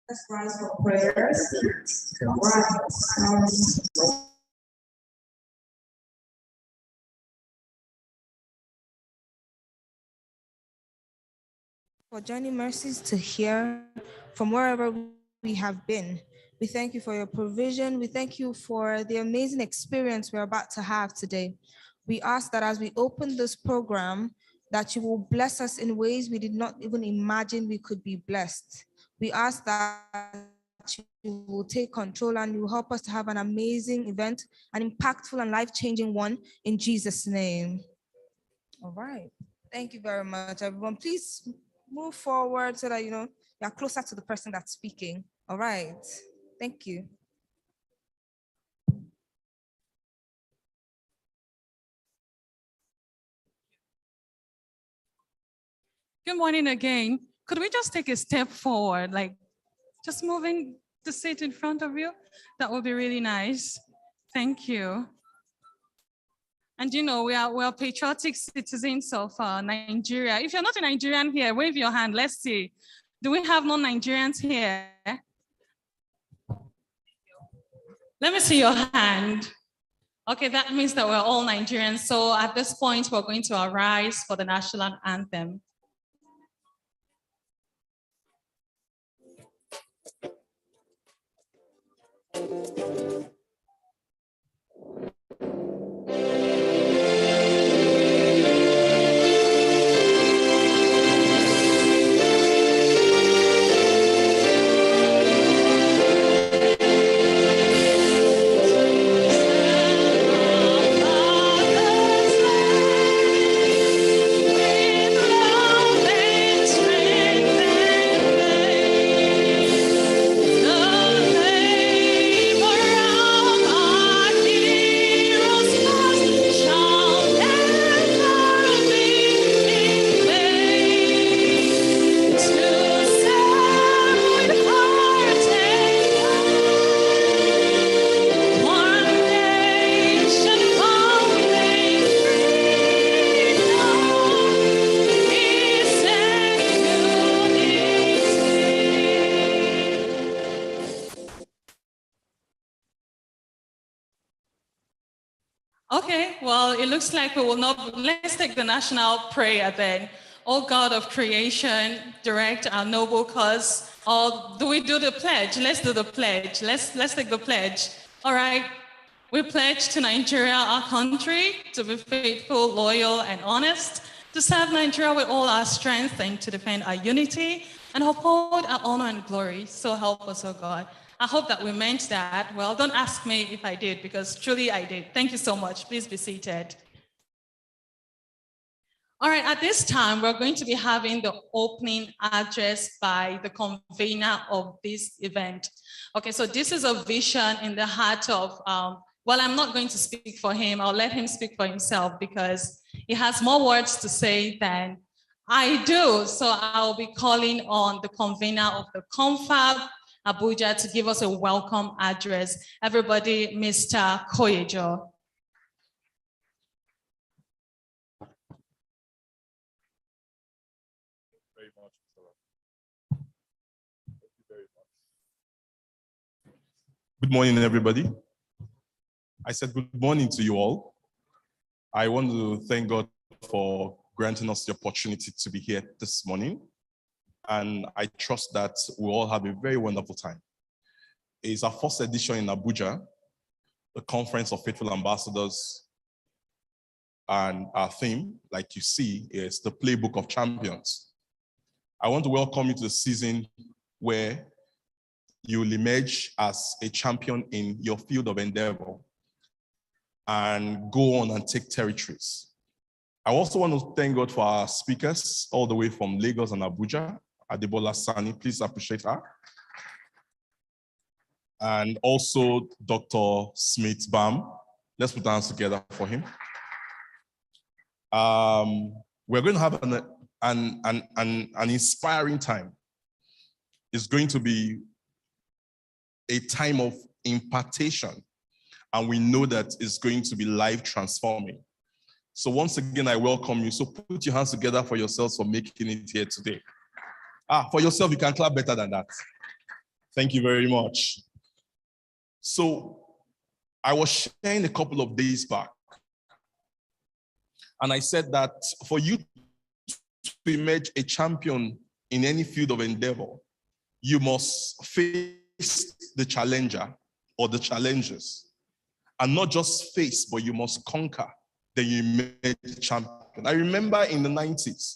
Let's rise for prayers. For journey mercies to hear from wherever we have been. We thank you for your provision. We thank you for the amazing experience we're about to have today. We ask that as we open this program, that you will bless us in ways we did not even imagine we could be blessed. We ask that you will take control and you will help us to have an amazing event, an impactful and life-changing one in Jesus' name. All right. Thank you very much, everyone. Please move forward so that you're closer to the person that's speaking. All right. Thank you. Good morning again. Could we just take a step forward, like just moving the seat in front of you? That would be really nice. Thank you. And we are patriotic citizens of Nigeria. If you're not a Nigerian here, wave your hand. Let's see. Do we have non-Nigerians here? Let me see your hand. Okay, that means that we're all Nigerians. So at this point, we're going to arise for the national anthem. Okay, well, it looks like we will not. Let's take the national prayer then. O God of creation, direct our noble cause. Or do we do the pledge? Let's do the pledge. Let's take the pledge. All right. We pledge to Nigeria, our country, to be faithful, loyal, and honest, to serve Nigeria with all our strength and to defend our unity and uphold our honor and glory. So help us, oh God. I hope that we meant that. Well, don't ask me if I did, because truly I did. Thank you so much. Please be seated. All right, at this time, we're going to be having the opening address by the convener of this event. Okay, so this is a vision in the heart of, well, I'm not going to speak for him. I'll let him speak for himself because he has more words to say than I do. So I'll be calling on the convener of the Confab, Abuja, to give us a welcome address. Everybody, Mr. Koyejo. Good morning, everybody. I said good morning to you all. I want to thank God for granting us the opportunity to be here this morning. And I trust that we'll all have a very wonderful time. It's our first edition in Abuja, the Conference of Faithful Ambassadors. And our theme, like you see, is the Playbook of Champions. I want to welcome you to the season where you will emerge as a champion in your field of endeavor and go on and take territories. I also want to thank God for our speakers all the way from Lagos and Abuja. Adebola Sani, please appreciate her. And also Dr. Smith Bam. Let's put our hands together for him. We're going to have an inspiring time. It's going to be a time of impartation, and we know that it's going to be life transforming. So once again, I welcome you. So put your hands together for yourselves for making it here today. For yourself, you can clap better than that. Thank you very much. So I was sharing a couple of days back, and I said that for you to emerge a champion in any field of endeavor, you must face the challenger or the challengers. And not just face, but you must conquer. Then you emerge a champion. I remember in the 90s.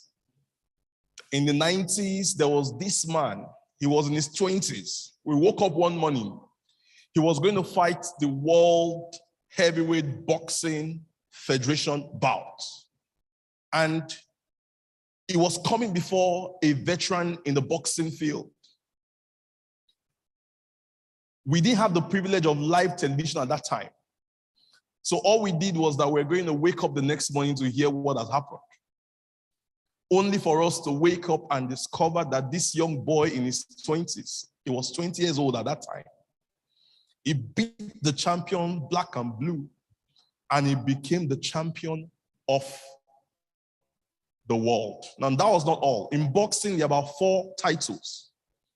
In the 90s, there was this man. He was in his 20s. We woke up one morning. He was going to fight the World Heavyweight Boxing Federation bout. And he was coming before a veteran in the boxing field. We didn't have the privilege of live television at that time. So all we did was that we're going to wake up the next morning to hear what has happened. Only for us to wake up and discover that this young boy in his 20s, he was 20 years old at that time, he beat the champion black and blue, and he became the champion of the world. Now, that was not all. In boxing, there are about 4 titles.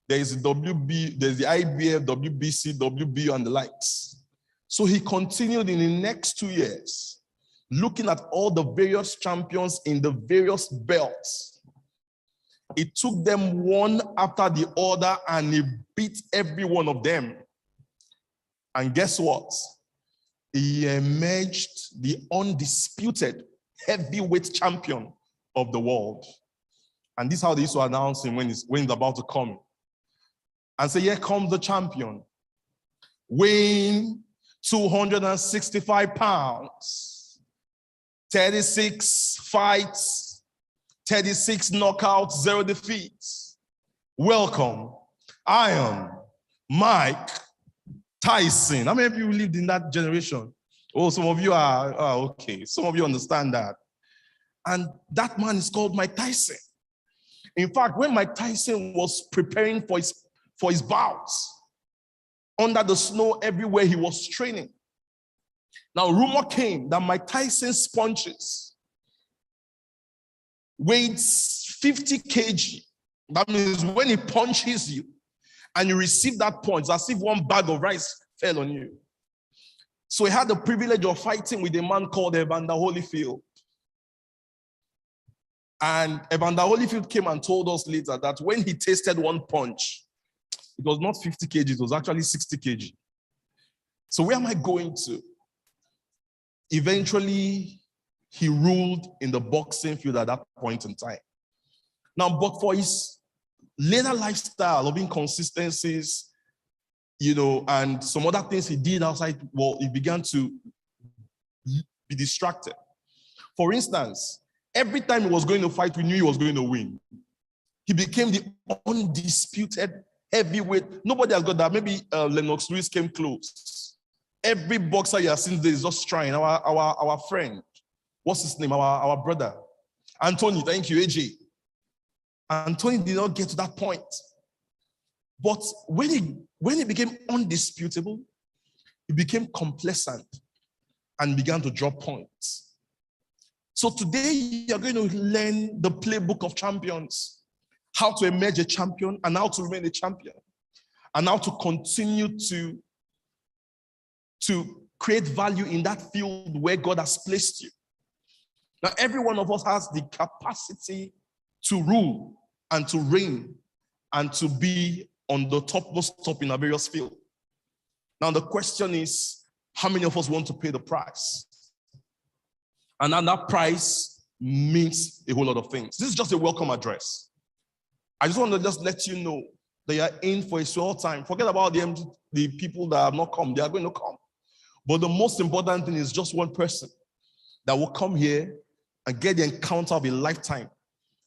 There is the WB, there's the IBF, WBC, WBO, and the likes. So he continued in the next 2 years, looking at all the various champions in the various belts. He took them one after the other, and he beat every one of them. And guess what? He emerged the undisputed heavyweight champion of the world. And this is how they used to announce him when he's about to come. And say, here comes the champion, weighing 265 pounds, 36 fights, 36 knockouts, 0 defeats. Welcome, I am Mike Tyson. How many of you lived in that generation? Oh, some of you are okay. Some of you understand that. And that man is called Mike Tyson. In fact, when Mike Tyson was preparing for his bouts, under the snow everywhere he was training. Now, rumor came that Mike Tyson's punches weighed 50 kg. That means when he punches you and you receive that punch, it's as if one bag of rice fell on you. So he had the privilege of fighting with a man called Evander Holyfield. And Evander Holyfield came and told us later that when he tasted one punch, it was not 50 kg, it was actually 60 kg. So where am I going to? Eventually, he ruled in the boxing field at that point in time. Now, but for his later lifestyle of inconsistencies, and some other things he did outside, well, he began to be distracted. For instance, every time he was going to fight, we knew he was going to win. He became the undisputed heavyweight. Nobody has got that. Maybe Lennox Lewis came close. Every boxer you have seen there is just trying. Our friend, what's his name? Our brother, Anthony. Thank you, AJ. Anthony did not get to that point. But when he became undisputable, he became complacent and began to drop points. So today you're going to learn the playbook of champions, how to emerge a champion and how to remain a champion, and how to continue to create value in that field where God has placed you. Now, every one of us has the capacity to rule and to reign and to be on the topmost top in our various fields. Now, the question is, how many of us want to pay the price? And then that price means a whole lot of things. This is just a welcome address. I just want to just let you know that you're in for a short time. Forget about the people that have not come. They are going to come. But the most important thing is just one person that will come here and get the encounter of a lifetime,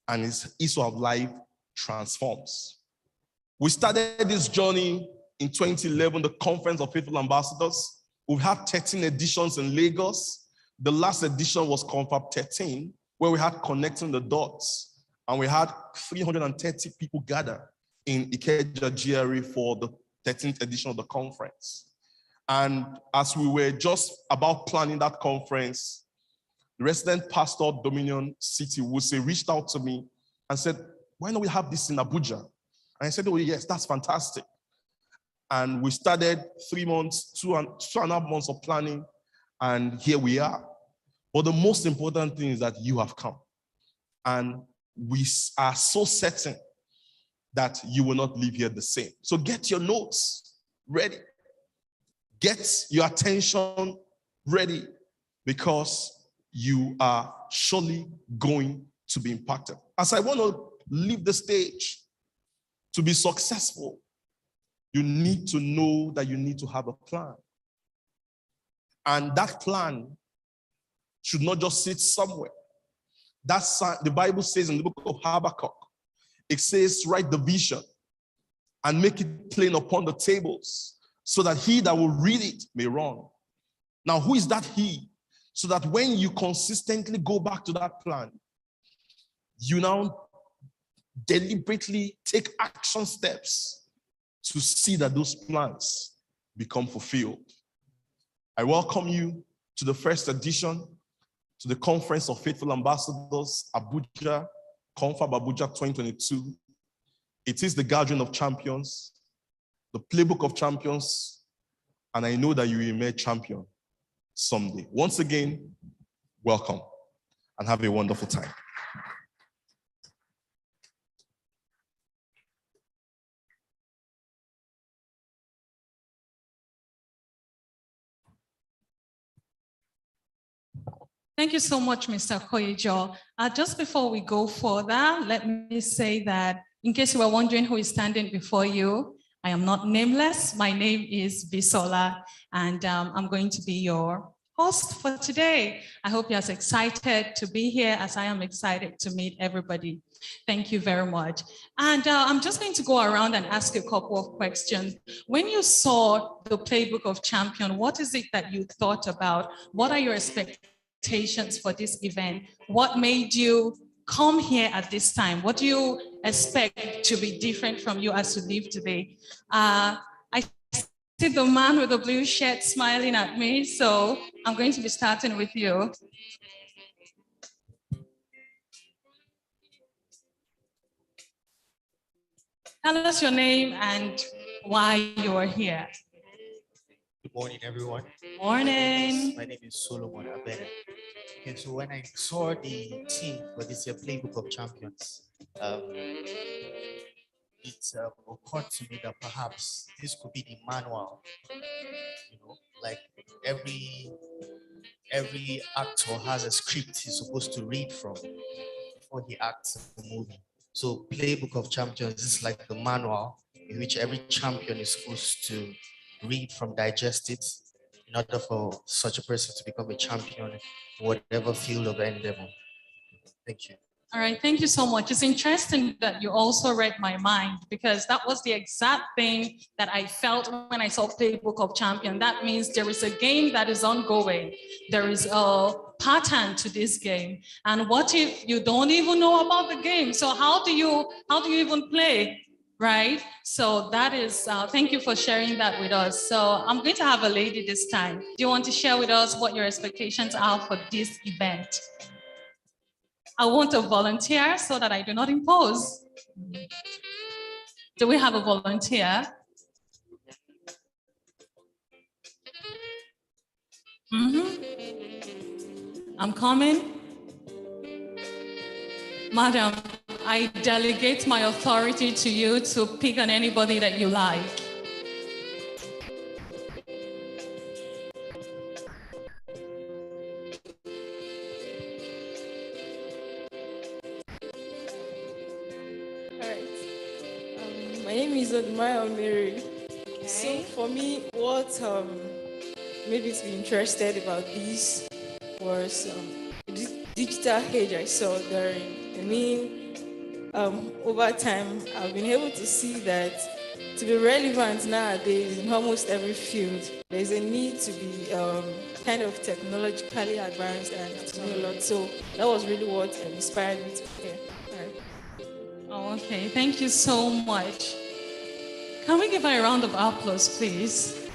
and his issue of life transforms. We started this journey in 2011, the Conference of Faithful Ambassadors. We've had 13 editions in Lagos. The last edition was Confab 13, where we had Connecting the Dots, and we had 330 people gather in Ikeja GRA for the 13th edition of the conference. And as we were just about planning that conference, the resident pastor of Dominion City Wuse reached out to me and said, why don't we have this in Abuja? And I said, oh yes, that's fantastic. And we started 3 months, two and a half months of planning, and here we are. But the most important thing is that you have come. And we are so certain that you will not leave here the same. So get your notes ready. Get your attention ready, because you are surely going to be impacted. As I want to leave the stage, to be successful, you need to know that you need to have a plan. And that plan should not just sit somewhere. That's the Bible says in the book of Habakkuk, it says, write the vision and make it plain upon the tables, so that he that will read it may run. Now, who is that he? So that when you consistently go back to that plan, you now deliberately take action steps to see that those plans become fulfilled. I welcome you to the first edition, to the Conference of Faithful Ambassadors, Abuja, Confab Abuja 2022. It is the gathering of champions, the playbook of champions, and I know that you will emerge champion someday. Once again, welcome and have a wonderful time. Thank you so much, Mr. Koyejo. Just before we go further, let me say that in case you were wondering who is standing before you, I am not nameless. My name is Bisola, and I'm going to be your host for today. I hope you're as excited to be here as I am excited to meet everybody. Thank you very much. And I'm just going to go around and ask you a couple of questions. When you saw the Playbook of Champion, what is it that you thought about? What are your expectations for this event? What made you come here at this time? What do you expect to be different from you as you leave today? I see the man with the blue shirt smiling at me, so I'm going to be starting with you. Tell us your name and why you are here. Good morning, everyone. Morning. My name is Solomon Abene. Okay, so when I saw the team for this year Playbook of Champions, it occurred to me that perhaps this could be the manual. You know, like every actor has a script he's supposed to read from before he acts in the movie. So Playbook of Champions is like the manual in which every champion is supposed to read from, digest it, in order for such a person to become a champion in whatever field of endeavor. Thank you. All right, thank you so much. It's interesting that you also read my mind, because that was the exact thing that I felt when I saw Playbook of Champion. That means there is a game that is ongoing. There is a pattern to this game. And what if you don't even know about the game? So how do you even play? Right? So that is, thank you for sharing that with us. So I'm going to have a lady this time. Do you want to share with us what your expectations are for this event? I want a volunteer so that I do not impose. Do we have a volunteer? I'm coming. Madam, I delegate my authority to you to pick on anybody that you like. All right. My name is Admire Mary. Okay. So for me, what made me to be interested about this was this digital age I saw during. Over time, I've been able to see that to be relevant nowadays in almost every field, there's a need to be kind of technologically advanced and to know a lot. So that was really what inspired me to care. Oh, okay. Thank you so much. Can we give her a round of applause, please?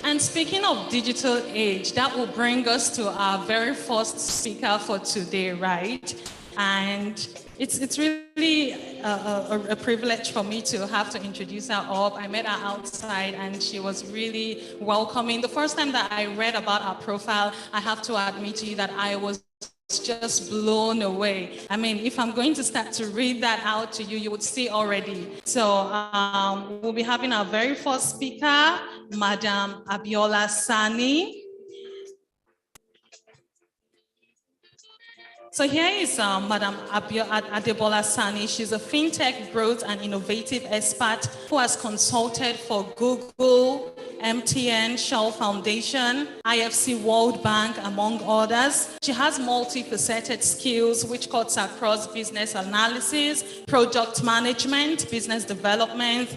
And speaking of digital age, that will bring us to our very first speaker for today, right? And it's really a privilege for me to have to introduce her up. I met her outside and she was really welcoming. The first time that I read about her profile, I have to admit to you that I was just blown away. I mean, if I'm going to start to read that out to you, you would see already. So we'll be having our very first speaker, Madam Abiola Sani. So here is Madam Adebola Sani. She's a fintech growth and innovative expert who has consulted for Google, MTN, Shell Foundation, IFC World Bank, among others. She has multifaceted skills which cuts across business analysis, product management, business development,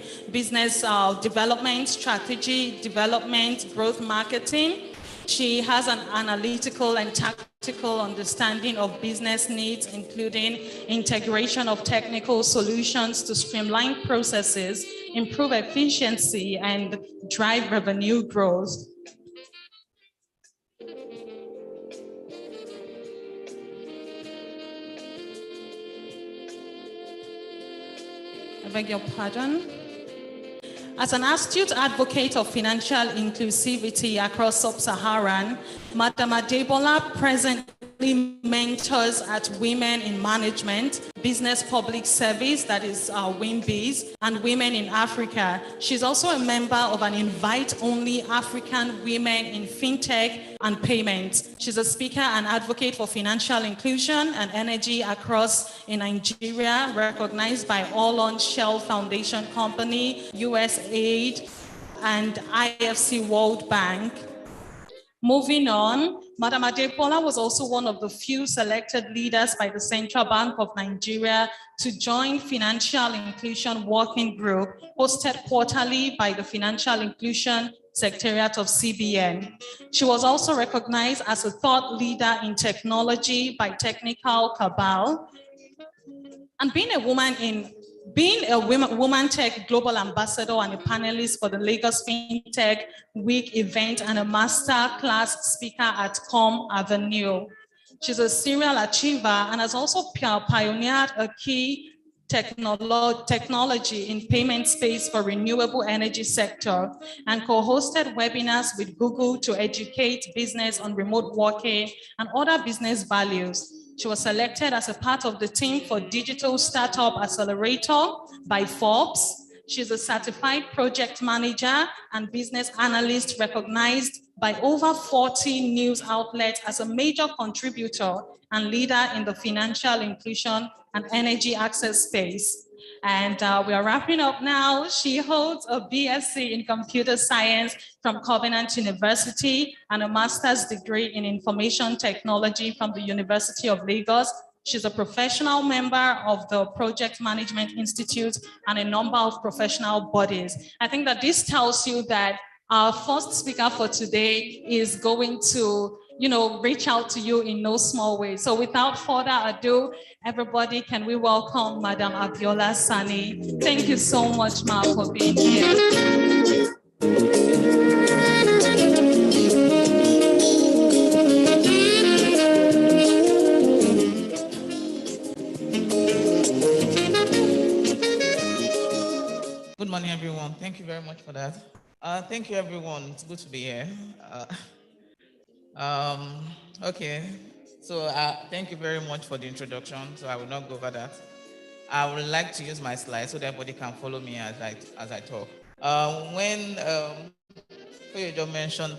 strategy development, growth marketing. She has an analytical and tactical understanding of business needs, including integration of technical solutions to streamline processes, improve efficiency, and drive revenue growth. I beg your pardon. As an astute advocate of financial inclusivity across sub-Saharan, Madam Adebola presently mentors at Women in Management, Business Public Service, that is WIMBIS, and Women in Africa. She's also a member of an invite-only African Women in Fintech and Payments. She's a speaker and advocate for financial inclusion and energy across in Nigeria, recognized by All On Shell Foundation Company, USAID, and IFC World Bank. Moving on, Madam Adebola was also one of the few selected leaders by the Central Bank of Nigeria to join Financial Inclusion Working Group, hosted quarterly by the Financial Inclusion Secretariat of CBN. She was also recognized as a thought leader in technology by Technical Cabal. And being a woman tech global ambassador and a panelist for the Lagos FinTech Week event and a master class speaker at Com Avenue. She's a serial achiever and has also pioneered a key technology in payment space for renewable energy sector and co-hosted webinars with Google to educate business on remote working and other business values. She was selected as a part of the team for Digital Startup Accelerator by Forbes. She's a certified project manager and business analyst recognized by over 40 news outlets as a major contributor and leader in the financial inclusion and energy access space. And we are wrapping up now. She holds a BSc in computer science from Covenant University and a master's degree in information technology from the University of Lagos. She's a professional member of the Project Management Institute and a number of professional bodies. I think that this tells you that our first speaker for today is going to, reach out to you in no small way. So without further ado, everybody, can we welcome Madam Abiola Sani? Thank you so much, Ma, for being here. Good morning, everyone. Thank you very much for that. Thank you, everyone. It's good to be here. Okay, so thank you very much for the introduction. So I will not go over that. I would like to use my slides so that everybody can follow me as I talk. When Koyojo mentioned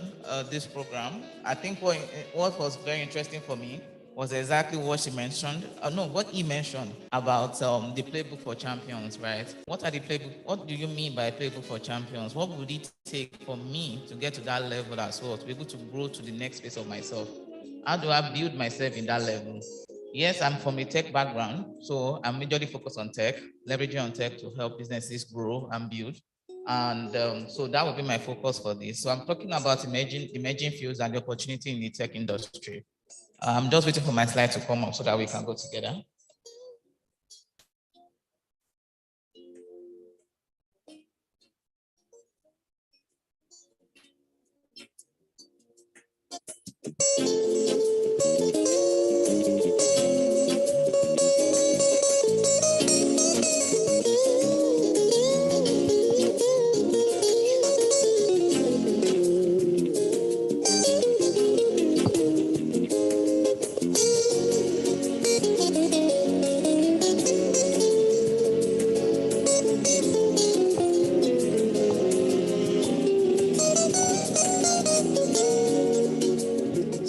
this program, I think what was very interesting for me was exactly what she mentioned. What he mentioned about the playbook for champions, right? What do you mean by playbook for champions? What would it take for me to get to that level as well, to be able to grow to the next phase of myself? How do I build myself in that level? Yes, I'm from a tech background, so I'm majorly focused on tech, leveraging on tech to help businesses grow and build. And so that would be my focus for this. So I'm talking about emerging fields and the opportunity in the tech industry. I'm just waiting for my slide to come up so that we can go together.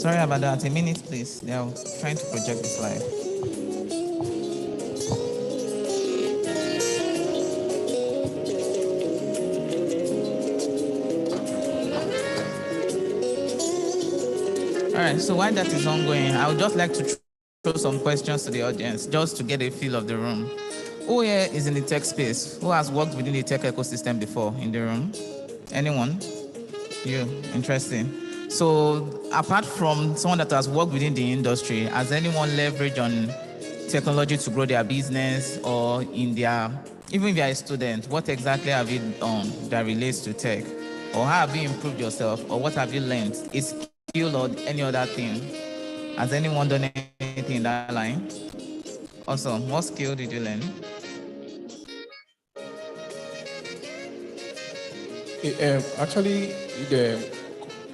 Sorry about that. A minute, please. They are trying to project the slide. All right, so while that is ongoing, I would just like to throw some questions to the audience just to get a feel of the room. Who here is in the tech space? Who has worked within the tech ecosystem before in the room? Anyone? You, interesting. So apart from someone that has worked within the industry, has anyone leveraged on technology to grow their business or in their, even if you're a student, what exactly have you done that relates to tech? Or how have you improved yourself? Or what have you learned? Is skill or any other thing? Has anyone done anything in that line? Awesome. What skill did you learn? Actually, the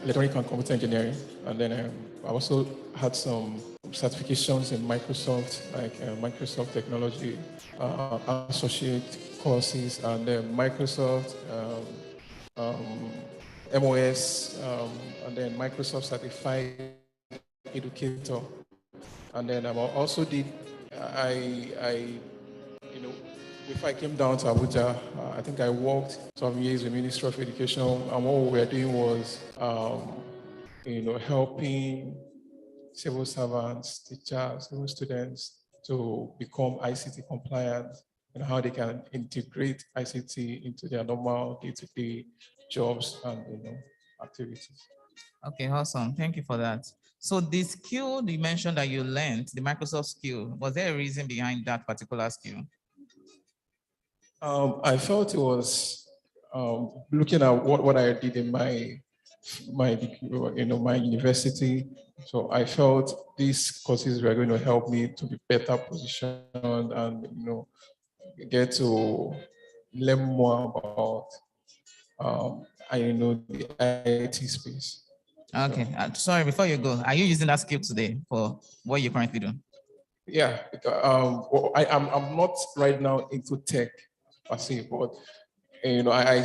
electronic and computer engineering, and then I also had some certifications in Microsoft, like Microsoft Technology Associate courses, and then Microsoft MOS, and then Microsoft Certified Educator, and then I also did you know, before I came down to Abuja, I think I worked some years with Ministry of Education, and what we were doing was, helping civil servants, teachers, civil students to become ICT compliant and how they can integrate ICT into their normal day-to-day jobs and activities. Okay, awesome. Thank you for that. So the skill you mentioned that you learned, the Microsoft skill, was there a reason behind that particular skill? I felt it was looking at what I did in my my university. So I felt these courses were going to help me to be better positioned and get to learn more about the IT space. Okay, sorry, before you go, are you using that skill today for what you currently do? Yeah, I'm not right now into tech per se, but I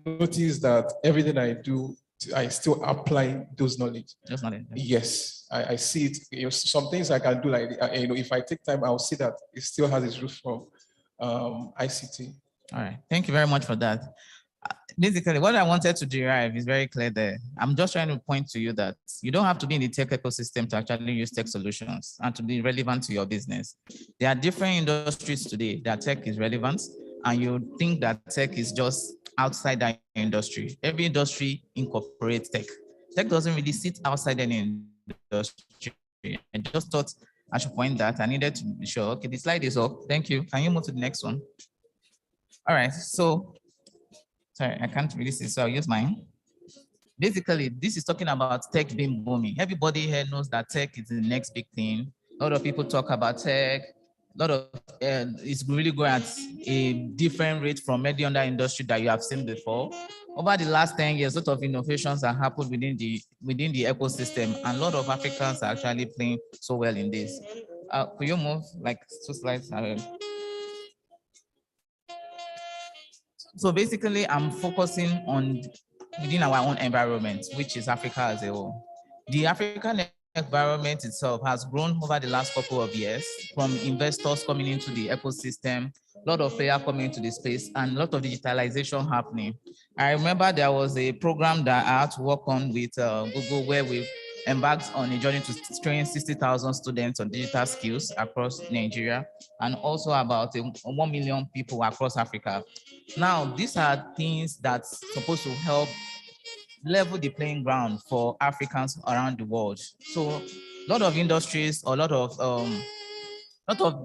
notice that everything I do, I still apply those knowledge. Just knowledge. Yes, I see it. Some things I can do, like if I take time, I'll see that it still has its roots from ICT. All right, thank you very much for that. Basically, what I wanted to derive is very clear there. I'm just trying to point to you that you don't have to be in the tech ecosystem to actually use tech solutions and to be relevant to your business. There are different industries today that tech is relevant, and you think that tech is just outside that industry. Every industry incorporates tech. Tech doesn't really sit outside any industry. I just thought I should point that. I needed to be sure. Okay, the slide is up. Thank you. Can you move to the next one? All right, so sorry, I can't really see, so I'll use mine. Basically, this is talking about tech being booming. Everybody here knows that tech is the next big thing. A lot of people talk about tech. A lot of it's really going at a different rate from any other industry that you have seen before. Over the last 10 years, a lot of innovations have happened within the ecosystem, and a lot of Africans are actually playing so well in this. Could you move like 2 slides ahead? So basically, I'm focusing on within our own environment, which is Africa as a whole. The African environment itself has grown over the last couple of years from investors coming into the ecosystem, a lot of players coming into the space, and a lot of digitalization happening. I remember there was a program that I had to work on with Google where we embarked on a journey to train 60,000 students on digital skills across Nigeria and also about 1 million people across Africa. Now, these are things that's supposed to help level the playing ground for Africans around the world. So a lot of industries, a lot of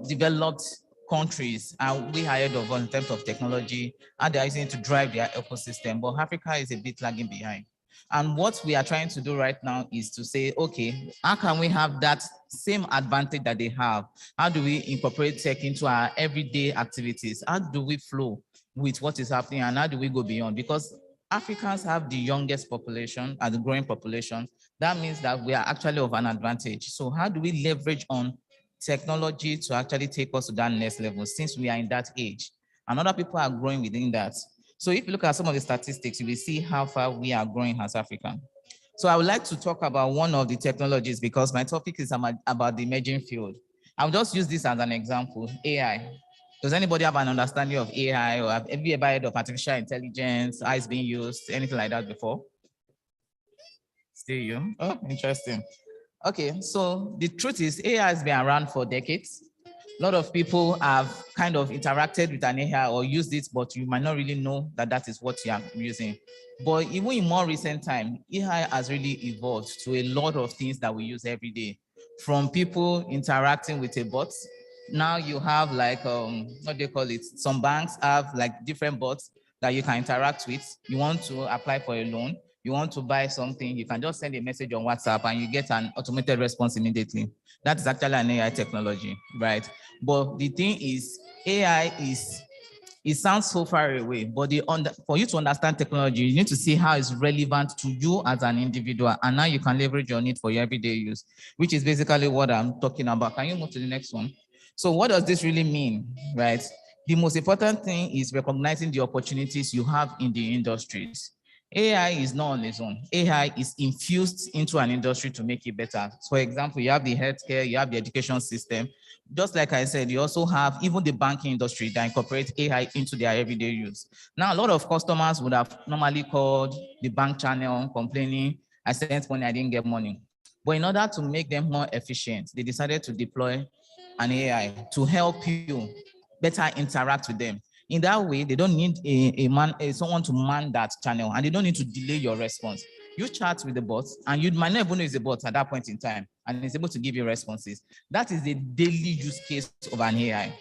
developed countries are way ahead of us in terms of technology, and they're using it to drive their ecosystem, but Africa is a bit lagging behind. And what we are trying to do right now is to say, okay, how can we have that same advantage that they have? How do we incorporate tech into our everyday activities? How do we flow with what is happening, and how do we go beyond? Because Africans have the youngest population and the growing population. That means that we are actually of an advantage. So how do we leverage on technology to actually take us to that next level since we are in that age? And other people are growing within that. So if you look at some of the statistics, you will see how far we are growing as Africa. So I would like to talk about one of the technologies because my topic is about the emerging field. I'll just use this as an example, AI. Does anybody have an understanding of AI, or have you ever heard of artificial intelligence, how it's being used, anything like that before? Still you? Oh, interesting. Okay, so the truth is AI has been around for decades. A lot of people have kind of interacted with an AI or used it, but you might not really know that that is what you are using. But even in more recent time, AI has really evolved to a lot of things that we use every day. From people interacting with a bot, now you have like, what do you call it? Some banks have like different bots that you can interact with. You want to apply for a loan, you want to buy something, you can just send a message on WhatsApp and you get an automated response immediately. That is actually an AI technology, right? But the thing is, AI is, it sounds so far away, but for you to understand technology, you need to see how it's relevant to you as an individual, and now you can leverage on it for your everyday use, which is basically what I'm talking about. Can you move to the next one? So what does this really mean, right? The most important thing is recognizing the opportunities you have in the industries. AI is not on its own. AI is infused into an industry to make it better. For example, you have the healthcare, you have the education system. Just like I said, you also have even the banking industry that incorporates AI into their everyday use. Now, a lot of customers would have normally called the bank channel complaining, I sent money, I didn't get money. But in order to make them more efficient, they decided to deploy an AI to help you better interact with them. In that way, they don't need someone to man that channel, and they don't need to delay your response. You chat with the bot, and you might not even know it's a bot at that point in time, and it's able to give you responses. That is the daily use case of an AI.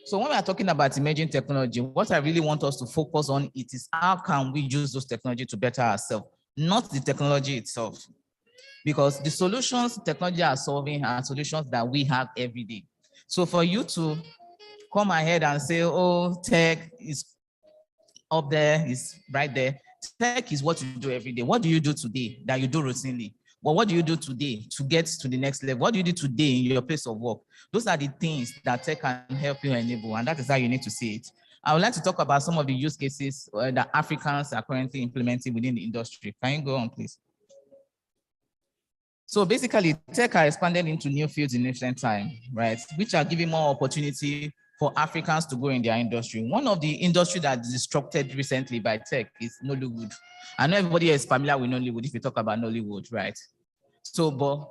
So when we are talking about emerging technology, what I really want us to focus on it is how can we use those technology to better ourselves, not the technology itself. Because the solutions technology are solving are solutions that we have every day. So for you to come ahead and say, oh, tech is up there, is right there. Tech is what you do every day. What do you do today that you do routinely? Well, what do you do today to get to the next level? What do you do today in your place of work? Those are the things that tech can help you enable, and that is how you need to see it. I would like to talk about some of the use cases that Africans are currently implementing within the industry. Can you go on, please? So basically, tech are expanded into new fields in recent time, right? Which are giving more opportunity for Africans to go in their industry. One of the industry that is disrupted recently by tech is Nollywood. I know everybody is familiar with Nollywood if you talk about Nollywood, right? So, but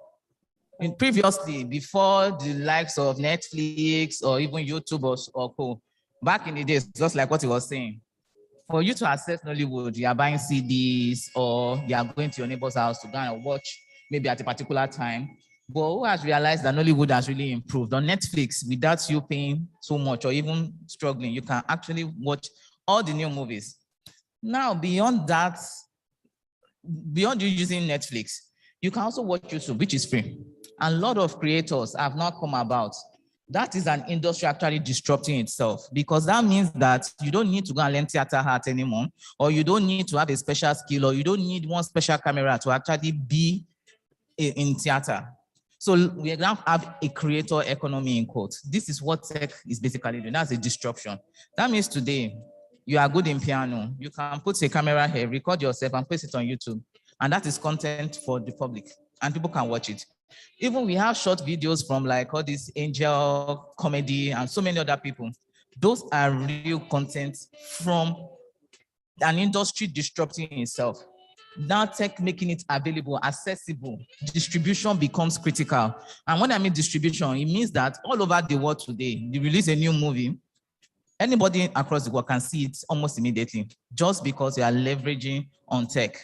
previously, before the likes of Netflix or even YouTube or co, back in the days, just like what he was saying, for you to access Nollywood, you are buying CDs or you are going to your neighbor's house to go and watch maybe at a particular time. But who has realized that Nollywood has really improved? On Netflix, without you paying so much or even struggling, you can actually watch all the new movies. Now, beyond that, beyond you using Netflix, you can also watch YouTube, which is free. And a lot of creators have not come about. That is an industry actually disrupting itself, because that means that you don't need to go and learn theater art anymore, or you don't need to have a special skill, or you don't need one special camera to actually be in theater. So we now have a creator economy in quotes. This is what tech is basically doing. That's a disruption. That means today you are good in piano. You can put a camera here, record yourself and place it on YouTube. And that is content for the public and people can watch it. Even we have short videos from like all this Angel Comedy and so many other people. Those are real content from an industry disrupting itself. Now tech making it available, accessible, distribution becomes critical. And when I mean distribution, it means that all over the world today, they release a new movie, anybody across the world can see it almost immediately, just because they are leveraging on tech.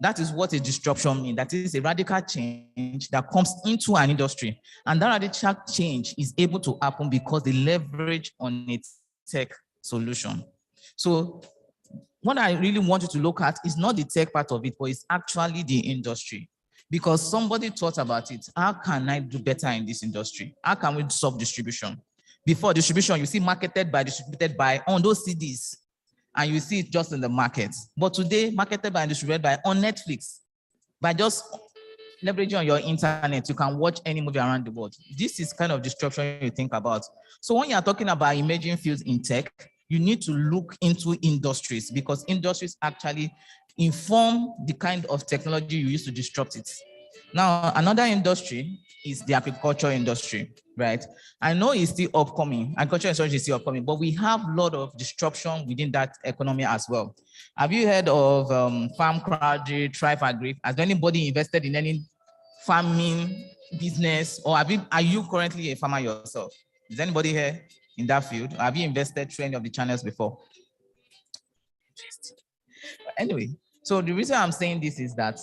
That is what a disruption means. That is a radical change that comes into an industry. And that radical change is able to happen because they leverage on a tech solution. So what I really want you to look at is not the tech part of it, but it's actually the industry. Because somebody thought about it. How can I do better in this industry? How can we solve distribution? Before distribution, you see marketed by, distributed by on those CDs, and you see it just in the market. But today, marketed by and distributed by on Netflix. By just leveraging on your internet, you can watch any movie around the world. This is kind of disruption you think about. So when you're talking about emerging fields in tech, you need to look into industries, because industries actually inform the kind of technology you use to disrupt it. Now, another industry is the agriculture industry, right? I know it's still upcoming. Agriculture industry is still upcoming, but we have a lot of disruption within that economy as well. Have you heard of Farm Crowdry, Thrive Agri? Has anybody invested in any farming business, or are you currently a farmer yourself? Is anybody here in that field? Have you invested through any of the channels before? Anyway, so the reason I'm saying this is that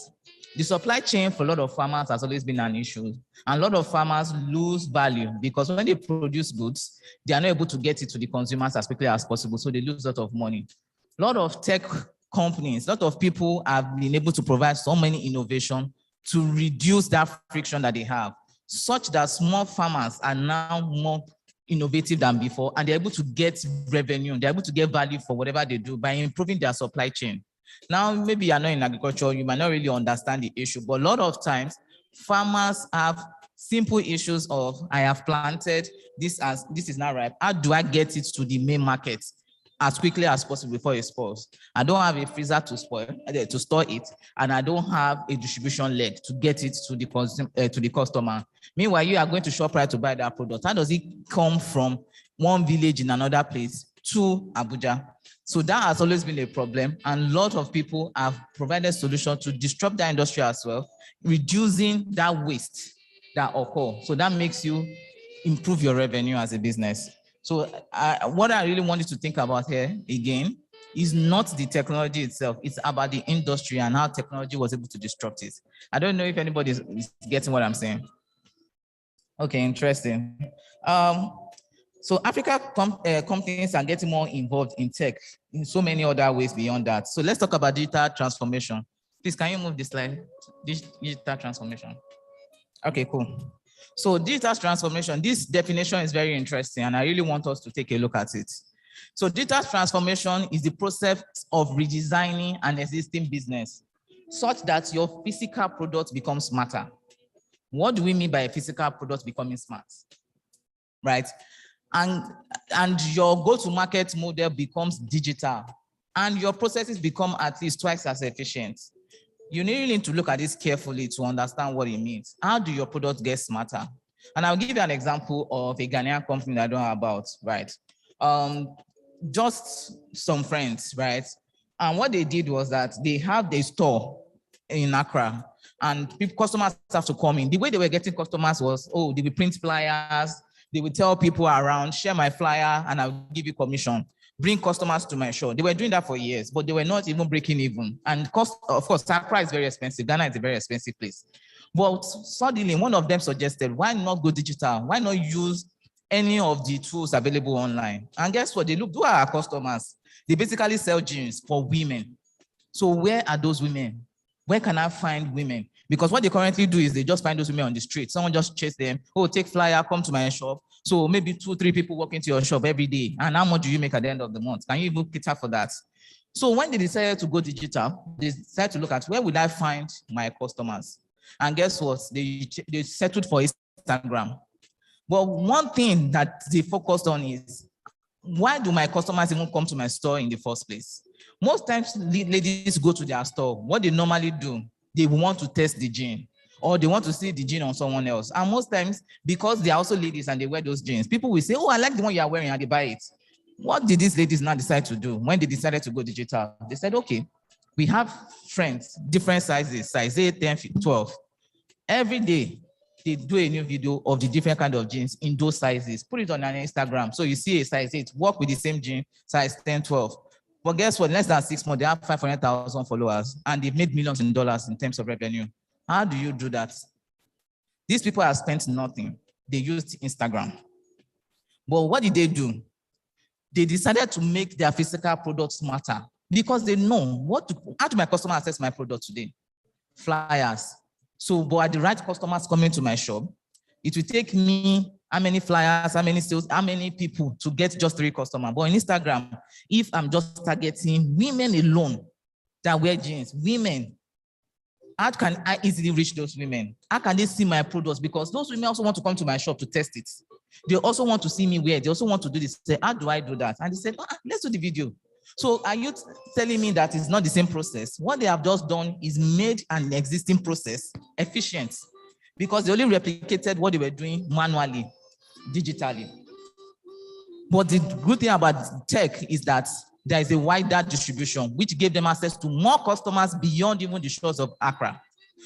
the supply chain for a lot of farmers has always been an issue. And a lot of farmers lose value because when they produce goods, they are not able to get it to the consumers as quickly as possible. So they lose a lot of money. A lot of tech companies, a lot of people have been able to provide so many innovation to reduce that friction that they have, such that small farmers are now more innovative than before, and they're able to get revenue, they're able to get value for whatever they do by improving their supply chain. Now, maybe you're not in agriculture, you might not really understand the issue, but a lot of times farmers have simple issues of, I have planted this, as this is not ripe. How do I get it to the main market as quickly as possible before it spoils? I don't have a freezer to store it, and I don't have a distribution leg to get it to the customer. Meanwhile, you are going to ShopRite to buy that product. How does it come from one village in another place to Abuja? So that has always been a problem, and a lot of people have provided solutions to disrupt the industry as well, reducing that waste that occurs. So that makes you improve your revenue as a business. So what I really want you to think about here, again, is not the technology itself. It's about the industry and how technology was able to disrupt it. I don't know if anybody is getting what I'm saying. Okay, interesting. So Africa companies are getting more involved in tech in so many other ways beyond that. So let's talk about digital transformation. Please, can you move this slide? Digital transformation. Okay, cool. So digital transformation, this definition is very interesting, and I really want us to take a look at it. So digital transformation is the process of redesigning an existing business such that your physical product becomes smarter. What do we mean by a physical product becoming smart? Right? And your go-to-market model becomes digital, and your processes become at least twice as efficient. You need to look at this carefully to understand what it means. How do your product get smarter? And I'll give you an example of a Ghanaian company that I don't know about, right? Just some friends, right? And what they did was that they have a store in Accra, and customers have to come in. The way they were getting customers was, oh, they will print flyers, they will tell people around, share my flyer, and I'll give you commission. Bring customers to my show. They were doing that for years, but they were not even breaking even. And of course, Accra is very expensive. Ghana is a very expensive place. But suddenly, one of them suggested, why not go digital? Why not use any of the tools available online? And guess what? They look, who are our customers? They basically sell jeans for women. So where are those women? Where can I find women? Because what they currently do is they just find those women on the street. Someone just chase them. Oh, take flyer, come to my shop. So maybe 2-3 people walk into your shop every day. And how much do you make at the end of the month? Can you even cater for that? So when they decided to go digital, they decided to look at where would I find my customers? And guess what? They settled for Instagram. But one thing that they focused on is, why do my customers even come to my store in the first place? Most times, ladies go to their store. What they normally do, they want to test the jean, or they want to see the jean on someone else. And most times, because they are also ladies and they wear those jeans, people will say, oh, I like the one you are wearing, and they buy it. What did these ladies now decide to do when they decided to go digital? They said, okay, we have friends, different sizes, size 8, 10, 12. Every day, they do a new video of the different kind of jeans in those sizes. Put it on an Instagram. So you see a size 8, work with the same jean, size 10, 12. But guess what? Less than 6 months, they have 500,000 followers, and they've made millions in dollars in terms of revenue. How do you do that? These people have spent nothing. They used Instagram. But what did they do? They decided to make their physical product smarter, because they know how do my customer access my product today? Flyers. So, but are the right customers coming to my shop? It will take me how many flyers, how many sales, how many people to get just 3 customers. But on Instagram, if I'm just targeting women alone that wear jeans, women, how can I easily reach those women? How can they see my products? Because those women also want to come to my shop to test it. They also want to see me where, they also want to do this. Say, how do I do that? And they said, let's do the video. So are you telling me that it's not the same process? What they have just done is made an existing process efficient, because they only replicated what they were doing manually, digitally. But the good thing about tech is that there is a wider distribution, which gave them access to more customers beyond even the shores of Accra.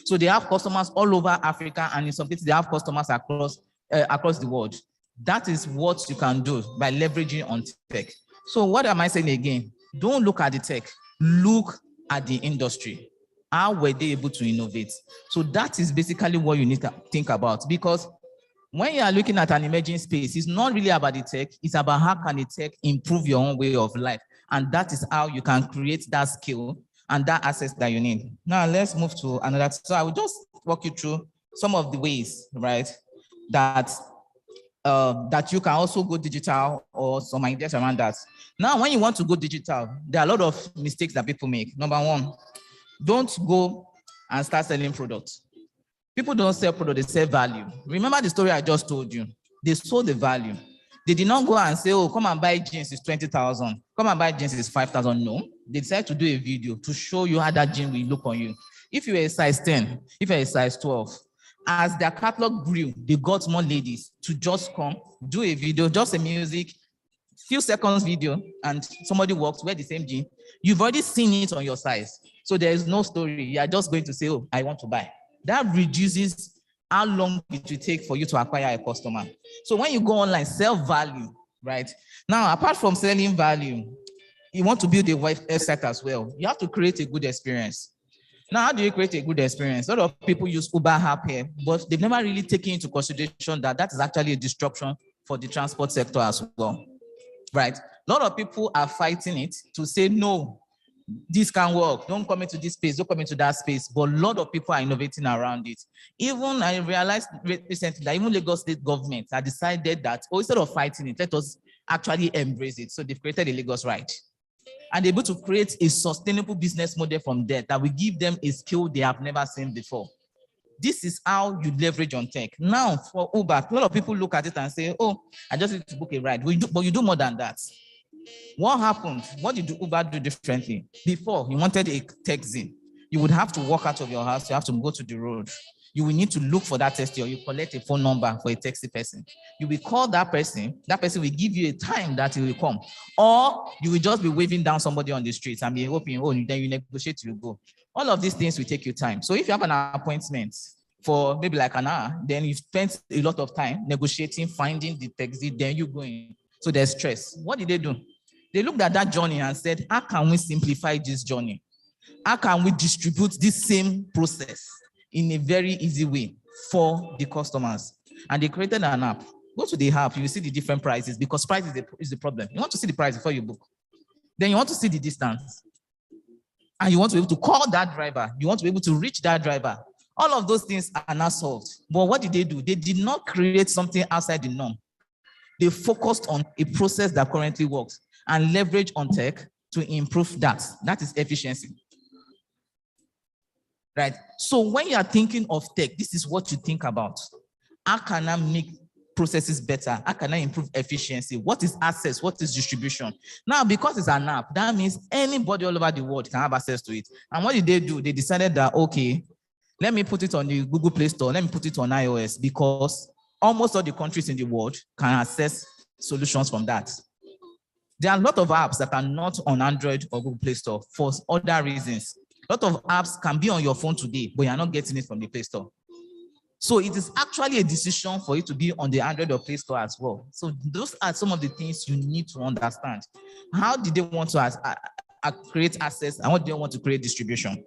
So they have customers all over Africa, and in some cases, they have customers across the world. That is what you can do by leveraging on tech. So what am I saying again? Don't look at the tech, look at the industry. How were they able to innovate? So that is basically what you need to think about, because when you are looking at an emerging space, it's not really about the tech, it's about how can the tech improve your own way of life. And that is how you can create that skill and that access that you need. Now let's move to another. So I will just walk you through some of the ways, right, that you can also go digital, or some ideas around that. Now, when you want to go digital, there are a lot of mistakes that people make. Number one, don't go and start selling products. People don't sell product, they sell value. Remember the story I just told you. They sold the value. They did not go and say, oh, come and buy jeans, it's 20,000. Come and buy jeans, it's 5,000. No, they decided to do a video to show you how that jean will look on you. If you were a size 10, if you're a size 12, as their catalog grew, they got more ladies to just come, do a video, just a music, few seconds video, and somebody walks, wear the same jean. You've already seen it on your size. So there is no story. You are just going to say, oh, I want to buy. That reduces how long it will take for you to acquire a customer. So when you go online, sell value, right? Now, apart from selling value, you want to build a website as well. You have to create a good experience. Now, how do you create a good experience? A lot of people use Uber app here, but they've never really taken into consideration that that is actually a disruption for the transport sector as well, right? A lot of people are fighting it to say, no, this can work. Don't come into this space, don't come into that space. But a lot of people are innovating around it. Even I realized recently that even Lagos state government had decided that, oh, instead of fighting it, let us actually embrace it. So they've created a Lagos Ride. And they're able to create a sustainable business model from there that will give them a skill they have never seen before. This is how you leverage on tech. Now, for Uber, a lot of people look at it and say, oh, I just need to book a ride. But you do more than that. What happened? What did Uber do differently? Before, you wanted a taxi. You would have to walk out of your house. You have to go to the road. You will need to look for that taxi, or you collect a phone number for a taxi person. You will call that person. That person will give you a time that he will come. Or you will just be waving down somebody on the streets and be hoping, oh, then you negotiate, you go. All of these things will take you time. So if you have an appointment for maybe like an hour, then you spent a lot of time negotiating, finding the taxi, then you go in. So there's stress. What did they do? They looked at that journey and said, how can we simplify this journey? How can we distribute this same process in a very easy way for the customers? And they created an app. Go to the app, you will see the different prices, because price is the problem. You want to see the price before you book. Then you want to see the distance. And you want to be able to call that driver. You want to be able to reach that driver. All of those things are not solved. But what did they do? They did not create something outside the norm. They focused on a process that currently works and leverage on tech to improve that. That is efficiency. Right? So when you are thinking of tech, this is what you think about. How can I make processes better? How can I improve efficiency? What is access? What is distribution? Now, because it's an app, that means anybody all over the world can have access to it. And what did they do? They decided that, okay, let me put it on the Google Play Store. Let me put it on iOS, because almost all the countries in the world can access solutions from that. There are a lot of apps that are not on Android or Google Play Store for other reasons. A lot of apps can be on your phone today, but you're not getting it from the Play Store. So it is actually a decision for you to be on the Android or Play Store as well. So those are some of the things you need to understand. How did they want to create access, and what do they want to create distribution?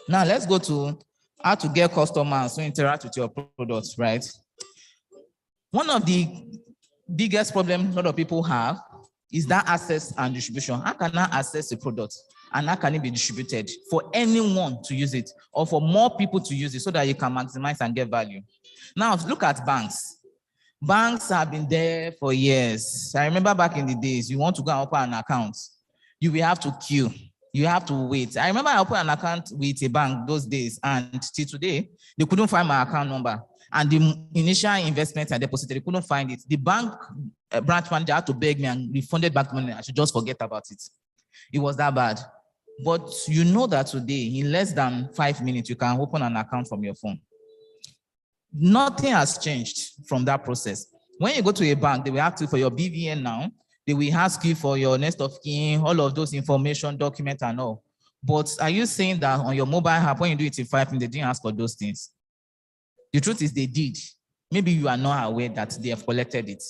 Now let's go to how to get customers to interact with your products, right? One of the biggest problems a lot of people have is that access and distribution. How can I access a product, and how can it be distributed for anyone to use it, or for more people to use it, so that you can maximize and get value? Now, look at banks. Banks have been there for years. I remember back in the days, you want to go and open an account, you will have to queue. You have to wait. I remember I opened an account with a bank those days, and till today, they couldn't find my account number. And the initial investment I deposited, they couldn't find it. The bank branch manager had to beg me and refunded back money. I should just forget about it. It was that bad. But you know that today, in less than 5 minutes, you can open an account from your phone. Nothing has changed from that process. When you go to a bank, they will ask you for your BVN now. They will ask you for your next of kin, all of those information, documents and all. But are you saying that on your mobile app, when you do it in 5 minutes, they didn't ask for those things? The truth is they did. Maybe you are not aware that they have collected it.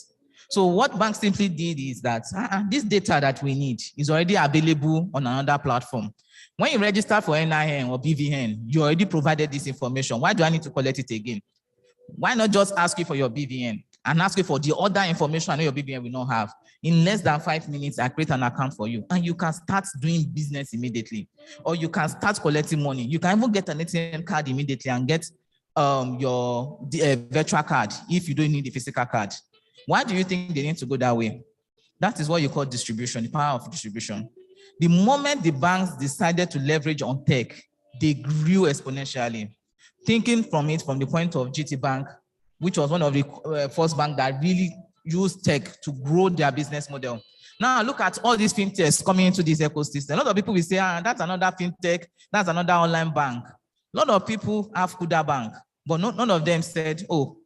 So what bank simply did is that this data that we need is already available on another platform. When you register for NIN or BVN, you already provided this information. Why do I need to collect it again? Why not just ask you for your BVN and ask you for the other information I know your BVN will not have? In less than 5 minutes, I create an account for you and you can start doing business immediately, or you can start collecting money. You can even get an ATM card immediately and get your virtual card if you don't need a physical card. Why do you think they need to go that way? That is what you call distribution, the power of distribution. The moment the banks decided to leverage on tech, they grew exponentially. Thinking from the point of GT Bank, which was one of the first banks that really used tech to grow their business model. Now look at all these fintechs coming into this ecosystem. A lot of people will say, that's another fintech, that's another online bank. A lot of people have Kuda Bank, but none of them said, oh,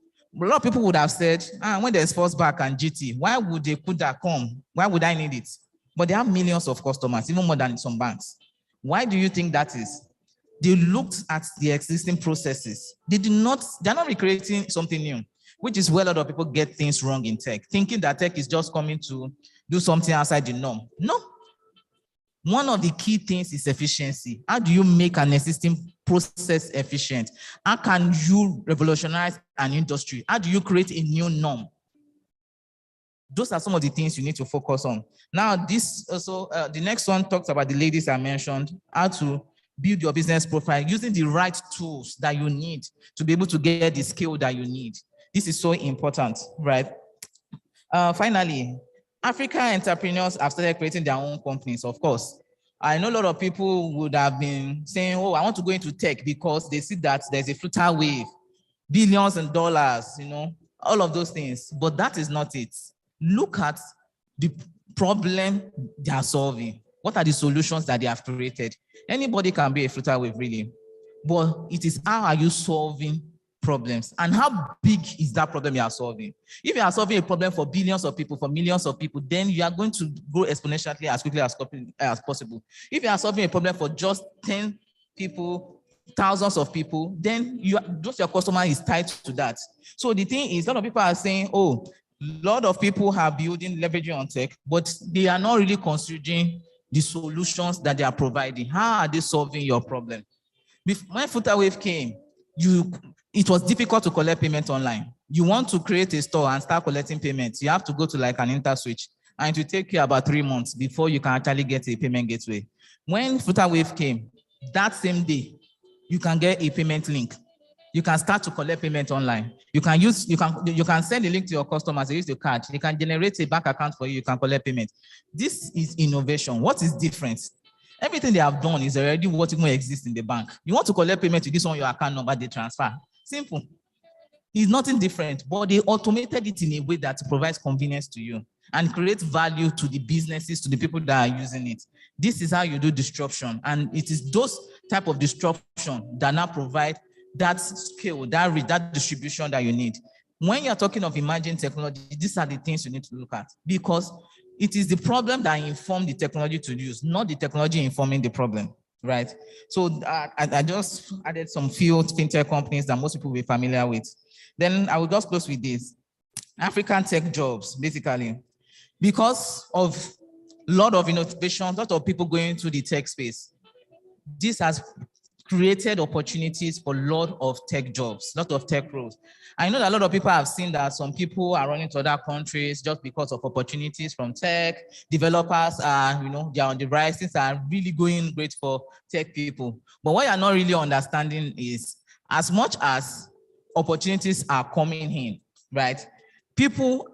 a lot of people would have said, when there's First Bank and GT, why would they Kuda come? Why would I need it? But they have millions of customers, even more than some banks. Why do you think that is? They looked at the existing processes. They're not recreating something new, which is where a lot of people get things wrong in tech, thinking that tech is just coming to do something outside the norm. No. One of the key things is efficiency. How do you make an existing process efficient? How can you revolutionize an industry? How do you create a new norm? Those are some of the things you need to focus on. Now, this also, the next one talks about the ladies I mentioned, how to build your business profile using the right tools that you need to be able to get the skill that you need. This is so important, right? Finally, African entrepreneurs have started creating their own companies, of course. I know a lot of people would have been saying, oh, I want to go into tech because they see that there's a flutter wave, billions in dollars, all of those things. But that is not it. Look at the problem they are solving. What are the solutions that they have created? Anybody can be a flutter wave, really. But it is how are you solving problems and how big is that problem you are solving? If you are solving a problem for billions of people, for millions of people, then you are going to grow exponentially as quickly as possible. If you are solving a problem for just 10 people, thousands of people, then just your customer is tied to that. So the thing is, a lot of people are saying, oh, a lot of people are building leveraging on tech, but they are not really considering the solutions that they are providing. How are they solving your problem? When Futawave came, it was difficult to collect payment online. You want to create a store and start collecting payments, you have to go to like an InterSwitch, and it will take you about 3 months before you can actually get a payment gateway. When Futawave came, that same day, you can get a payment link. You can start to collect payment online. You can send a link to your customers, they use your card. They can generate a bank account for you, you can collect payment. This is innovation. What is different? Everything they have done is already what even exists in the bank. You want to collect payment to this on your account number, they transfer. Simple. It's nothing different, but they automated it in a way that provides convenience to you and creates value to the businesses, to the people that are using it. This is how you do disruption. And it is those type of disruption that now provide that scale, that distribution that you need. When you're talking of emerging technology, these are the things you need to look at, because it is the problem that informs the technology to use, not the technology informing the problem, right? So I just added some few fintech companies that most people will be familiar with. Then I will just close with this. African tech jobs, basically. Because of a lot of innovation, a lot of people going into the tech space, this has created opportunities for a lot of tech jobs, a lot of tech roles. I know that a lot of people have seen that some people are running to other countries just because of opportunities from tech. Developers are, they're on the rise. Things are really going great for tech people. But what you're not really understanding is, as much as opportunities are coming in, right? People,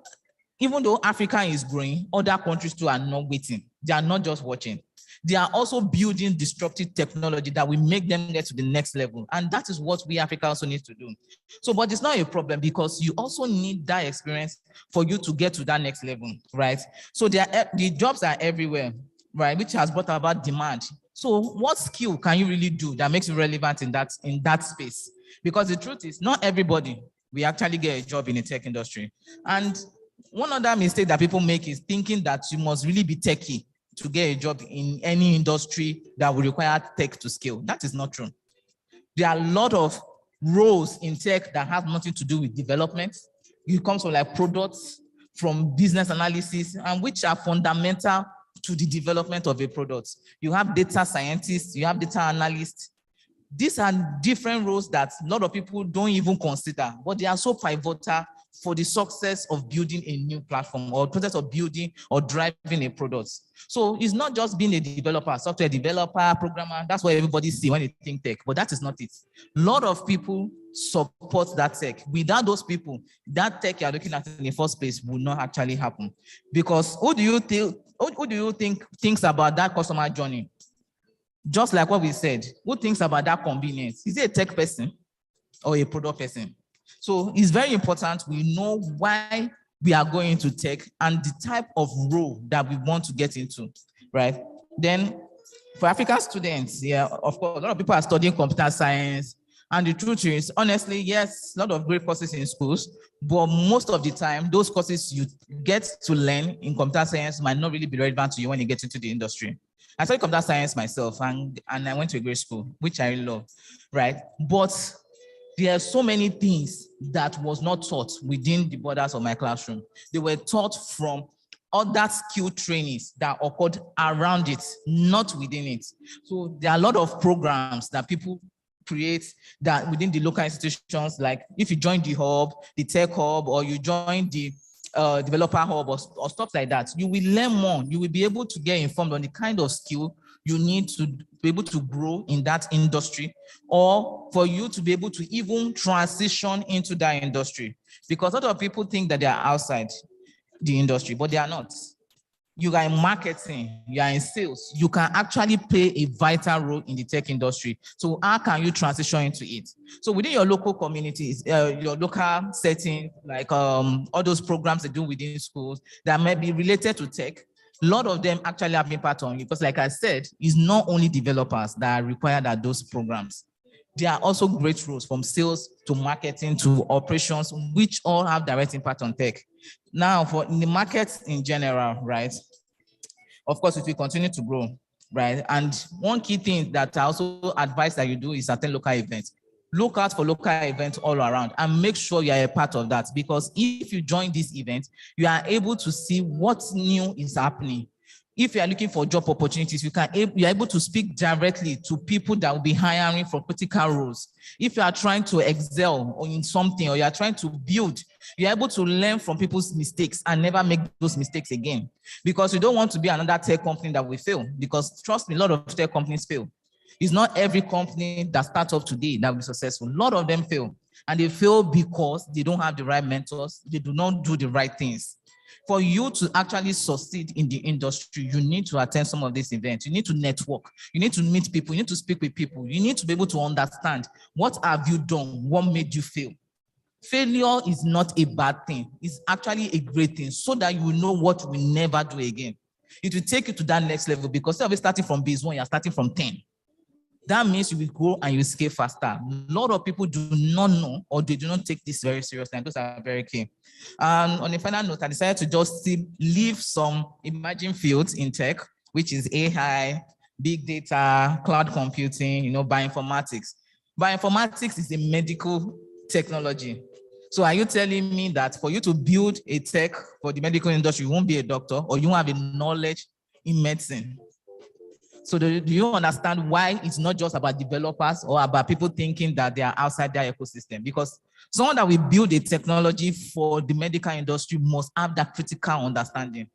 even though Africa is growing, other countries too are not waiting. They are not just watching. they are also building disruptive technology that will make them get to the next level. And that is what we Africa also need to do. So, but it's not a problem because you also need that experience for you to get to that next level, right? So the jobs are everywhere, right? Which has brought about demand. So what skill can you really do that makes you relevant in that space? Because the truth is not everybody will actually get a job in the tech industry. And one other mistake that people make is thinking that you must really be techie to get a job in any industry that will require tech to scale. That is not true. There are a lot of roles in tech that have nothing to do with development. It comes from like products, from business analysis, and which are fundamental to the development of a product. You have data scientists, you have data analysts. These are different roles that a lot of people don't even consider, but they are so pivotal for the success of building a new platform or process of building or driving a product. So it's not just being a developer, software developer, programmer. That's what everybody see when they think tech, but that is not it. A lot of people support that tech. Without those people, that tech you're looking at in the first place will not actually happen. Because who do you think thinks about that customer journey? Just like what we said, who thinks about that convenience? Is it a tech person or a product person? So it's very important we know why we are going into tech and the type of role that we want to get into, right? Then for African students, yeah, of course, a lot of people are studying computer science. And the truth is, honestly, yes, a lot of great courses in schools, but most of the time, those courses you get to learn in computer science might not really be relevant to you when you get into the industry. I studied computer science myself, and I went to a great school, which I really love, right? But there are so many things that was not taught within the borders of my classroom. They were taught from other skill trainings that occurred around it, not within it. So there are a lot of programs that people create that within the local institutions, like if you join the hub, the tech hub, or you join the developer hub or stuff like that, you will learn more. You will be able to get informed on the kind of skill you need to be able to grow in that industry, or for you to be able to even transition into that industry. Because a lot of people think that they are outside the industry, but they are not. You are in marketing, you are in sales, you can actually play a vital role in the tech industry. So how can you transition into it? So within your local communities, your local setting, like all those programs they do within schools that may be related to tech, a lot of them actually have impact on you. Because like I said, it's not only developers that are required at those programs. There are also great roles from sales to marketing to operations, which all have direct impact on tech. Now, for in the market in general, right? Of course, it will continue to grow, right? And one key thing that I also advise that you do is attend local events. Look out for local events all around and make sure you are a part of that, because if you join this event, you are able to see what new is happening. If you are looking for job opportunities, you are able to speak directly to people that will be hiring for critical roles. If you are trying to excel in something or you are trying to build, you're able to learn from people's mistakes and never make those mistakes again. Because you don't want to be another tech company that will fail. Because trust me, a lot of tech companies fail. It's not every company that starts up today that will be successful. A lot of them fail. And they fail because they don't have the right mentors. They do not do the right things. For you to actually succeed in the industry, you need to attend some of these events. You need to network. You need to meet people. You need to speak with people. You need to be able to understand what have you done, what made you fail. Failure is not a bad thing. It's actually a great thing, so that you will know what you will never do again. It will take you to that next level, because instead of starting from base 1, you're starting from 10. That means you will grow and you will scale faster. A lot of people do not know, or they do not take this very seriously, and those are very key. And on a final note, I decided to just leave some emerging fields in tech, which is AI, big data, cloud computing, bioinformatics. Bioinformatics is a medical technology. So are you telling me that for you to build a tech for the medical industry, you won't be a doctor, or you won't have a knowledge in medicine? So do you understand why it's not just about developers or about people thinking that they are outside their ecosystem? Because someone that will build a technology for the medical industry must have that critical understanding.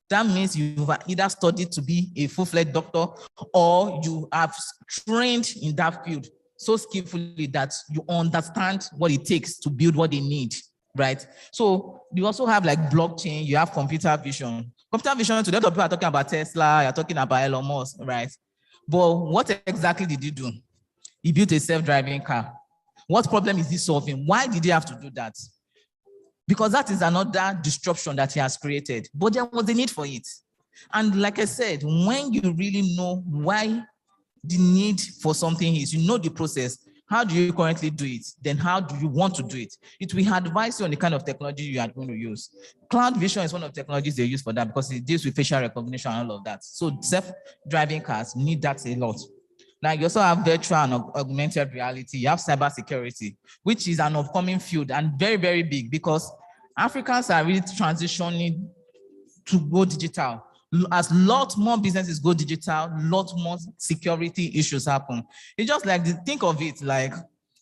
That means you've either studied to be a full-fledged doctor, or you have trained in that field so skillfully that you understand what it takes to build what they need, right? So you also have like blockchain, you have computer vision. Computer vision, today, a lot of people are talking about Tesla, you're talking about Elon Musk, right? But what exactly did he do? He built a self-driving car. What problem is he solving? Why did he have to do that? Because that is another disruption that he has created. But there was a need for it. And like I said, when you really know why the need for something is, you know the process, how do you currently do it? Then how do you want to do it? It will advise you on the kind of technology you are going to use. Cloud vision is one of the technologies they use for that because it deals with facial recognition and all of that. So self-driving cars need that a lot. Now, you also have virtual and augmented reality. You have cybersecurity, which is an upcoming field and very, very big because Africans are really transitioning to go digital. As lot more businesses go digital, lot more security issues happen. It's just like, think of it like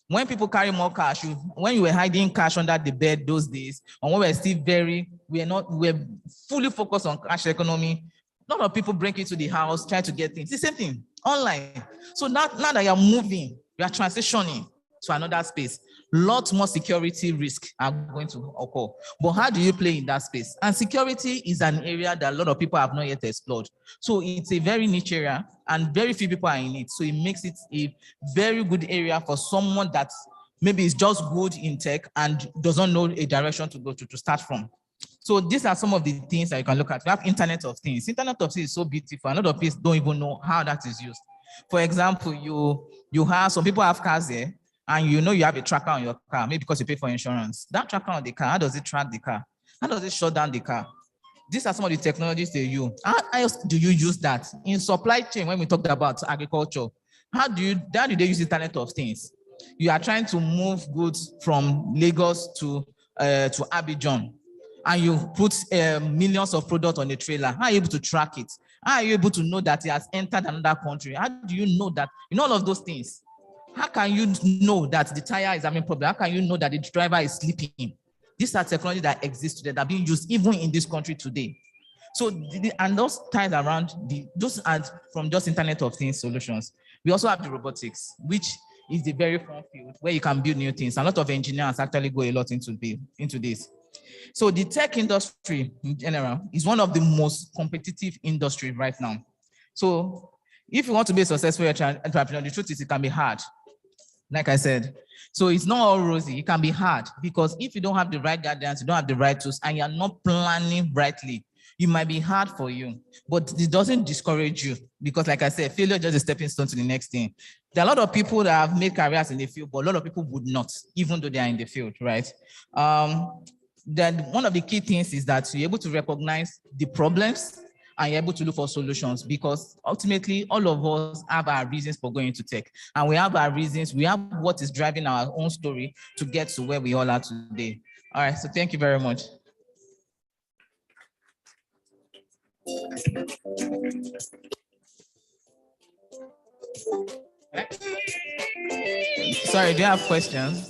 when people carry more cash, when you were hiding cash under the bed those days, and when we're still we're fully focused on cash economy, a lot of people break into the house, try to get things. It's the same thing, online. So now that you're moving, you are transitioning to another space. Lots more security risks are going to occur. But how do you play in that space? And security is an area that a lot of people have not yet explored. So it's a very niche area and very few people are in it. So it makes it a very good area for someone that maybe is just good in tech and doesn't know a direction to go to start from. So these are some of the things that you can look at. We have Internet of Things. Internet of Things is so beautiful. A lot of people don't even know how that is used. For example, you have some people have cars there, and you know you have a tracker on your car, maybe because you pay for insurance. That tracker on the car, how does it track the car? How does it shut down the car? These are some of the technologies they use. How else do you use that? In supply chain, when we talked about agriculture, how do they use Internet of Things? You are trying to move goods from Lagos to Abidjan, and you put millions of products on a trailer. How are you able to track it? How are you able to know that it has entered another country? How do you know that? You know all of those things. How can you know that the tire is having a problem? How can you know that the driver is sleeping? These are technology that exist today that are being used even in this country today. So, and those ties around those are from just Internet of Things solutions. We also have the robotics, which is the very fun field where you can build new things. A lot of engineers actually go a lot into this. So the tech industry in general is one of the most competitive industries right now. So if you want to be a successful entrepreneur, the truth is it can be hard. Like I said, so it's not all rosy. It can be hard because if you don't have the right guidance, you don't have the right tools, and you're not planning rightly, it might be hard for you, but it doesn't discourage you because, like I said, failure is just a stepping stone to the next thing. There are a lot of people that have made careers in the field, but a lot of people would not, even though they are in the field, right? Then one of the key things is that you're able to recognize the problems and you're able to look for solutions because ultimately all of us have our reasons for going into tech, and we have our reasons, we have what is driving our own story to get to where we all are today. All right, so thank you very much. Sorry, do you have questions?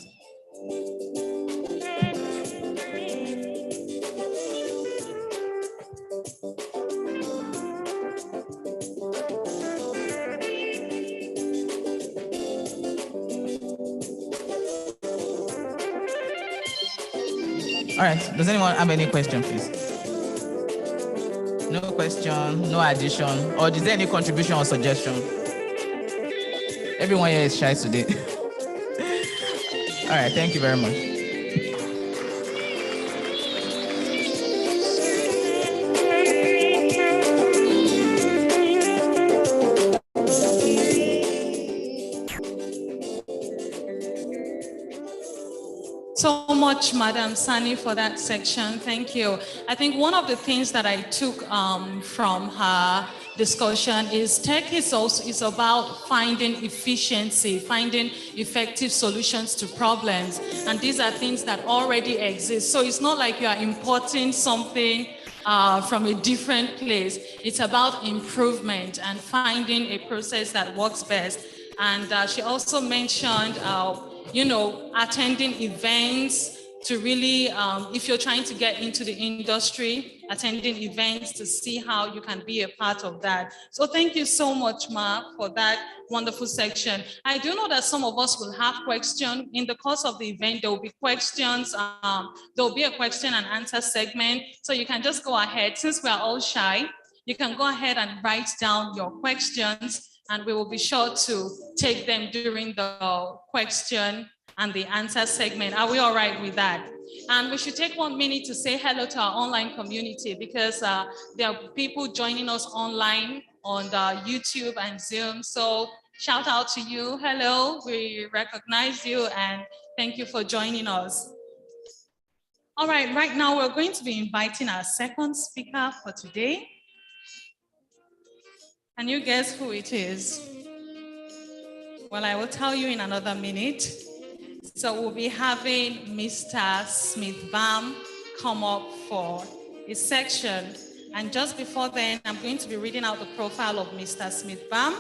All right, does anyone have any question, please? No question, no addition, or is there any contribution or suggestion? Everyone here is shy today. All right, thank you very much. So much, Madam Sani, for that section. Thank you. I think one of the things that I took from her discussion is tech is about finding efficiency, finding effective solutions to problems. And these are things that already exist. So it's not like you are importing something from a different place. It's about improvement and finding a process that works best. And she also mentioned attending events, to really, if you're trying to get into the industry, attending events to see how you can be a part of that. So thank you so much, Ma, for that wonderful section. I do know that some of us will have questions. In the course of the event, there will be questions. There will be a question and answer segment. So you can just go ahead, since we are all shy, you can go ahead and write down your questions, and we will be sure to take them during the question and the answer segment. Are we all right with that? And we should take 1 minute to say hello to our online community, because there are people joining us online on the YouTube and Zoom. So shout out to you. Hello, we recognize you and thank you for joining us. All right now we're going to be inviting our second speaker for today. Can you guess who it is? Well, I will tell you in another minute. So we'll be having Mr. Smith-Bam come up for a section. And just before then, I'm going to be reading out the profile of Mr. Smith-Bam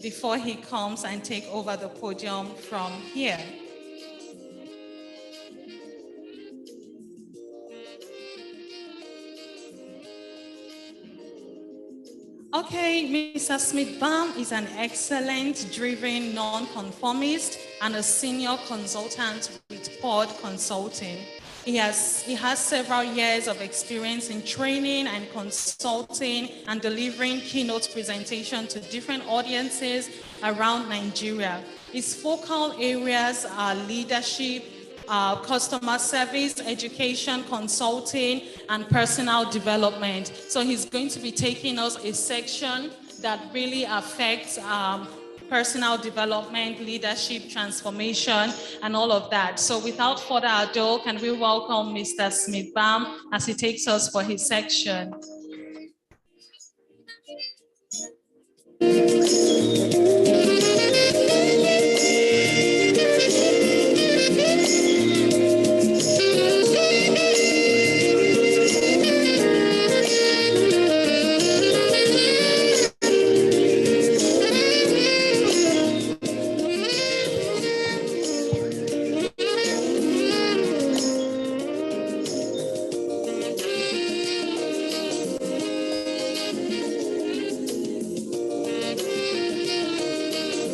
before he comes and take over the podium from here. Okay, Mr. Smith-Bam is an excellent, driven, non-conformist and a senior consultant with Ford Consulting. He has several years of experience in training and consulting and delivering keynote presentations to different audiences around Nigeria. His focal areas are leadership, customer service, education, consulting, and personal development. So he's going to be taking us a section that really affects personal development, leadership, transformation, and all of that. So without further ado, can we welcome Mr. Smith-Bam as he takes us for his section.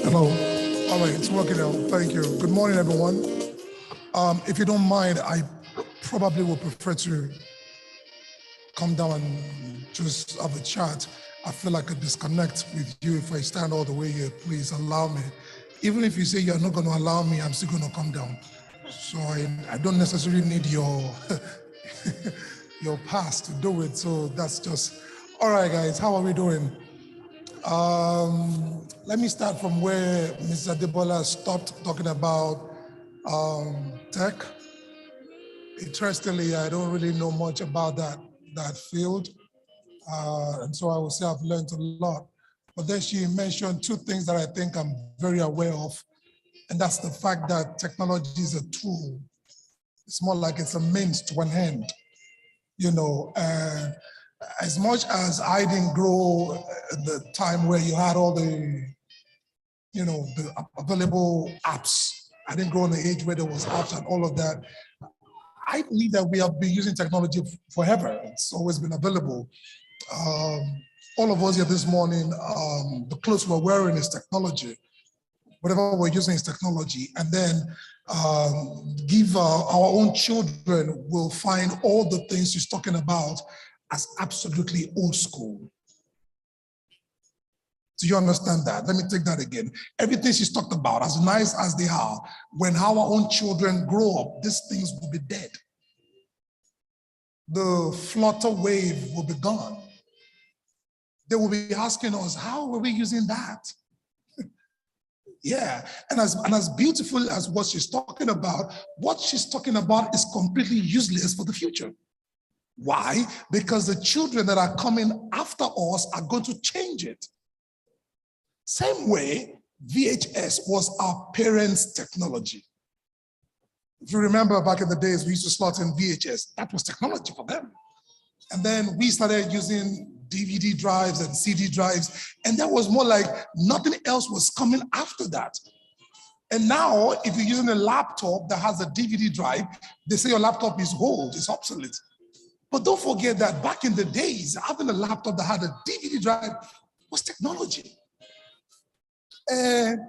Hello. All right, it's working out. Thank you. Good morning, everyone. If you don't mind, I probably would prefer to come down and just have a chat. I feel like I disconnect with you if I stand all the way here. Please allow me. Even if you say you're not going to allow me, I'm still going to come down. So I don't necessarily need your your pass to do it. So that's just all right, guys. How are we doing? Let me start from where Mr. Debola stopped talking about tech. Interestingly, I don't really know much about that field. And so I will say I've learned a lot. But then she mentioned two things that I think I'm very aware of. And that's the fact that technology is a tool. It's more like it's a means to an end, you know. And as much as I didn't grow at the time where you had all the, you know, the available apps. I didn't grow in the age where there was apps and all of that. I believe that we have been using technology forever. It's always been available. All of us here this morning, the clothes we're wearing is technology. Whatever we're using is technology. And then give our own children will find all the things she's talking about as absolutely old school. Do you understand that? Let me take that again. Everything she's talked about, as nice as they are, when our own children grow up, these things will be dead. The flutter wave will be gone. They will be asking us, how are we using that? Yeah, and as beautiful as what she's talking about, what she's talking about is completely useless for the future. Why? Because the children that are coming after us are going to change it. Same way, VHS was our parents' technology. If you remember back in the days, we used to slot in VHS. That was technology for them. And then we started using DVD drives and CD drives, and that was more like nothing else was coming after that. And now, if you're using a laptop that has a DVD drive, they say your laptop is old, it's obsolete. But don't forget that back in the days, having a laptop that had a DVD drive was technology. And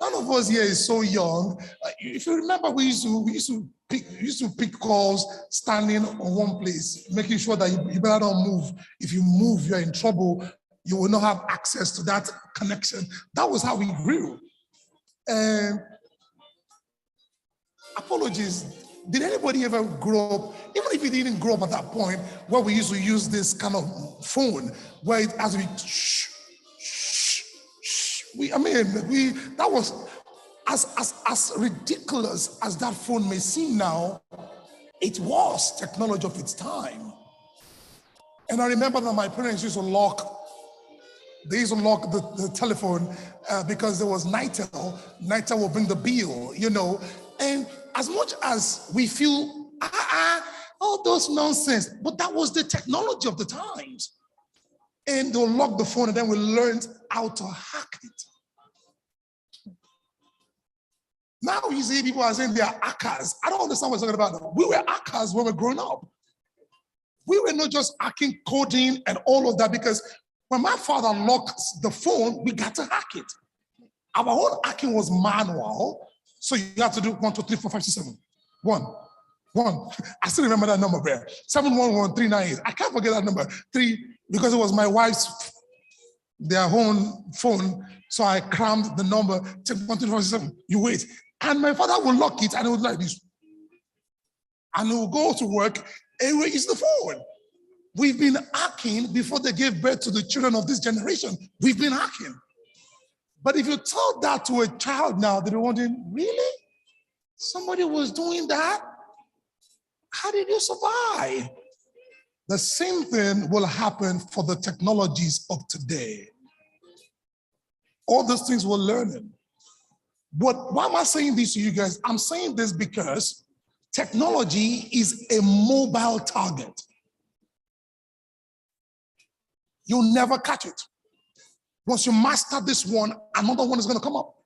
none of us here is so young. If you remember, we used to pick calls standing on one place, making sure that you better don't move. If you move, you're in trouble. You will not have access to that connection. That was how we grew. And apologies, did anybody ever grow up, even if you didn't grow up at that point, where we used to use this kind of phone, where it has to be shh, shh, shh. That was, as ridiculous as that phone may seem now, it was technology of its time. And I remember that my parents used to lock the telephone because there was Nitel. Nitel will bring the bill, you know. And as much as we feel, all those nonsense, but that was the technology of the times. And they'll lock the phone, and then we learned how to hack it. Now you see people are saying they are hackers. I don't understand what you're talking about. We were hackers when we were growing up. We were not just hacking, coding, and all of that, because when my father locked the phone, we got to hack it. Our own hacking was manual, so you have to do 1, 2, 3, 4, 5, 6, 7. 1. I still remember that number, bro. 711398. I can't forget that number. 3, because it was my wife's, their own phone, so I crammed the number. 1, 2, 3, 4, 6, 7. You wait. And my father would lock it, and it would like this. And he would go to work, and we use the phone. We've been hacking before they gave birth to the children of this generation. We've been hacking. But if you tell that to a child now, they'll be wondering, really? Somebody was doing that? How did you survive? The same thing will happen for the technologies of today. All those things we're learning. But why am I saying this to you guys? I'm saying this because technology is a mobile target. You'll never catch it. Once you master this one, another one is going to come up.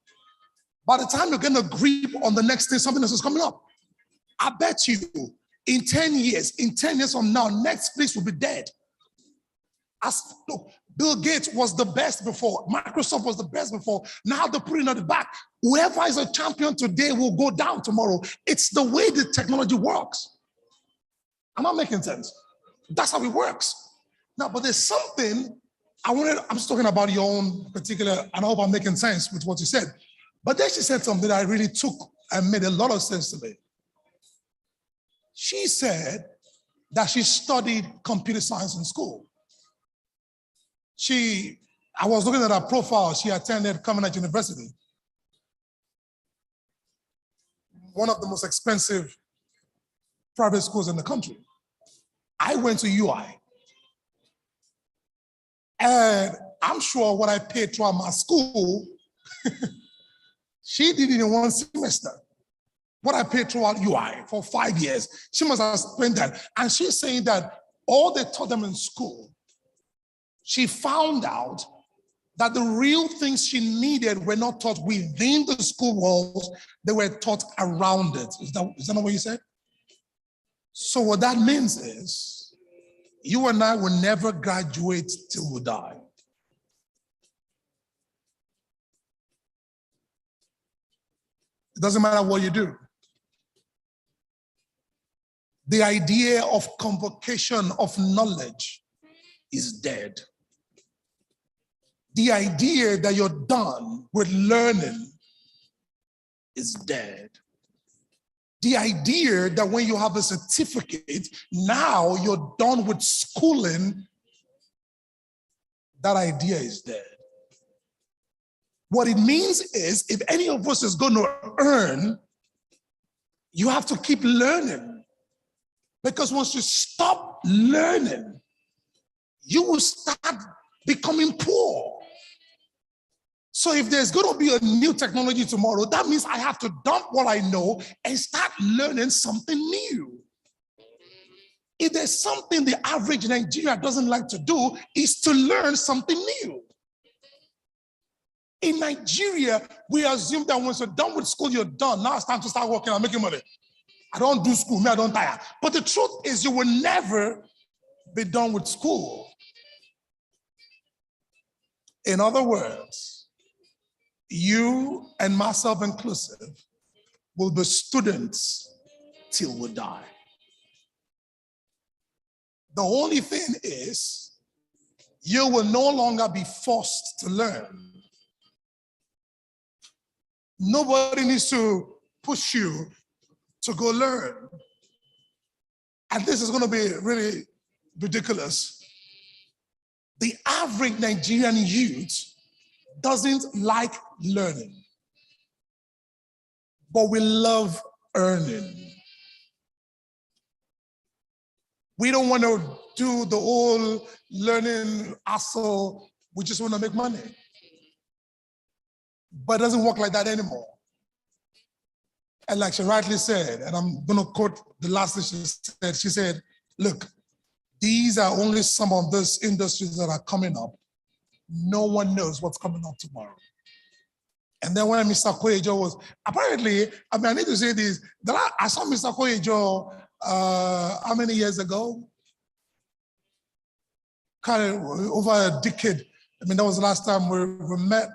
By the time you're getting a grip on the next thing, something else is coming up. I bet you in 10 years from now, Netflix will be dead. Look, Bill Gates was the best before. Microsoft was the best before. Now they're putting it at the back. Whoever is a champion today will go down tomorrow. It's the way the technology works. Am I making sense? That's how it works. Now, but there's something I'm just talking about your own particular, and I hope I'm making sense with what you said. But then she said something that I really took and made a lot of sense to me. She said that she studied computer science in school. I was looking at her profile. She attended Covenant University, one of the most expensive private schools in the country. I went to UI. And I'm sure what I paid throughout my school, she did it in one semester. What I paid throughout UI for 5 years, she must have spent that. And she's saying that all they taught them in school, she found out that the real things she needed were not taught within the school walls, they were taught around it. Is that not what you said? So what that means is, you and I will never graduate till we die. It doesn't matter what you do. The idea of convocation of knowledge is dead. The idea that you're done with learning is dead. The idea that when you have a certificate, now you're done with schooling, that idea is dead. What it means is, if any of us is going to earn, you have to keep learning. Because once you stop learning, you will start becoming poor. So if there's going to be a new technology tomorrow, that means I have to dump what I know and start learning something new. If there's something the average Nigerian doesn't like to do, is to learn something new. In Nigeria, we assume that once you're done with school, you're done. Now it's time to start working and making money. I don't do school, me, I don't tire. But the truth is you will never be done with school. In other words, you and myself inclusive will be students till we die. The only thing is, you will no longer be forced to learn. Nobody needs to push you to go learn. And this is going to be really ridiculous. The average Nigerian youth doesn't like learning, but we love earning. We don't want to do the whole learning hassle. We just want to make money. But it doesn't work like that anymore. And like she rightly said, and I'm going to quote the last thing she said, look, these are only some of those industries that are coming up. No one knows what's coming up tomorrow. And then when Mr. Koyejo was, apparently, I need to say this, I saw Mr. Koyejo how many years ago? Kind of over a decade. That was the last time we met.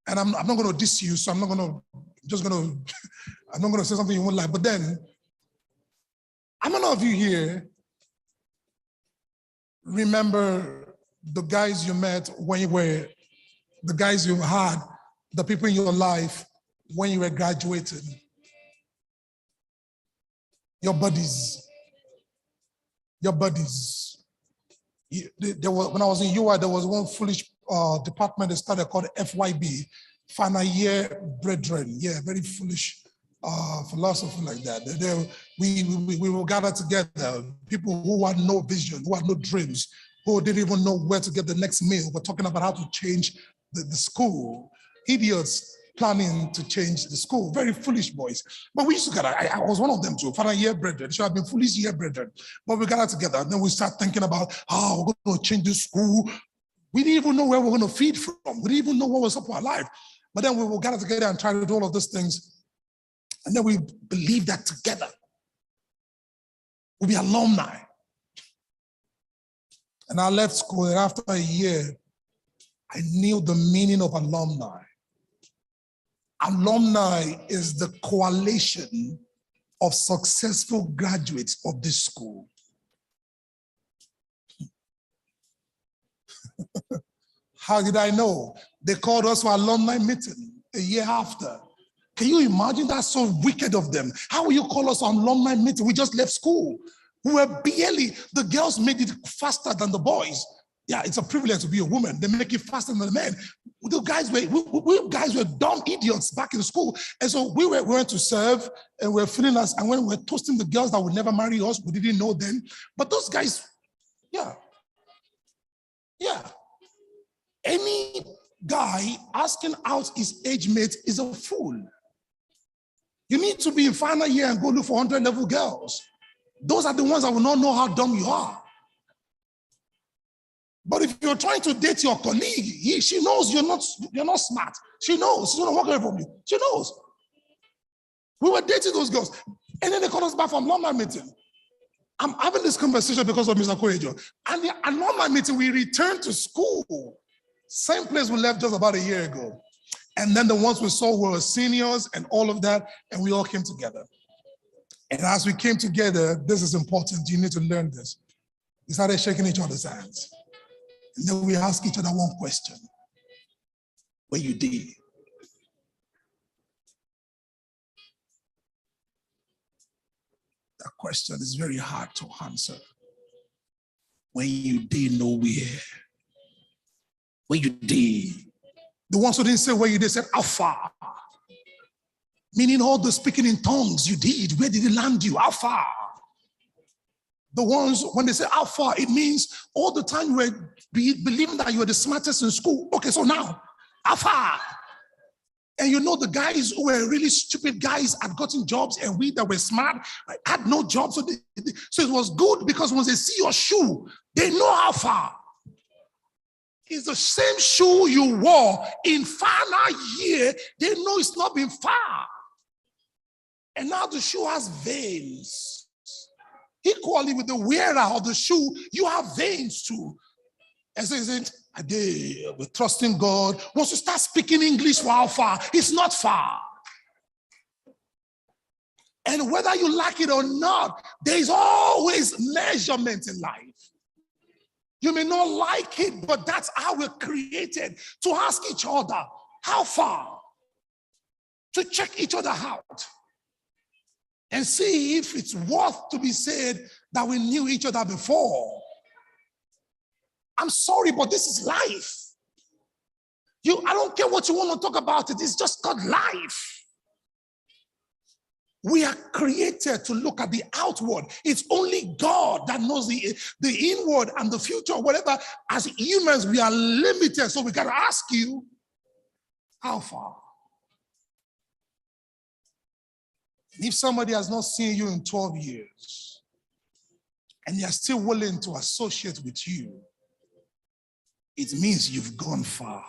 And I'm not going to diss you, so I'm not going to say something you won't like. But then, how many of you here remember the guys you met when you were, the guys you had, the people in your life when you were graduating? Your buddies. Your buddies. When I was in UI, there was one foolish department that started called FYB, Final Year Brethren. Yeah, very foolish philosophy like that. We will gather together, people who had no vision, who had no dreams, who didn't even know where to get the next meal. We're talking about how to change the school. Idiots planning to change the school. Very foolish boys. But we used to gather. I was one of them too. Final Year Brethren. Should have been foolish year brethren. But we gathered together. And then we start thinking about how we're going to change the school. We didn't even know where we're going to feed from. We didn't even know what was up with our life. But then we will gather together and try to do all of those things. And then we believe that together. We'll be alumni. And I left school, and after a year, I knew the meaning of alumni. Alumni is the coalition of successful graduates of this school. How did I know? They called us for alumni meeting a year after. Can you imagine? That's so wicked of them. How will you call us for alumni meeting? We just left school. We were barely, the girls made it faster than the boys. Yeah, it's a privilege to be a woman. They make it faster than the men. The guys we guys were dumb idiots back in school. And so we went to serve and we were feeling us. And when we were toasting the girls that would never marry us, we didn't know then. But those guys, yeah. Any guy asking out his age mate is a fool. You need to be in final year and go look for 100 level girls. Those are the ones that will not know how dumb you are. But if you're trying to date your colleague, she knows you're not smart. She knows. She's going to walk away from you. She knows. We were dating those girls. And then they called us back from alumni meeting. I'm having this conversation because of Mr. Koyejo. And the alumni meeting, we returned to school. Same place we left just about a year ago. And then the ones we saw were seniors and all of that, and we all came together. And as we came together, this is important. You need to learn this. We started shaking each other's hands. And then we asked each other one question. What you did? That question is very hard to answer. When you did nowhere. When you did. The ones who didn't say where you did said, how far? Meaning all the speaking in tongues you did, where did it land you? How far? The ones, when they say how far, it means all the time you were believing that you were the smartest in school. Okay, so now, how far? And you know the guys who were really stupid guys had gotten jobs, and we that were smart had no jobs. So it was good because once they see your shoe, they know how far. It's the same shoe you wore in final year. They know it's not been far. And now the shoe has veins. Equally with the wearer of the shoe, you have veins too. And so we're trusting God. Once you start speaking English for how far, it's not far. And whether you like it or not, there is always measurement in life. You may not like it, but that's how we're created, to ask each other, how far? To check each other out and see if it's worth to be said that we knew each other before. I'm sorry, but this is life. I don't care what you want to talk about, it's just called life. We are created to look at the outward. It's only God that knows the inward and the future, whatever. As humans, we are limited. So we got to ask you, how far? If somebody has not seen you in 12 years and they are still willing to associate with you, it means you've gone far.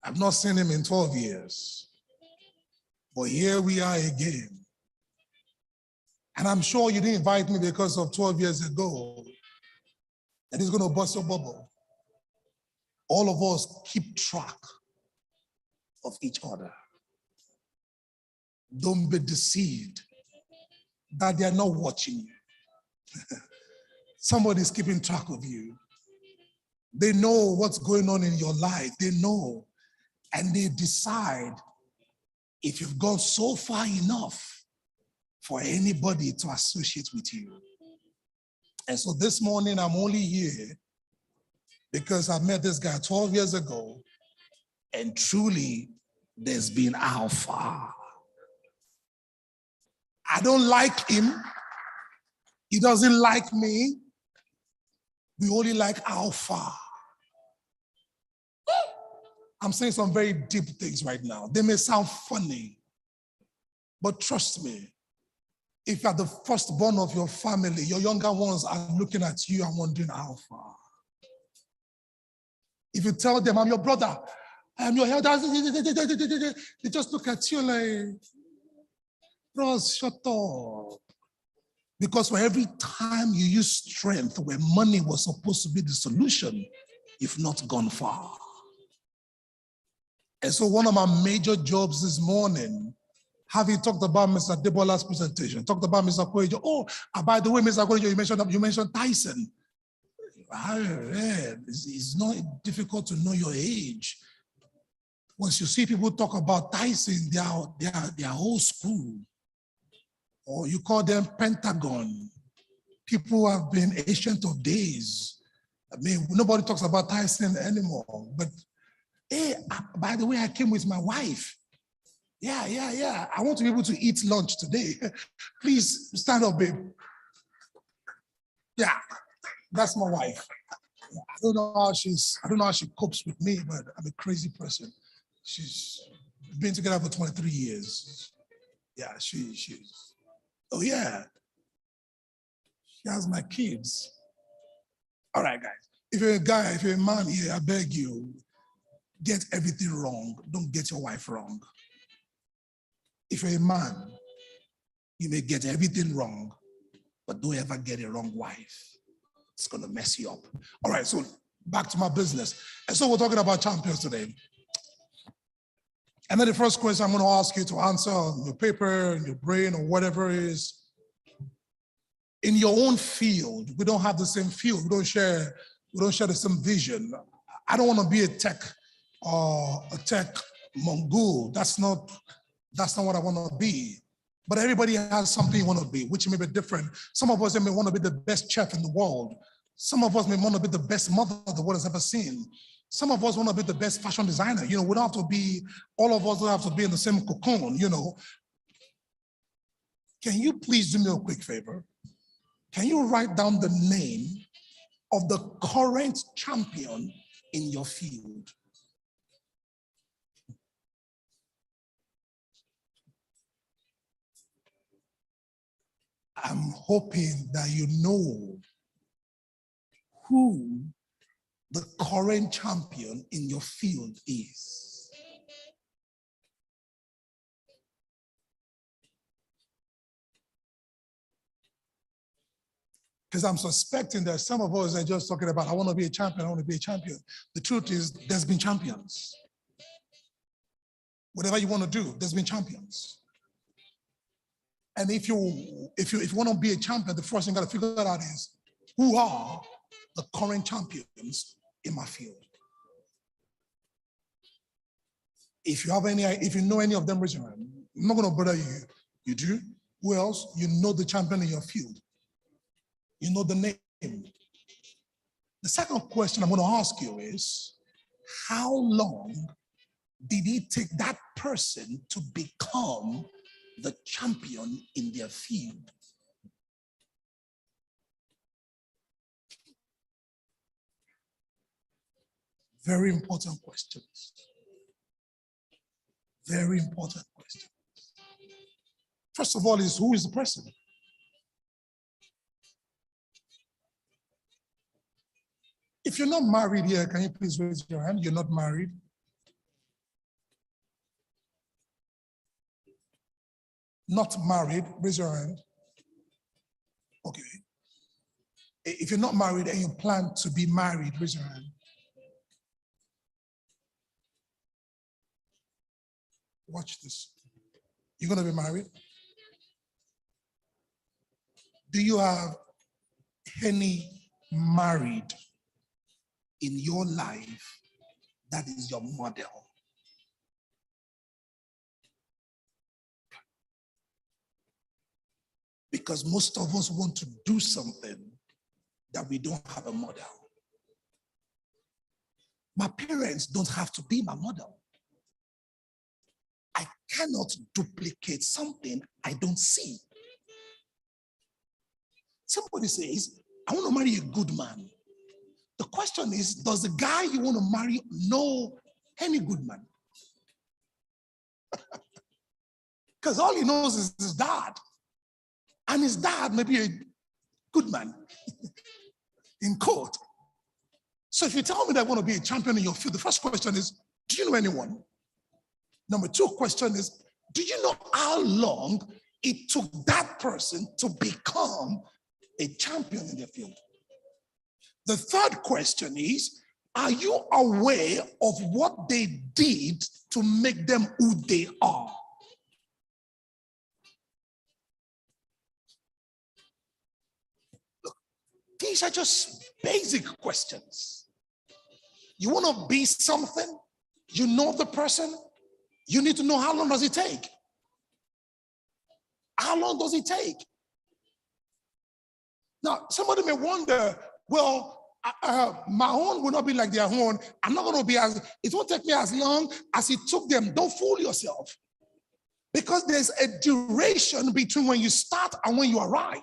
I've not seen him in 12 years, but here we are again. And I'm sure you didn't invite me because of 12 years ago, and it's going to bust your bubble. All of us keep track of each other. Don't be deceived that they are not watching you. Somebody's keeping track of you. They know what's going on in your life. They know. And they decide if you've gone so far enough for anybody to associate with you. And so this morning, I'm only here because I met this guy 12 years ago, and truly, there's been alpha. I don't like him. He doesn't like me. We only like alpha. I'm saying some very deep things right now. They may sound funny, but trust me, if you're the firstborn of your family, your younger ones are looking at you and wondering how far. If you tell them, I'm your brother, I'm your elder, they just look at you like, bros, shut up. Because for every time you use strength where money was supposed to be the solution, you've not gone far. And so one of my major jobs this morning, having talked about Mr. Debola's presentation, talked about Mr. Koejo. Oh, by the way, Mr. Koejo, you mentioned Tyson. It's not difficult to know your age. Once you see people talk about Tyson, they are old school. Or you call them Pentagon. People who have been ancient of days. I mean, nobody talks about Tyson anymore. But hey, by the way, I came with my wife. Yeah. I want to be able to eat lunch today. Please stand up, babe. Yeah, that's my wife. I don't know how she copes with me, but I'm a crazy person. She's been together for 23 years. Yeah, she's. Oh yeah. She has my kids. All right, guys. If you're a guy, if you're a man here, I beg you, get everything wrong. Don't get your wife wrong. If you're a man, you may get everything wrong, but don't ever get a wrong wife. It's going to mess you up. All right, so back to my business. And so we're talking about champions today. And then the first question I'm going to ask you to answer on your paper, in your brain, or whatever is, in your own field, we don't have the same field. We don't share the same vision. I don't want to be a tech Mongol. That's not what I want to be. But everybody has something you want to be, which may be different. Some of us may want to be the best chef in the world. Some of us may want to be the best mother the world has ever seen. Some of us want to be the best fashion designer. We don't have to be, all of us don't have to be in the same cocoon, Can you please do me a quick favor? Can you write down the name of the current champion in your field? I'm hoping that you know who the current champion in your field is. Because I'm suspecting that some of us are just talking about, I want to be a champion, I want to be a champion. The truth is, there's been champions. Whatever you want to do, there's been champions. And if you want to be a champion, the first thing you got to figure out is, who are the current champions in my field? If you know any of them, raise your hand. I'm not going to bother you. You do? Who else? You know the champion in your field. You know the name. The second question I'm going to ask you is, how long did it take that person to become the champion in their field? Very important questions. Very important questions. First of all, is who is the person? If you're not married here, can you please raise your hand? You're not married. Not married, raise your hand. Okay. If you're not married and you plan to be married, raise your hand. Watch this. You're going to be married? Do you have any married in your life that is your model? Because most of us want to do something that we don't have a model. My parents don't have to be my model. I cannot duplicate something I don't see. Somebody says, I want to marry a good man. The question is, does the guy you want to marry know any good man? Because all he knows is his dad. And his dad may be a good man in court. So if you tell me that I want to be a champion in your field, the first question is, do you know anyone? Number two question is, do you know how long it took that person to become a champion in their field? The third question is, are you aware of what they did to make them who they are? Look, these are just basic questions. You want to be something? You know the person? You need to know how long does it take? How long does it take? Now, somebody may wonder, well, my own will not be like their own. I'm not going to be it won't take me as long as it took them. Don't fool yourself. Because there's a duration between when you start and when you arrive.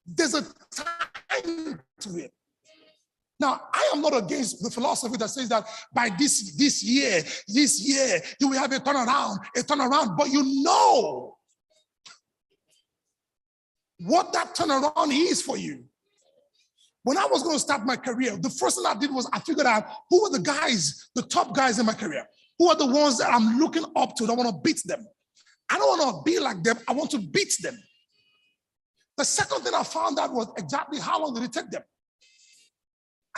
There's a time to it. Now, I am not against the philosophy that says that by this year, you will have a turnaround, but you know what that turnaround is for you. When I was going to start my career, the first thing I did was I figured out who were the guys, the top guys in my career. Who are the ones that I'm looking up to that I want to beat them? I don't want to be like them. I want to beat them. The second thing I found out was exactly how long did it take them.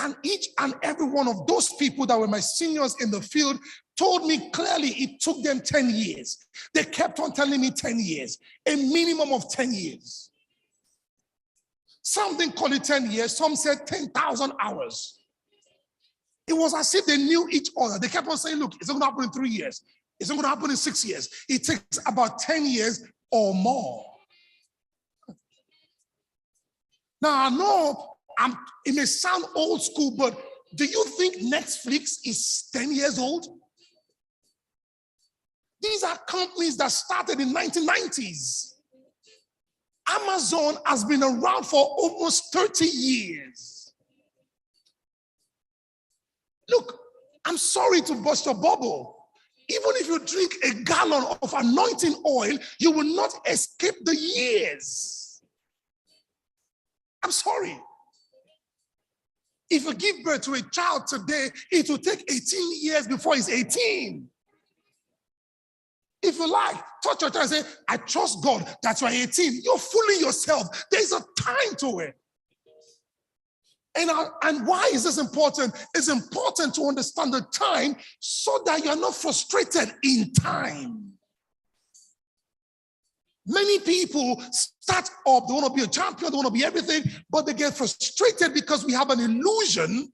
And each and every one of those people that were my seniors in the field told me clearly it took them 10 years. They kept on telling me 10 years, a minimum of 10 years. Some didn't call it 10 years, some said 10,000 hours. It was as if they knew each other. They kept on saying, look, it's not going to happen in 3 years. It's not going to happen in 6 years. It takes about 10 years or more. Now, I know it may sound old school, but do you think Netflix is 10 years old? These are companies that started in 1990s. Amazon has been around for almost 30 years. Look, I'm sorry to burst your bubble. Even if you drink a gallon of anointing oil, you will not escape the years. I'm sorry. If you give birth to a child today, it will take 18 years before he's 18. If you like, touch your child and say, I trust God that you are 18. You're fooling yourself. There's a time to it. And why is this important? It's important to understand the time so that you're not frustrated in time. Many people start up, they want to be a champion, they want to be everything, but they get frustrated because we have an illusion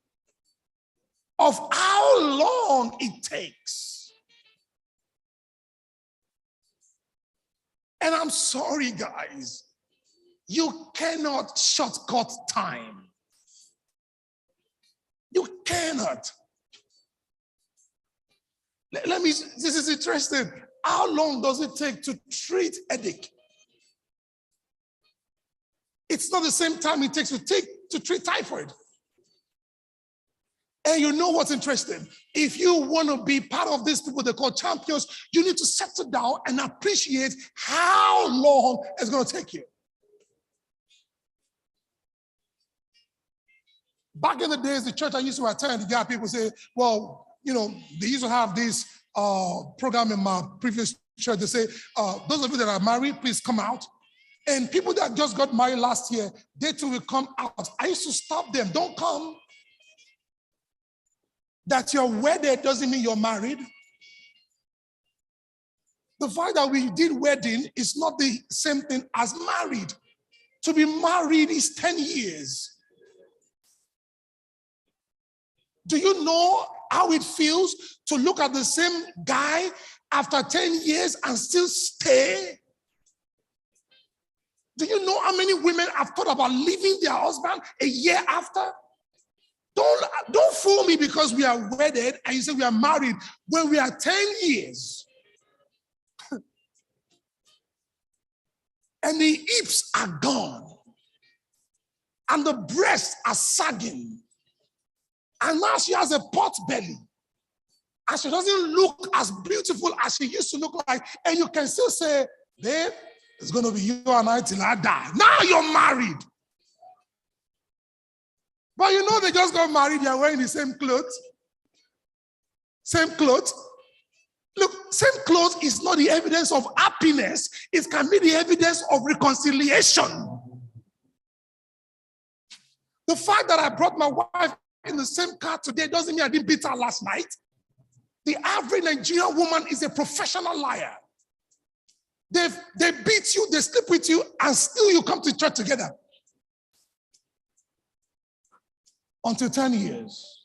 of how long it takes. And I'm sorry, guys, you cannot shortcut time. You cannot. Let me, this is interesting. How long does it take to treat headache? It's not the same time it takes to treat typhoid. And you know what's interesting? If you want to be part of these people they call champions, you need to settle down and appreciate how long it's going to take you. Back in the days, the church I used to attend, you got people say, well, you know, they used to have this program in my previous church. They say, those of you that are married, please come out. And people that just got married last year, they too will come out. I used to stop them. Don't come. That you're wedded doesn't mean you're married. The fact that we did wedding is not the same thing as married. To be married is 10 years. Do you know how it feels to look at the same guy after 10 years and still stay? Do you know how many women have thought about leaving their husband a year after? Don't fool me because we are wedded and you say we are married when we are 10 years. And the hips are gone. And the breasts are sagging. And now she has a pot belly. And she doesn't look as beautiful as she used to look like. And you can still say, babe, it's going to be you and I till I die. Now you're married. But you know they just got married, they're wearing the same clothes. Same clothes. Look, same clothes is not the evidence of happiness. It can be the evidence of reconciliation. The fact that I brought my wife in the same car today doesn't mean I didn't beat her last night. The average Nigerian woman is a professional liar. They beat you, they sleep with you, and still you come to church together. Until 10 years.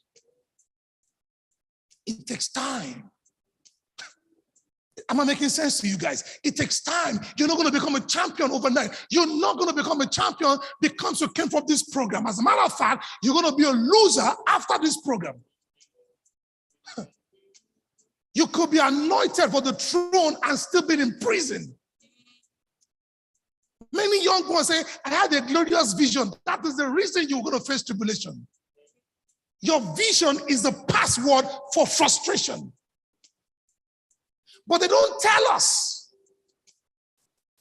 It takes time. Am I making sense to you guys? It takes time. You're not going to become a champion overnight. You're not going to become a champion because you came from this program. As a matter of fact, you're going to be a loser after this program. You could be anointed for the throne and still be in prison. Many young ones say, I had a glorious vision. That is the reason you're going to face tribulation. Your vision is the password for frustration. But they don't tell us.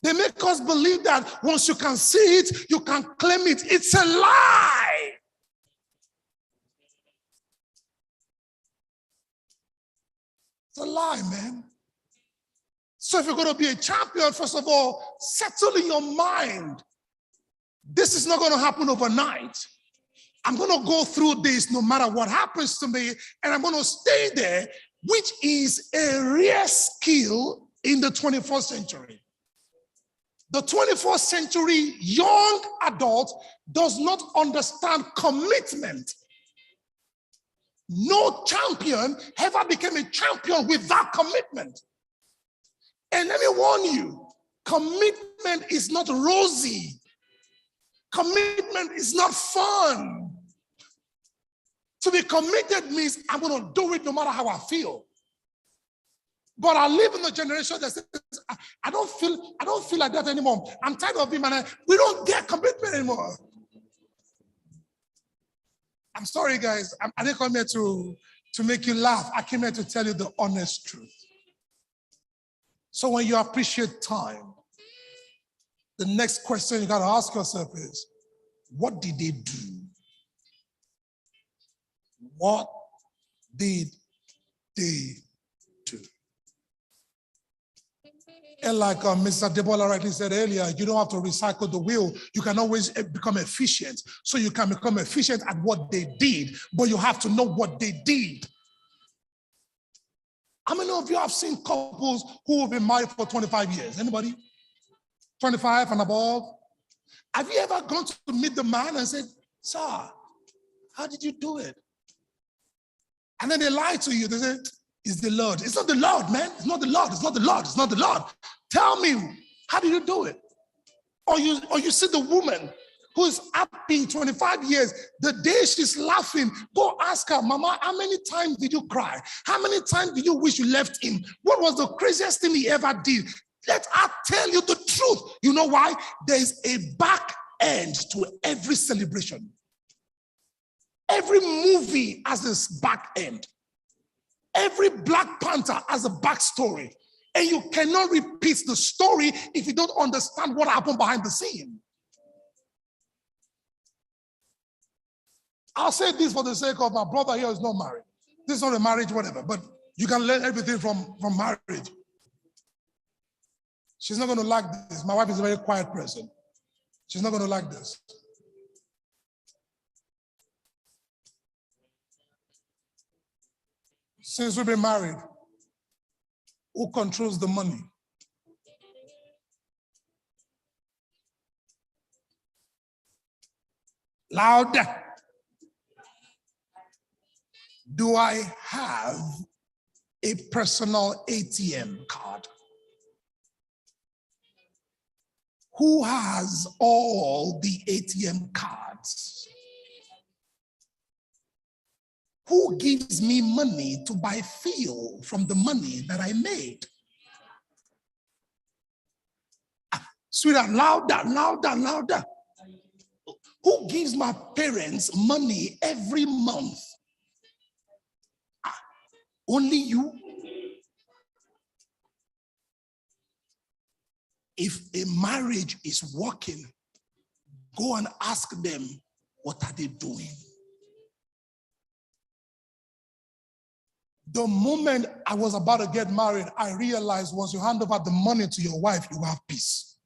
They make us believe that once you can see it, you can claim it. It's a lie. It's a lie, man. So if you're going to be a champion, first of all, settle in your mind. This is not going to happen overnight. I'm going to go through this no matter what happens to me, and I'm going to stay there, which is a rare skill in the 21st century. The 21st century young adult does not understand commitment. No champion ever became a champion without commitment. And let me warn you, commitment is not rosy. Commitment is not fun. To be committed means I'm going to do it no matter how I feel. But I live in a generation that says, I don't feel like that anymore. I'm tired of him, and we don't get commitment anymore. I'm sorry, guys. I didn't come here to make you laugh. I came here to tell you the honest truth. So when you appreciate time, the next question you got to ask yourself is, what did they do What did they do? And like Mr. Debola rightly said earlier, you don't have to recycle the wheel. You can always become efficient. So you can become efficient at what they did, but you have to know what they did. How many of you have seen couples who have been married for 25 years? Anybody? 25 and above? Have you ever gone to meet the man and said, sir, how did you do it? And then they lie to you. They say, it's the Lord. It's not the Lord, man. It's not the Lord. It's not the Lord. It's not the Lord. Tell me, how did you do it? Or you see the woman who's happy 25 years, the day she's laughing, go ask her, Mama, how many times did you cry? How many times did you wish you left him? What was the craziest thing he ever did? Let her tell you the truth. You know why? There's a back end to every celebration. Every movie has this back end. Every Black Panther has a backstory. And you cannot repeat the story if you don't understand what happened behind the scene. I'll say this for the sake of my brother here who's not married. This is not a marriage, whatever, but you can learn everything from marriage. She's not going to like this. My wife is a very quiet person. She's not going to like this. Since we've been married, who controls the money? Louder. Do I have a personal ATM card? Who has all the ATM cards? Who gives me money to buy fuel from the money that I made? Sweetheart, louder, louder, louder. Who gives my parents money every month? Only you? If a marriage is working, go and ask them, what are they doing? The moment I was about to get married, I realized once you hand over the money to your wife, you have peace.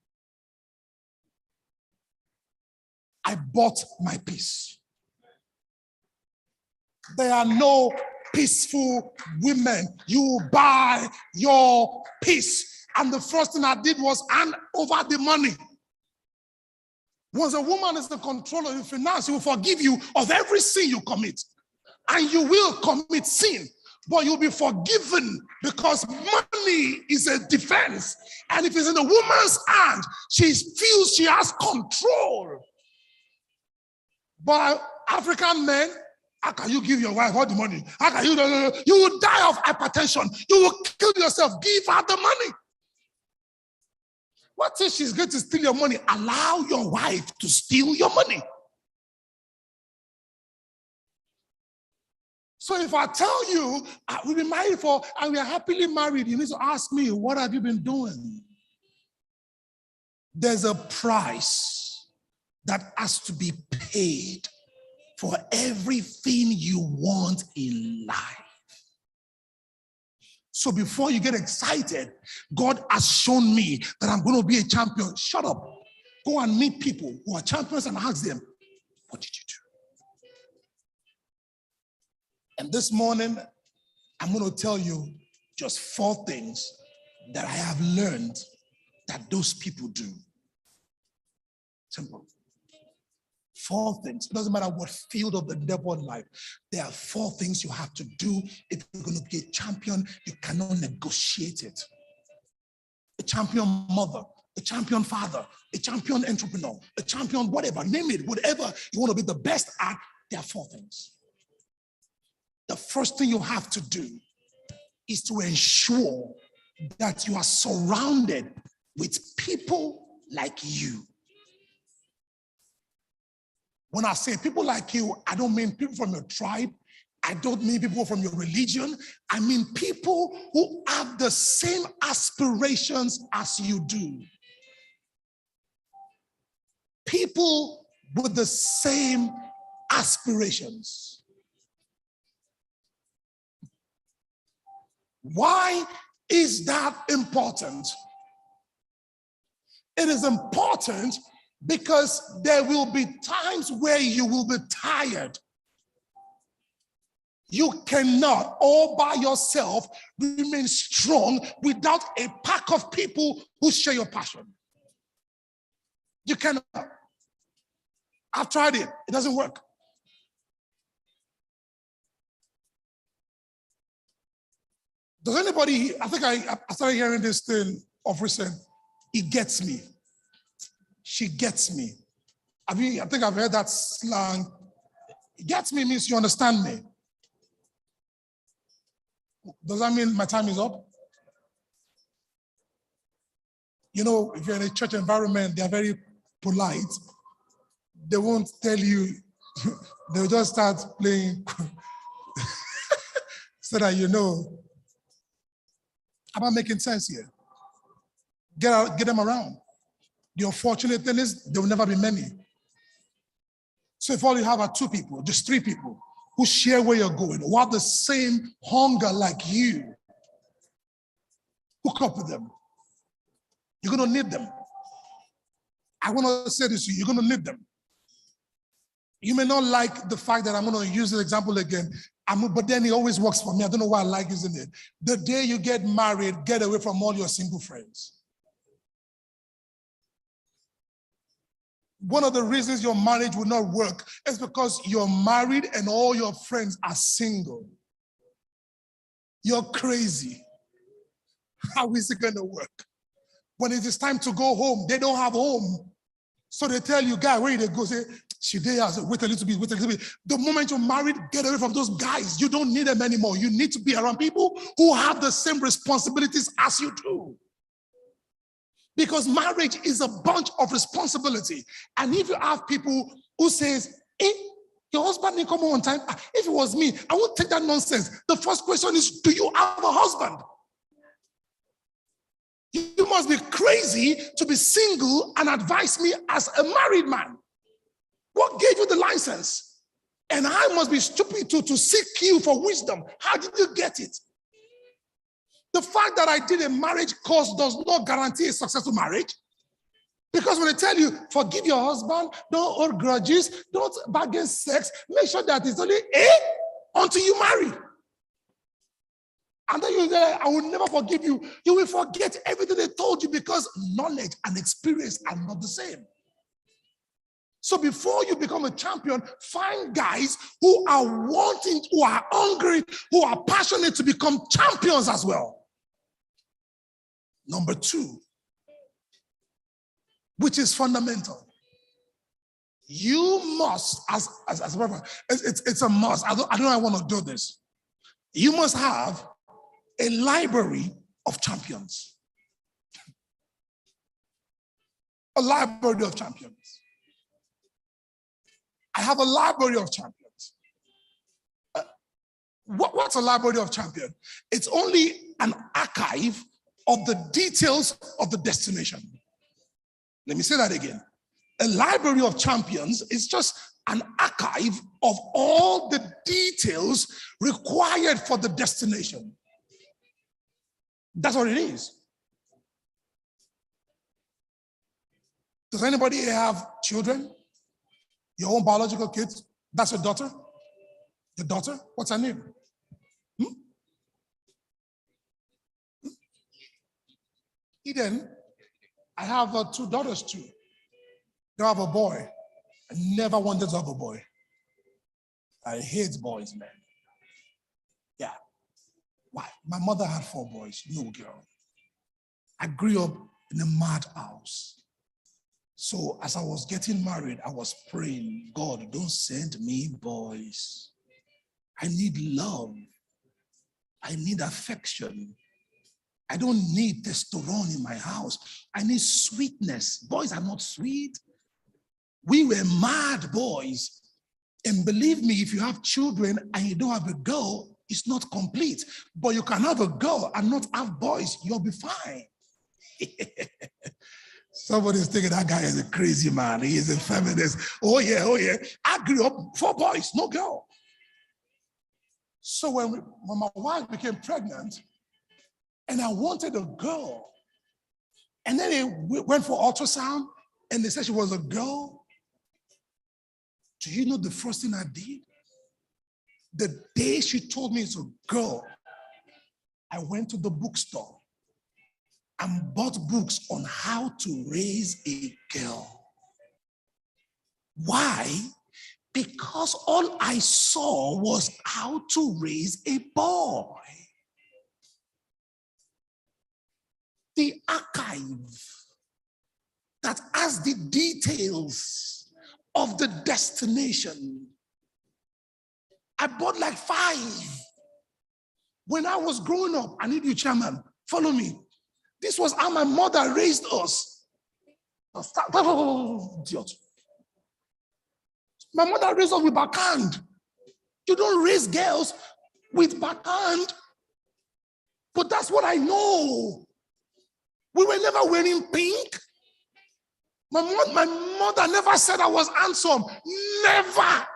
I bought my peace. There are no peaceful women. You buy your peace. And the first thing I did was hand over the money. Once a woman is the controller of your finance, she will forgive you of every sin you commit. And you will commit sin, but you'll be forgiven because money is a defense. And if it's in a woman's hand, she feels she has control. But African men, how can you give your wife all the money? How can you? You will die of hypertension. You will kill yourself. Give her the money. What if she's going to steal your money? Allow your wife to steal your money. So if I tell you, we've been married and we are happily married, you need to ask me, what have you been doing? There's a price that has to be paid for everything you want in life. So before you get excited, God has shown me that I'm going to be a champion. Shut up. Go and meet people who are champions and ask them, what did you do? And this morning, I'm going to tell you just 4 things that I have learned that those people do. Simple. 4 things. It doesn't matter what field of the devil life. There are 4 things you have to do if you're going to be a champion. You cannot negotiate it. A champion mother, a champion father, a champion entrepreneur, a champion whatever, name it, whatever you want to be the best at, there are 4 things. The first thing you have to do is to ensure that you are surrounded with people like you. When I say people like you, I don't mean people from your tribe. I don't mean people from your religion. I mean people who have the same aspirations as you do. People with the same aspirations. Why is that important? It is important because there will be times where you will be tired. You cannot all by yourself remain strong without a pack of people who share your passion. You cannot. I've tried it. It doesn't work. Does anybody, I think I started hearing this thing of recent, it gets me. She gets me. I think I've heard that slang. It gets me means you understand me. Does that mean my time is up? You know, if you're in a church environment, they're very polite. They won't tell you, they'll just start playing so that you know. Am I making sense here? Get them around. The unfortunate thing is there will never be many. So if all you have are 2 people, just 3 people who share where you're going, who have the same hunger like you, hook up with them. You're going to need them. I want to say this to you, you're going to need them. You may not like the fact that I'm going to use this example again, but then it always works for me. I don't know why I like using it. The day you get married, get away from all your single friends. One of the reasons your marriage will not work is because you're married and all your friends are single. You're crazy. How is it going to work? When it is time to go home, they don't have home. So they tell you, guy, where they go? Say, she there. Wait a little bit, wait a little bit. The moment you're married, get away from those guys. You don't need them anymore. You need to be around people who have the same responsibilities as you do. Because marriage is a bunch of responsibility. And if you have people who says, your husband didn't come home on time. If it was me, I won't take that nonsense. The first question is, do you have a husband? You must be crazy to be single and advise me as a married man. What gave you the license? And I must be stupid to seek you for wisdom. How did you get it? The fact that I did a marriage course does not guarantee a successful marriage. Because when they tell you, forgive your husband, don't hold grudges, don't bargain sex, make sure that it's only until you marry. And then you say, I will never forgive you. You will forget everything they told you because knowledge and experience are not the same. So before you become a champion, find guys who are wanting, who are hungry, who are passionate to become champions as well. Number 2, which is fundamental. You must, as a brother, it's a must. I don't know I want to do this. You must have a library of champions. A library of champions. I have a library of champions. What's a library of champions? It's only an archive of the details of the destination. Let me say that again. A library of champions is just an archive of all the details required for the destination. That's what it is. Does anybody here have children? Your own biological kids? That's your daughter? Your daughter? What's her name? Eden, I have 2 daughters too. They have a boy. I never wanted to have a boy. I hate boys, man. Yeah. Why? My mother had 4 boys, no girl. I grew up in a mad house. So as I was getting married, I was praying, God, don't send me boys. I need love. I need affection. I don't need testosterone in my house. I need sweetness. Boys are not sweet. We were mad boys. And believe me, if you have children and you don't have a girl, it's not complete. But you can have a girl and not have boys, you'll be fine. Somebody's thinking that guy is a crazy man. He is a feminist. Oh yeah, oh yeah. I grew up 4 boys, no girl. So when my wife became pregnant, And I wanted a girl. And then they went for ultrasound and they said she was a girl. Do you know the first thing I did? The day she told me it's a girl, I went to the bookstore and bought books on how to raise a girl. Why? Because all I saw was how to raise a boy. The archive that has the details of the destination. I bought like 5. When I was growing up, I need you, chairman, follow me. This was how my mother raised us. Idiot. My mother raised us with backhand. You don't raise girls with backhand. But that's what I know. We were never wearing pink. My mother never said I was handsome. Never.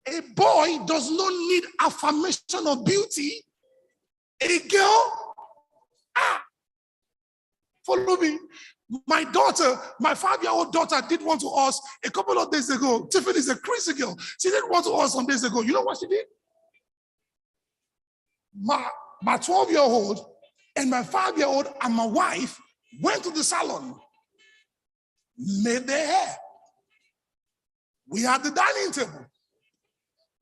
A boy does not need affirmation of beauty. A girl, follow me. My daughter, my 5-year-old daughter did one to us a couple of days ago. Tiffany is a crazy girl. She did one to us some days ago. You know what she did? My 12-year-old and my 5-year-old and my wife went to the salon, made their hair. We had the dining table.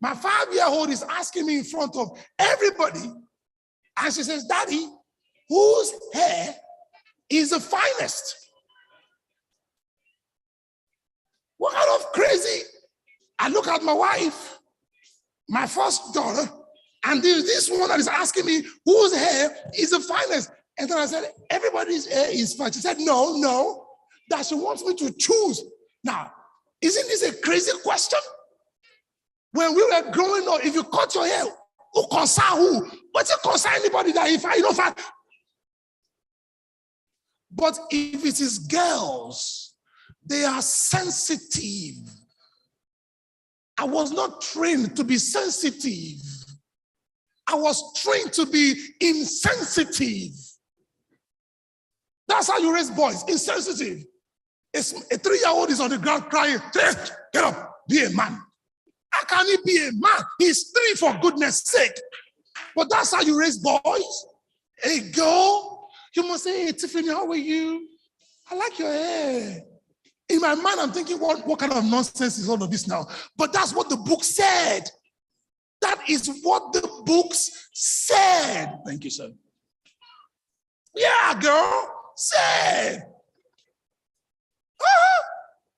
My 5-year-old is asking me in front of everybody, and she says, Daddy, whose hair is the finest? What kind of crazy? I look at my wife, my first daughter, and there's this one that is asking me whose hair is the finest. And then I said, everybody's hair is fine. She said, no, that she wants me to choose. Now, isn't this a crazy question? When we were growing up, if you cut your hair, who concern who? But it concern anybody that if I don't find. But if it is girls, they are sensitive. I was not trained to be sensitive. I was trained to be insensitive. That's how you raise boys, insensitive. A 3-year-old is on the ground crying, get up, be a man. How can he be a man? He's 3 for goodness sake. But that's how you raise boys. A girl, you must say, hey, Tiffany, how are you? I like your hair. In my mind, I'm thinking, what kind of nonsense is all of this now? But that's what the book said. That is what the books said. Thank you, sir. Yeah, girl, said.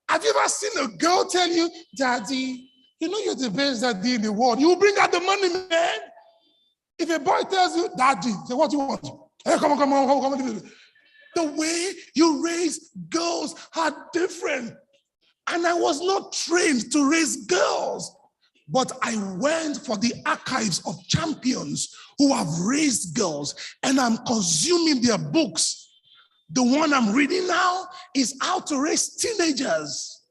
Have you ever seen a girl tell you, Daddy, you know you're the best daddy in the world. You will bring out the money, man. If a boy tells you, Daddy, say, what do you want? Hey, come on. The way you raise girls are different. And I was not trained to raise girls. But I went for the archives of champions who have raised girls, and I'm consuming their books. The one I'm reading now is How to Raise Teenagers.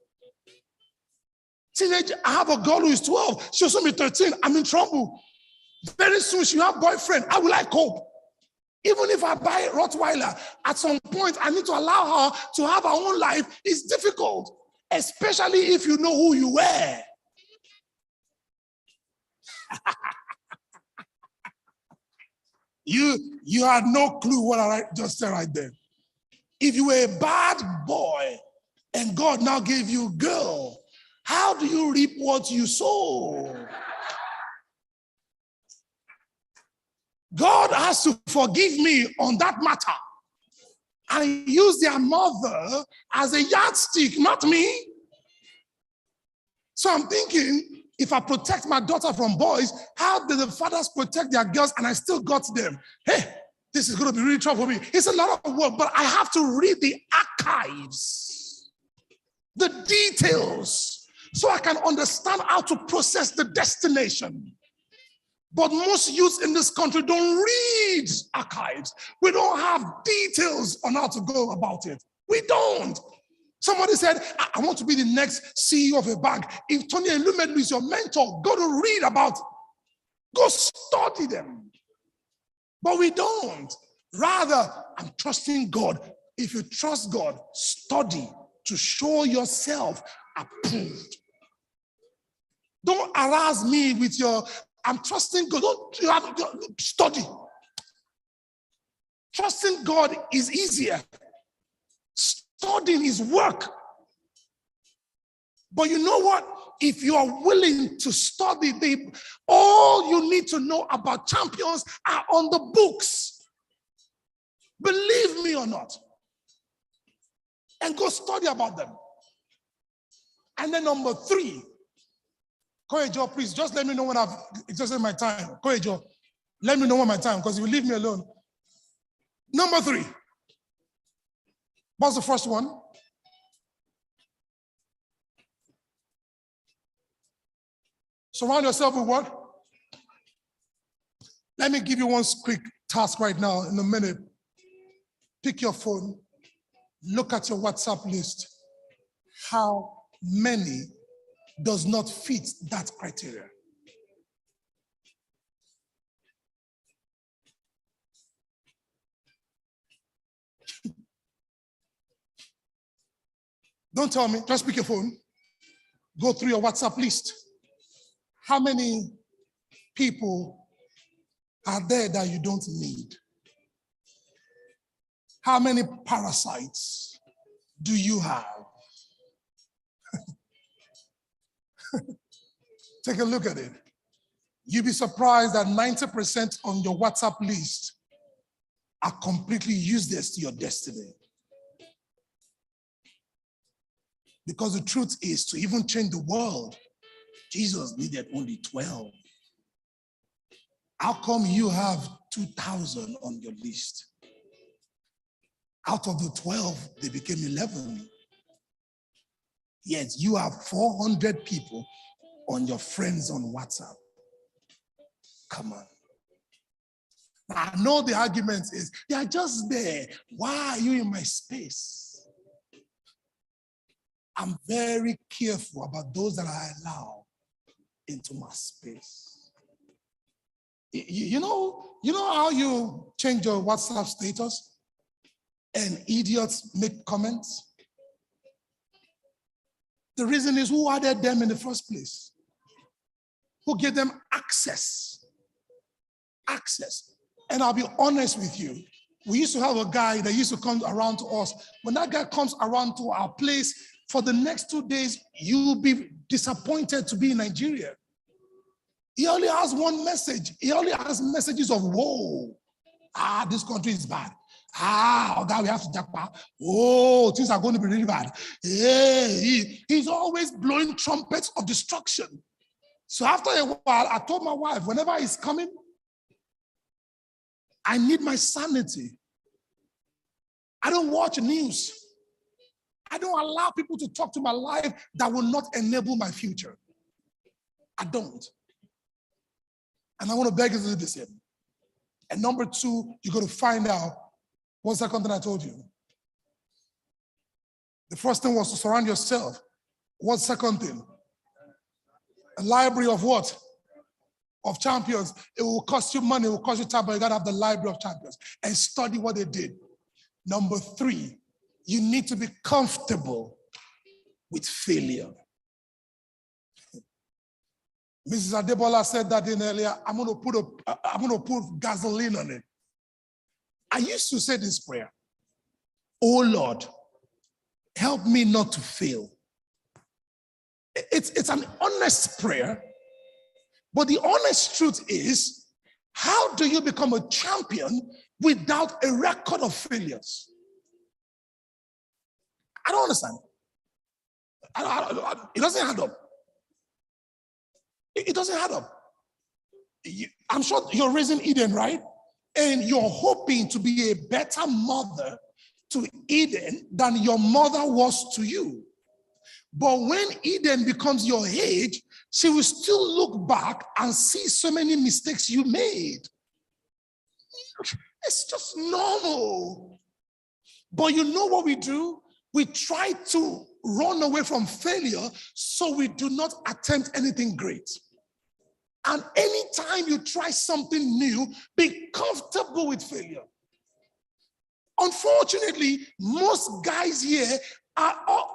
I have a girl who is 12. She'll soon be 13. I'm in trouble. Very soon she'll have a boyfriend. How will I cope? Even if I buy a Rottweiler, at some point I need to allow her to have her own life. It's difficult, especially if you know who you were. You had no clue what I just said right there. If you were a bad boy and God now gave you a girl, how do you reap what you sow? God has to forgive me on that matter. I use their mother as a yardstick, not me. So I'm thinking, if I protect my daughter from boys, how do the fathers protect their girls and I still got them? Hey, this is going to be really trouble for me. It's a lot of work, but I have to read the archives, the details, so I can understand how to process the destination. But most youths in this country don't read archives. We don't have details on how to go about it. We don't. Somebody said, I want to be the next CEO of a bank. If Tony Elumelu is your mentor, go to read about, go study them. But we don't. Rather, I'm trusting God. If you trust God, study to show yourself approved. Don't harass me with your, I'm trusting God. Don't study. Trusting God is easier. Studying is work. But you know what? If you are willing to study, all you need to know about champions are on the books. Believe me or not. And go study about them. And then number 3, Koyejo, please just let me know when I've exhausted my time. Koyejo, let me know when my time, because you leave me alone. Number 3. What's the first one? Surround yourself with what? Let me give you one quick task right now in a minute. Pick your phone, look at your WhatsApp list. How many does not fit that criteria? Don't tell me, just pick your phone. Go through your WhatsApp list. How many people are there that you don't need? How many parasites do you have? Take a look at it. You'll be surprised that 90% on your WhatsApp list are completely useless to your destiny. Because the truth is, to even change the world, Jesus needed only 12. How come you have 2,000 on your list? Out of the 12, they became 11. Yet you have 400 people on your friends on WhatsApp. Come on. Now, I know the argument is, they are just there. Why are you in my space? I'm very careful about those that I allow into my space. You know how you change your WhatsApp status and idiots make comments? The reason is, who added them in the first place? Who gave them access? Access. And I'll be honest with you. We used to have a guy that used to come around to us. When that guy comes around to our place, for the next 2 days, you'll be disappointed to be in Nigeria. He only has one message. He only has messages of woe. This country is bad. God, we have to jackpot. Oh, things are going to be really bad. He's always blowing trumpets of destruction. So after a while, I told my wife, whenever he's coming, I need my sanity. I don't watch news. I don't allow people to talk to my life that will not enable my future. I don't. And I want to beg you to do this here. And number 2, you're going to find out one second thing I told you. The first thing was to surround yourself. One second thing. A library of what? Of champions. It will cost you money, it will cost you time, but you got to have the library of champions and study what they did. Number 3, you need to be comfortable with failure. Mrs. Adebola said that in earlier, I'm going to put gasoline on it. I used to say this prayer: oh Lord, help me not to fail. It's an honest prayer, but the honest truth is, how do you become a champion without a record of failures? I don't understand. It doesn't add up. It doesn't add up. I'm sure you're raising Eden, right? And you're hoping to be a better mother to Eden than your mother was to you. But when Eden becomes your age, she will still look back and see so many mistakes you made. It's just normal. But you know what we do? We try to run away from failure so we do not attempt anything great. And anytime you try something new, be comfortable with failure. Unfortunately, most guys here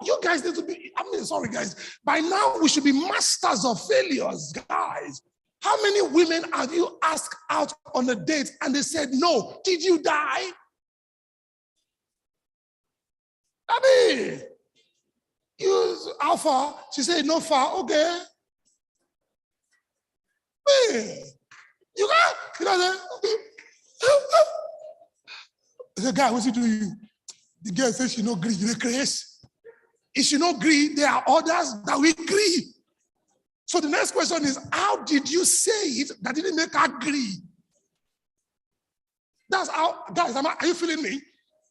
you guys need to be, sorry guys, by now we should be masters of failures, guys. How many women have you asked out on a date and they said no? Did you die? I mean, how far? She said no far, okay. Man, you got, the guy, what's he doing? The girl says she no agree. You crazy? If she no agree, there are others that will agree. So the next question is, how did you say it that didn't make her agree? That's how, guys, are you feeling me?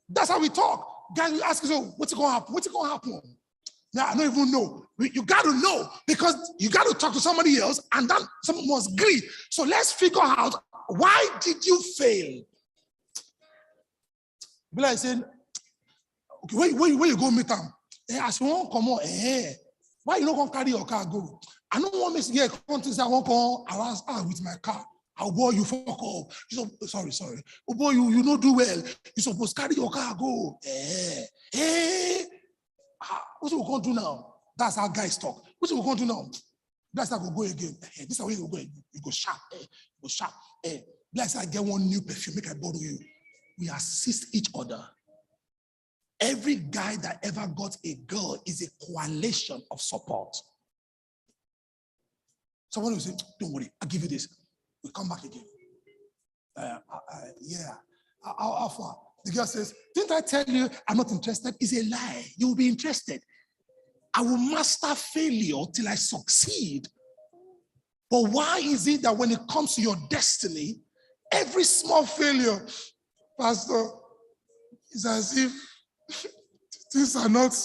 That's how we talk. Guys, we ask you, so what's going to happen? What's going to happen? Now, I don't even know. You got to know because you got to talk to somebody else and then someone must agree. So let's figure out, why did you fail? Be like saying, okay, where you go meet them? As you won't come on, why you not going to carry your car go? I don't want to get content. I won't come around with my car. I'll boy you fuck up. Sorry. Oh boy, you don't do well. You supposed to carry your car go. What we going to do now? That's how guys talk. What we going to do now? That's how we go again. This is how we go. You go sharp. Go sharp. Let's I get one new perfume. Make I borrow you. We assist each other. Every guy that ever got a girl is a coalition of support. Someone will say, don't worry, I'll give you this. We'll come back again. How far? The girl says, didn't I tell you I'm not interested? It's a lie. You will be interested. I will master failure till I succeed. But why is it that when it comes to your destiny, every small failure, Pastor, it's as if things are not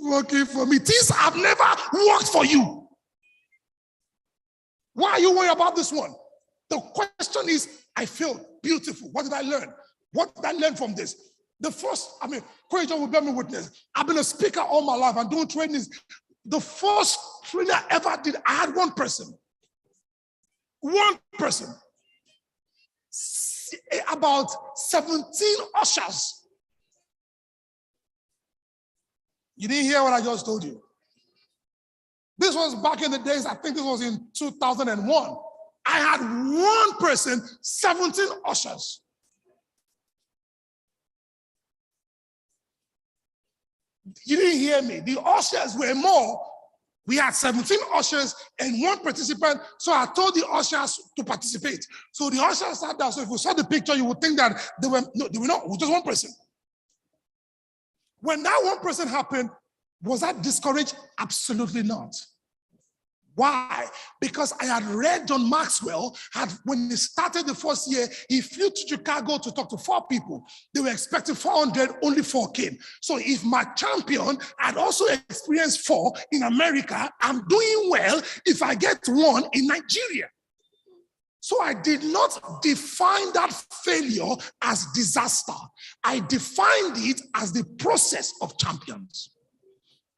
working for me. Things have never worked for you. Why are you worried about this one? The question is, I failed. Beautiful. What did I learn? What did I learn from this? The first, Courageous will bear me witness. I've been a speaker all my life and doing trainings. The first training I ever did, I had one person. About 17 ushers. You didn't hear what I just told you. This was back in the days, I think this was in 2001. I had one person, 17 ushers. You didn't hear me. The ushers were more. We had 17 ushers and one participant. So I told the ushers to participate. So the ushers sat down. So if you saw the picture, you would think that they were not. It was just one person. When that one person happened, was I discouraged? Absolutely not. Why? Because I had read John Maxwell, when he started the first year, he flew to Chicago to talk to 4 people. They were expecting 400, only 4 came. So if my champion had also experienced 4 in America, I'm doing well if I get 1 in Nigeria. So I did not define that failure as disaster. I defined it as the process of champions.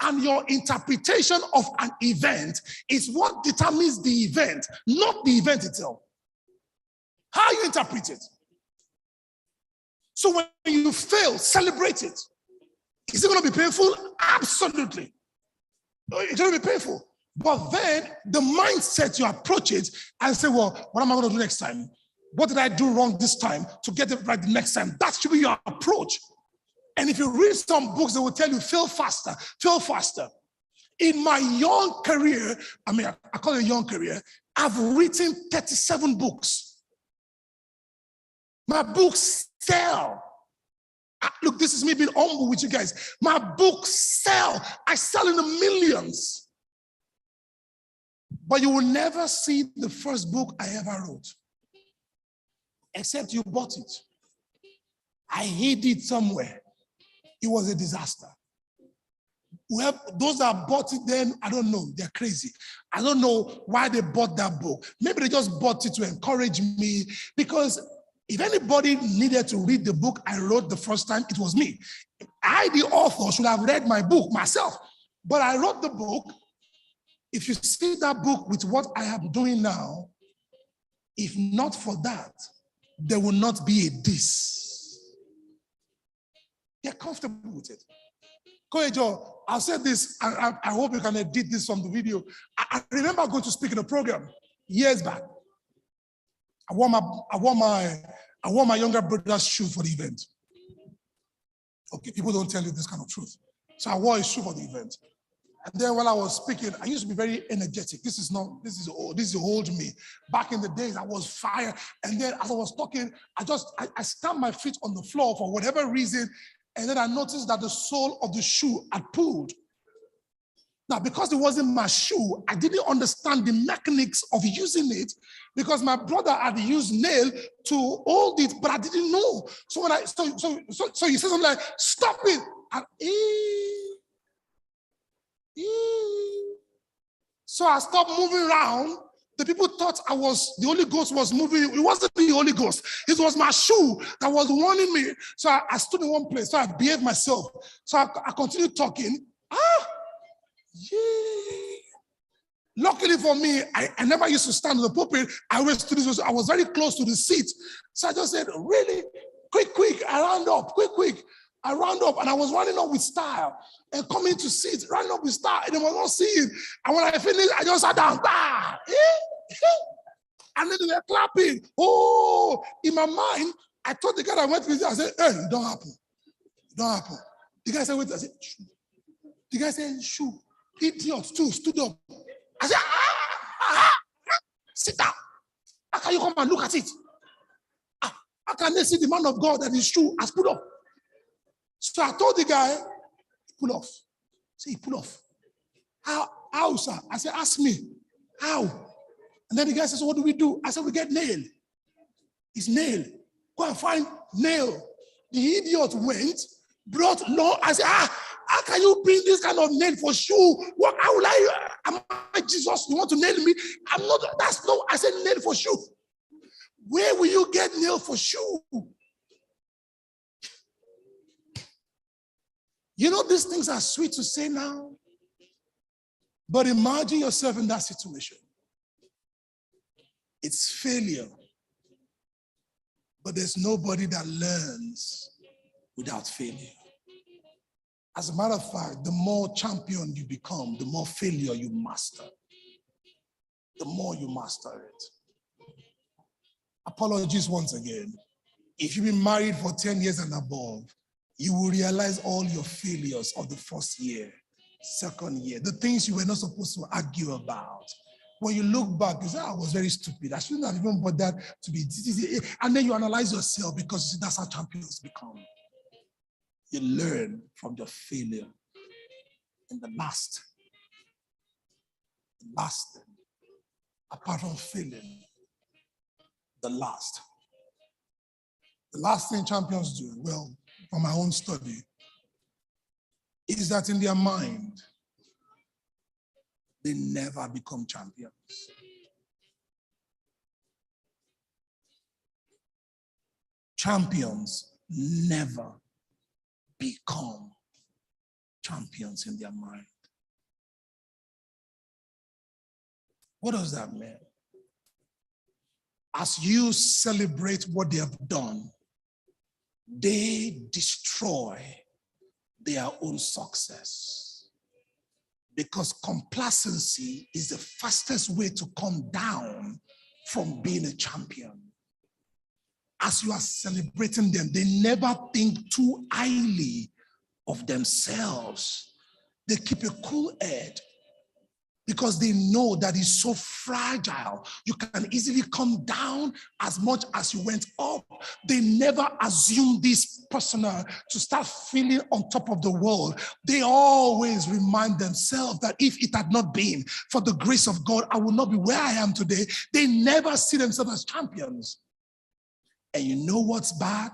And your interpretation of an event is what determines the event, not the event itself. How you interpret it. So when you fail, celebrate it. Is it going to be painful? Absolutely. It's going to be painful. But then the mindset you approach it and say, well, what am I going to do next time? What did I do wrong this time to get it right the next time? That should be your approach. And if you read some books, they will tell you, fail faster, fail faster. In my young career, I call it a young career, I've written 37 books. My books sell. Look, this is me being humble with you guys. My books sell. I sell in the millions. But you will never see the first book I ever wrote, except you bought it. I hid it somewhere. It was a disaster. Well, those that bought it then, I don't know, they're crazy. I don't know why they bought that book. Maybe they just bought it to encourage me, because if anybody needed to read the book I wrote the first time, it was me. I, the author, should have read my book myself. But I wrote the book, If you see that book with what I am doing now, if not for that, there will not be a this. Get comfortable with it. Koejo, I'll say this, I hope you can edit this from the video. I remember going to speak in a program years back. I wore my younger brother's shoe for the event. Okay, people don't tell you this kind of truth. So I wore his shoe for the event. And then while I was speaking, I used to be very energetic. This is old me. Back in the days, I was fire. And then as I was talking, I stamped my feet on the floor for whatever reason. And then I noticed that the sole of the shoe had pulled. Now, because it wasn't my shoe, I didn't understand the mechanics of using it because my brother had used nail to hold it, but I didn't know. So when so he said something like, "Stop it!" And, so I stopped moving around. The people thought the Holy Ghost was moving. It wasn't the Holy Ghost. It was my shoe that was warning me. So I stood in one place. So I behaved myself. So I continued talking. Yeah. Luckily for me, I never used to stand on the pulpit. I was very close to the seat. So I just said, really? Quick, I round up, quick. I round up and I was running up with style and coming to sit, running up with style, and they were not seeing. And when I finished, I just sat down. And then they were clapping. Oh, in my mind, I told the guy I went with, I said, hey, it don't happen. It don't happen. The guy said, wait, I said, shoo. The guy said, shoo. Idiot too, stood up. I said, sit down. How can you come and look at it? How can they see the man of God that his shoe has put up? So I told the guy, pull off. Say, pull off. How, sir? I said, ask me. How? And then the guy says, so what do we do? I said, we get nail. It's nail. Go and find nail. The idiot went, brought law. I said, how can you bring this kind of nail for shoe? What? How will am I Jesus? You want to nail me? I'm not, that's no, I said nail for shoe. Where will you get nail for shoe? You know, these things are sweet to say now, but imagine yourself in that situation. It's failure, but there's nobody that learns without failure. As a matter of fact, the more champion you become, the more failure you master. The more you master it. Apologies once again. If you've been married for 10 years and above, you will realize all your failures of the first year, second year, the things you were not supposed to argue about. When you look back, you say, I was very stupid. I shouldn't have even bothered to be. And then you analyze yourself because you see, that's how champions become. You learn from your failure. And the last thing, apart from failing, the last thing champions do, well, from my own study, is that in their mind, they never become champions. Champions never become champions in their mind. What does that mean? As you celebrate what they have done, they destroy their own success. Because complacency is the fastest way to come down from being a champion. As you are celebrating them, they never think too highly of themselves. They keep a cool head because they know that it's so fragile. You can easily come down as much as you went up. They never assume this personal to start feeling on top of the world. They always remind themselves that if it had not been for the grace of God, I would not be where I am today. They never see themselves as champions. And you know what's bad?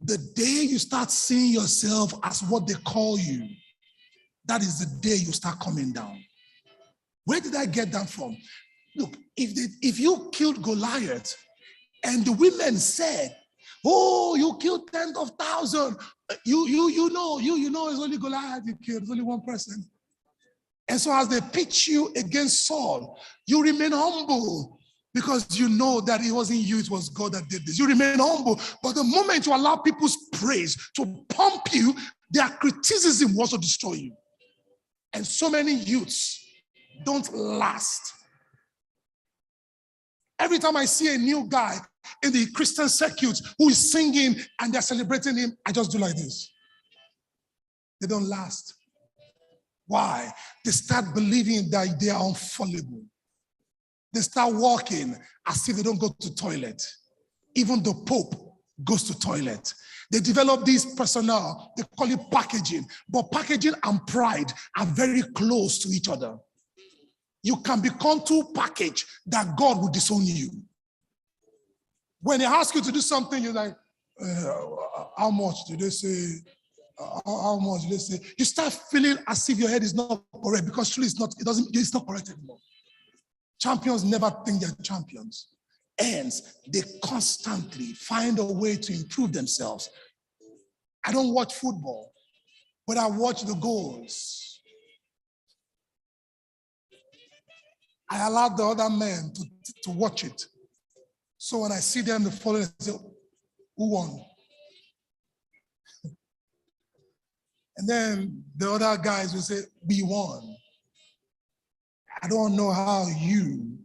The day you start seeing yourself as what they call you, that is the day you start coming down. Where did I get that from? Look, if you killed Goliath and the women said, oh, you killed 10,000, you know it's only Goliath you killed, it's only one person. And so as they pitch you against Saul, you remain humble because you know that it wasn't you, it was God that did this. You remain humble. But the moment you allow people's praise to pump you, their criticism will also destroy you. And so many youths don't last. Every time I see a new guy in the Christian circuit who is singing and they're celebrating him, I just do like this. They don't last. Why? They start believing that they are unfallible. They start walking as if they don't go to toilet. Even the Pope goes to toilet. They develop this personnel, they call it packaging. But packaging and pride are very close to each other. You can become too packaged that God will disown you. When they ask you to do something, you're like, how much do they say? How much do they say? You start feeling as if your head is not correct because truly it's not correct anymore. Champions never think they're champions. Hence, they constantly find a way to improve themselves. I don't watch football, but I watch the goals. I allow the other men to watch it. So when I see them, the following, I say, who won? And then the other guys will say, we won. I don't know how you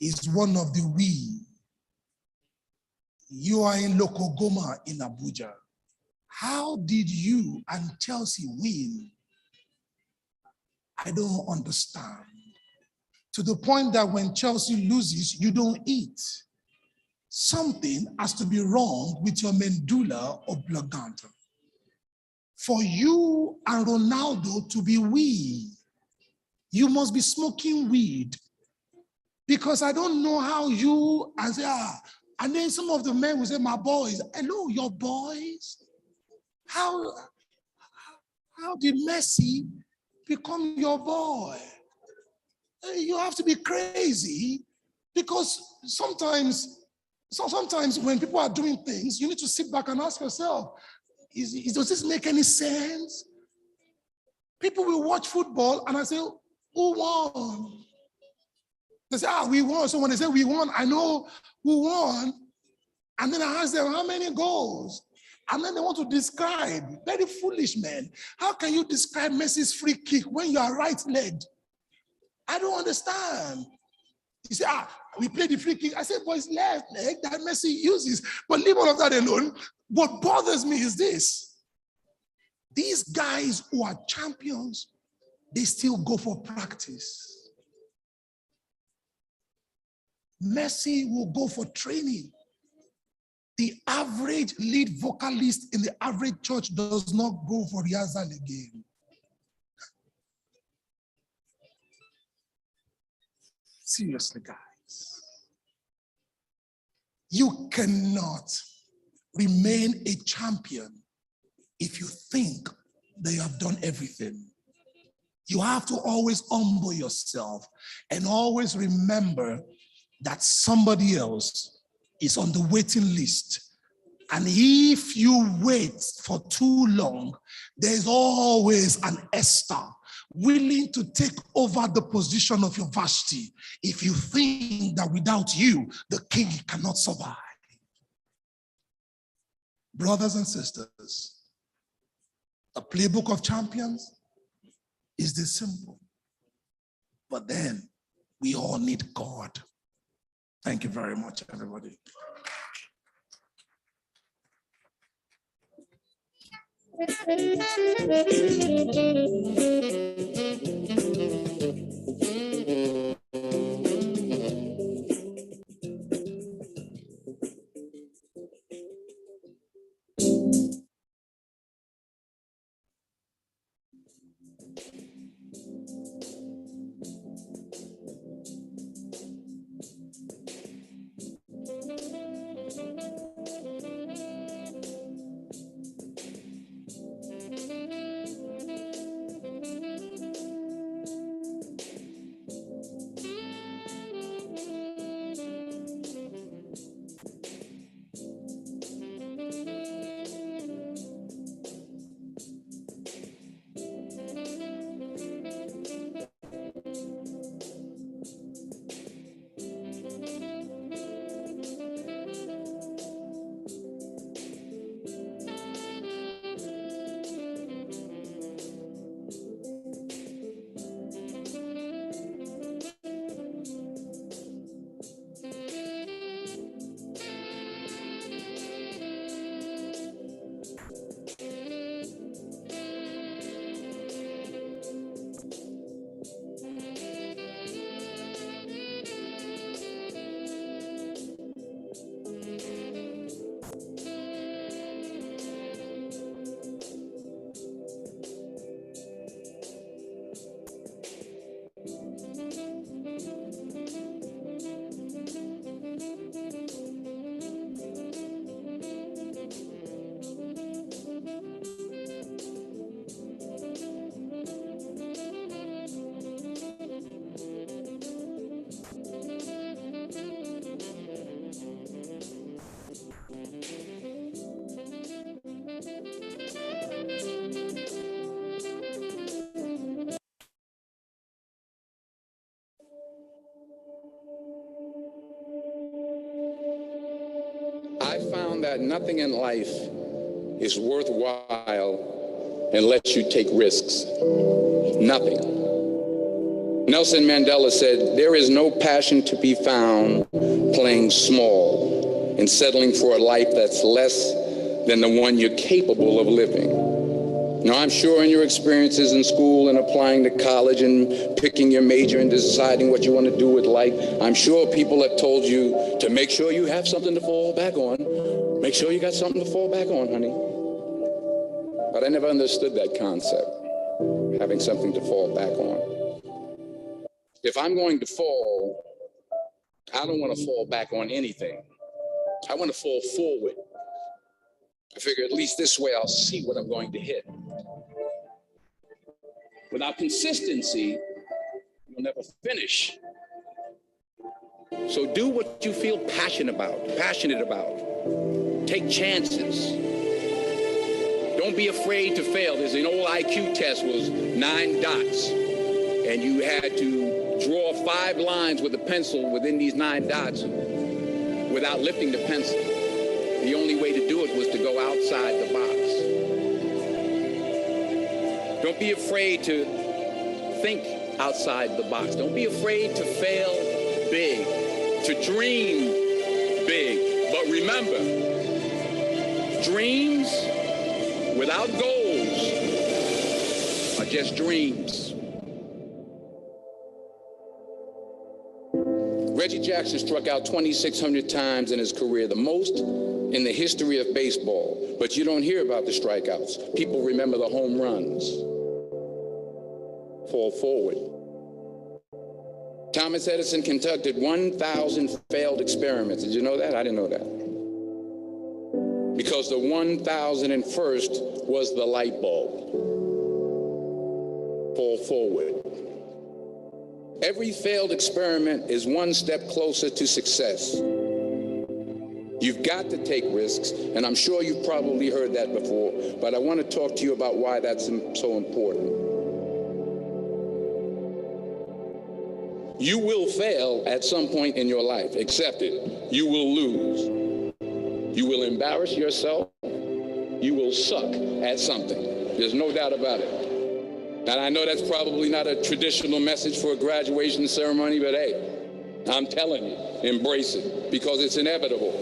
is one of the we. You are in Lokogoma in Abuja. How did you and Chelsea win? I don't understand. To the point that when Chelsea loses, you don't eat. Something has to be wrong with your medulla oblongata. For you and Ronaldo to be we, you must be smoking weed. Because I don't know how you, and then some of the men will say, my boys, hello, your boys? How did Messi become your boy? You have to be crazy because sometimes when people are doing things, you need to sit back and ask yourself, does this make any sense? People will watch football and I say, who won? They say, we won. So when they say we won, I know who won. And then I ask them, how many goals? And then they want to describe, very foolish men. How can you describe Messi's free kick when you are right-legged? I don't understand. You say, we play the free kick. I said, but it's left leg that Messi uses. But leave all of that alone. What bothers me is this. These guys who are champions, they still go for practice. Messi will go for training. The average lead vocalist in the average church does not go for rehearsal again. Seriously, guys. You cannot remain a champion if you think that you have done everything. You have to always humble yourself and always remember that somebody else is on the waiting list. And if you wait for too long, there's always an Esther willing to take over the position of your Vashti if you think that without you, the king cannot survive. Brothers and sisters, the playbook of champions is this simple. But then we all need God. Thank you very much, everybody. I found that nothing in life is worthwhile unless you take risks. Nothing. Nelson Mandela said, "There is no passion to be found playing small and settling for a life that's less than the one you're capable of living." Now, I'm sure in your experiences in school and applying to college and picking your major and deciding what you want to do with life, I'm sure people have told you to make sure you have something to fall back on. Make sure you got something to fall back on, honey. But I never understood that concept, having something to fall back on. If I'm going to fall, I don't want to fall back on anything. I want to fall forward. I figure at least this way I'll see what I'm going to hit. Without consistency, you'll never finish. So do what you feel passionate about. Take chances. Don't be afraid to fail. There's an old IQ test was 9 dots, and you had to draw 5 lines with a pencil within these 9 dots without lifting the pencil. The only way to do it was to go outside the box. Don't be afraid to think outside the box. Don't be afraid to fail big, to dream big. But remember, dreams without goals are just dreams. Reggie Jackson struck out 2,600 times in his career, the most in the history of baseball. But you don't hear about the strikeouts. People remember the home runs. Fall forward. Thomas Edison conducted 1,000 failed experiments. Did you know that? I didn't know that. Because the 1,001st was the light bulb. Fall forward. Every failed experiment is one step closer to success. You've got to take risks, and I'm sure you've probably heard that before, but I want to talk to you about why that's so important. You will fail at some point in your life. Accept it. You will lose. You will embarrass yourself. You will suck at something. There's no doubt about it. And I know that's probably not a traditional message for a graduation ceremony, but hey, I'm telling you, embrace it because it's inevitable.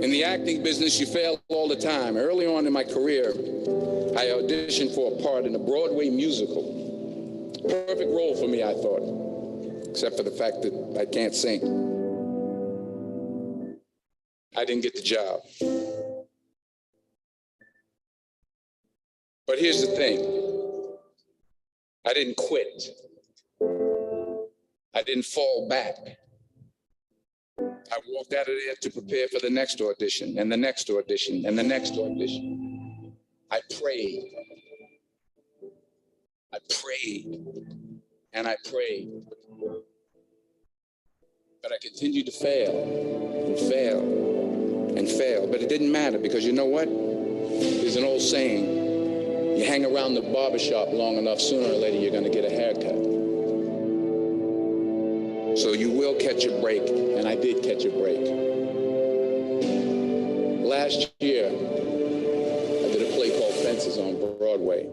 In the acting business, you fail all the time. Early on in my career, I auditioned for a part in a Broadway musical. Perfect role for me, I thought, except for the fact that I can't sing. I didn't get the job. But here's the thing. I didn't quit. I didn't fall back. I walked out of there to prepare for the next audition and the next audition and the next audition. I prayed. I prayed and I prayed. But I continued to fail and fail and fail. But it didn't matter because you know what? There's an old saying, you hang around the barbershop long enough, sooner or later you're going to get a haircut. So you will catch a break, and I did catch a break. Last year, I did a play called Fences on Broadway.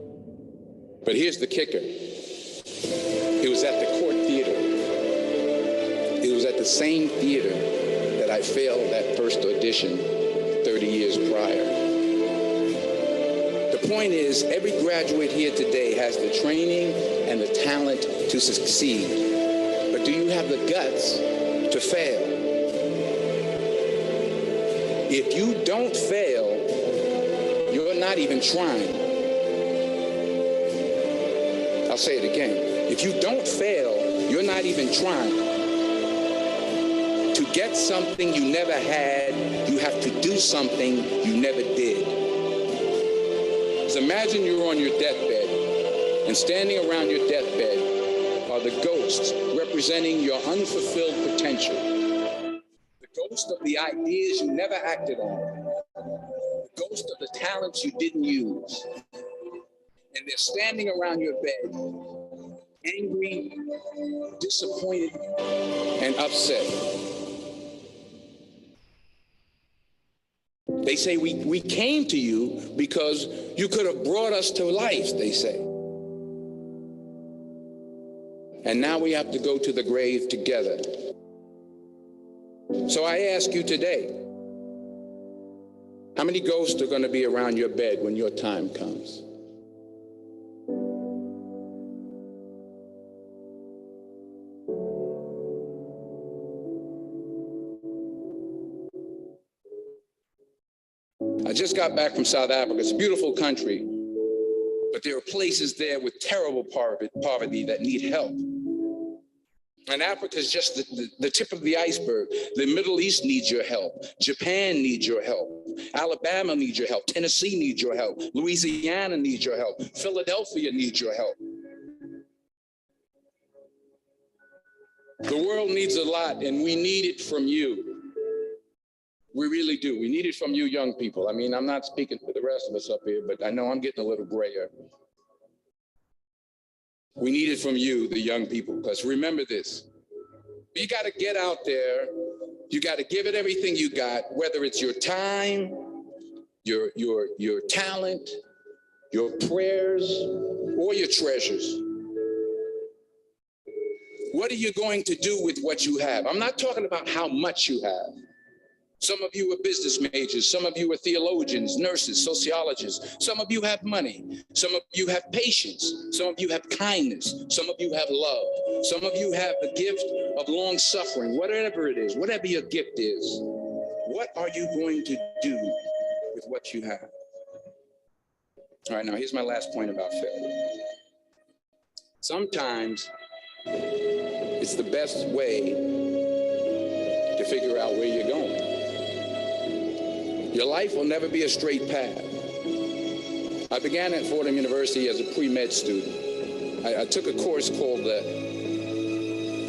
But here's the kicker. It was at the Court Theater. It was at the same theater that I failed that first audition 30 years prior. The point is, every graduate here today has the training and the talent to succeed. But do you have the guts to fail? If you don't fail, you're not even trying. I'll say it again. If you don't fail, you're not even trying. To get something you never had, you have to do something you never did. So imagine you're on your deathbed, and standing around your deathbed are the ghosts representing your unfulfilled potential. The ghost of the ideas you never acted on. The ghost of the talents you didn't use. And they're standing around your bed, angry, disappointed, and upset. They say, we came to you because you could have brought us to life, they say. And now we have to go to the grave together. So I ask you today, how many ghosts are going to be around your bed when your time comes? I just got back from South Africa. It's a beautiful country, but there are places there with terrible poverty that need help. And Africa is just the tip of the iceberg. The Middle East needs your help. Japan needs your help. Alabama needs your help. Tennessee needs your help. Louisiana needs your help. Philadelphia needs your help. The world needs a lot, and we need it from you. We really do. We need it from you young people. I mean, I'm not speaking for the rest of us up here, but I know I'm getting a little grayer. We need it from you, the young people, because remember this. You got to get out there. You got to give it everything you got, whether it's your time, your talent, your prayers, or your treasures. What are you going to do with what you have? I'm not talking about how much you have. Some of you are business majors. Some of you are theologians, nurses, sociologists. Some of you have money. Some of you have patience. Some of you have kindness. Some of you have love. Some of you have the gift of long suffering. Whatever it is, whatever your gift is, what are you going to do with what you have? All right, now here's my last point about failure. Sometimes it's the best way to figure out where you're going. Your life will never be a straight path. I began at Fordham University as a pre-med student. I took a course called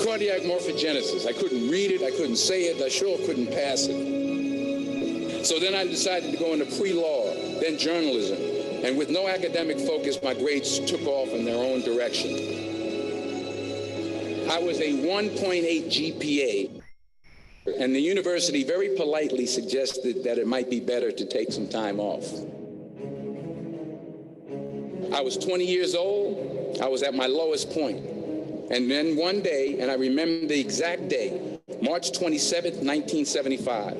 cardiac morphogenesis. I couldn't read it, I couldn't say it, I sure couldn't pass it. So then I decided to go into pre-law, then journalism. And with no academic focus, my grades took off in their own direction. I was a 1.8 GPA. And the university very politely suggested that it might be better to take some time off. I was 20 years old. I was at my lowest point. And then one day, and I remember the exact day, March 27th, 1975,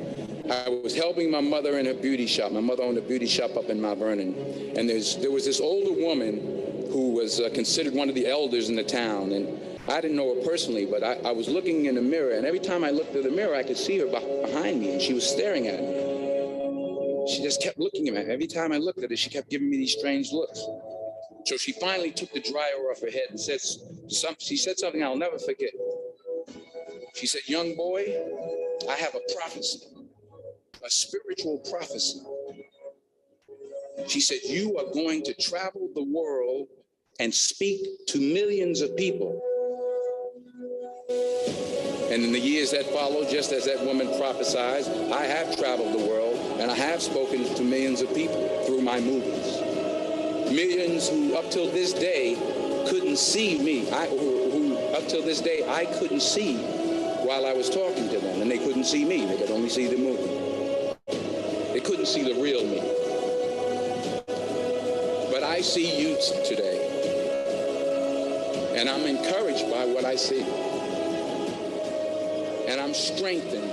I was helping my mother in her beauty shop. My mother owned a beauty shop up in Mount Vernon. And there was this older woman who was considered one of the elders in the town. And I didn't know her personally, but I was looking in the mirror, and every time I looked at the mirror, I could see her behind me, and she was staring at me. She just kept looking at me. Every time I looked at her, she kept giving me these strange looks. So she finally took the dryer off her head and she said something I'll never forget. She said, "Young boy, I have a prophecy, a spiritual prophecy." She said, "You are going to travel the world and speak to millions of people." And in the years that followed, just as that woman prophesied, I have traveled the world and I have spoken to millions of people through my movies. Millions who up till this day couldn't see me, who up till this day I couldn't see while I was talking to them, and they couldn't see me, they could only see the movie. They couldn't see the real me. But I see you today, and I'm encouraged by what I see. And I'm strengthened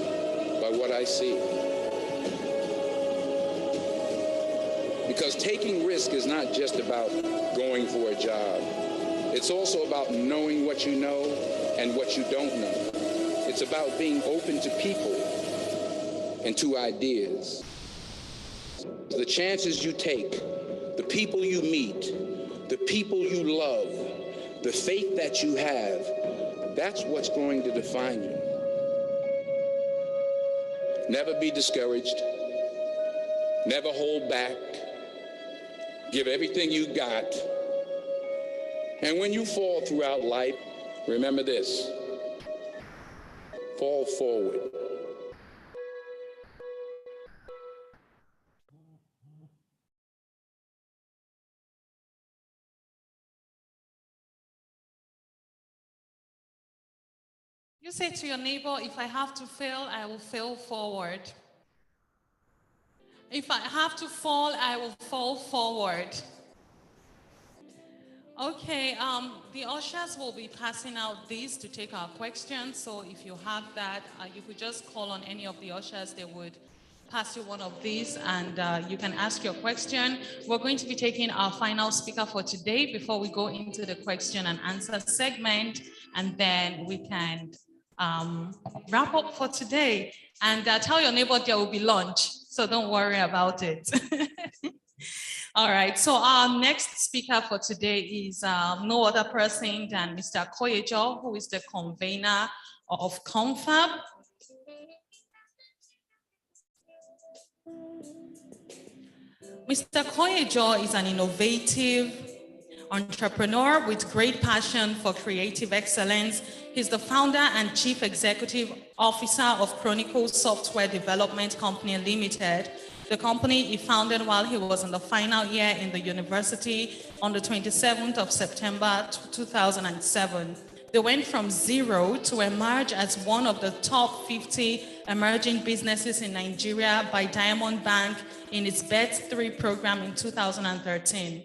by what I see. Because taking risk is not just about going for a job. It's also about knowing what you know and what you don't know. It's about being open to people and to ideas. The chances you take, the people you meet, the people you love, the faith that you have, that's what's going to define you. Never be discouraged. Never hold back. Give everything you got. And when you fall throughout life, remember this: fall forward. You say to your neighbor, if I have to fail, I will fail forward. If I have to fall, I will fall forward. Okay, the ushers will be passing out these to take our questions. So if you have that, you could just call on any of the ushers. They would pass you one of these and you can ask your question. We're going to be taking our final speaker for today before we go into the question and answer segment, and then we can wrap up for today. And tell your neighbor there will be lunch, so don't worry about it. All right, so our next speaker for today is no other person than Mr. Koyejo, who is the convener of Confab. Mr. Koyejo is an innovative entrepreneur with great passion for creative excellence. He's the founder and chief executive officer of Chronicle Software Development Company Limited. The company he founded while he was in the final year in the university on the 27th of September 2007. They went from zero to emerge as one of the top 50 emerging businesses in Nigeria by Diamond Bank in its Bet3 program in 2013.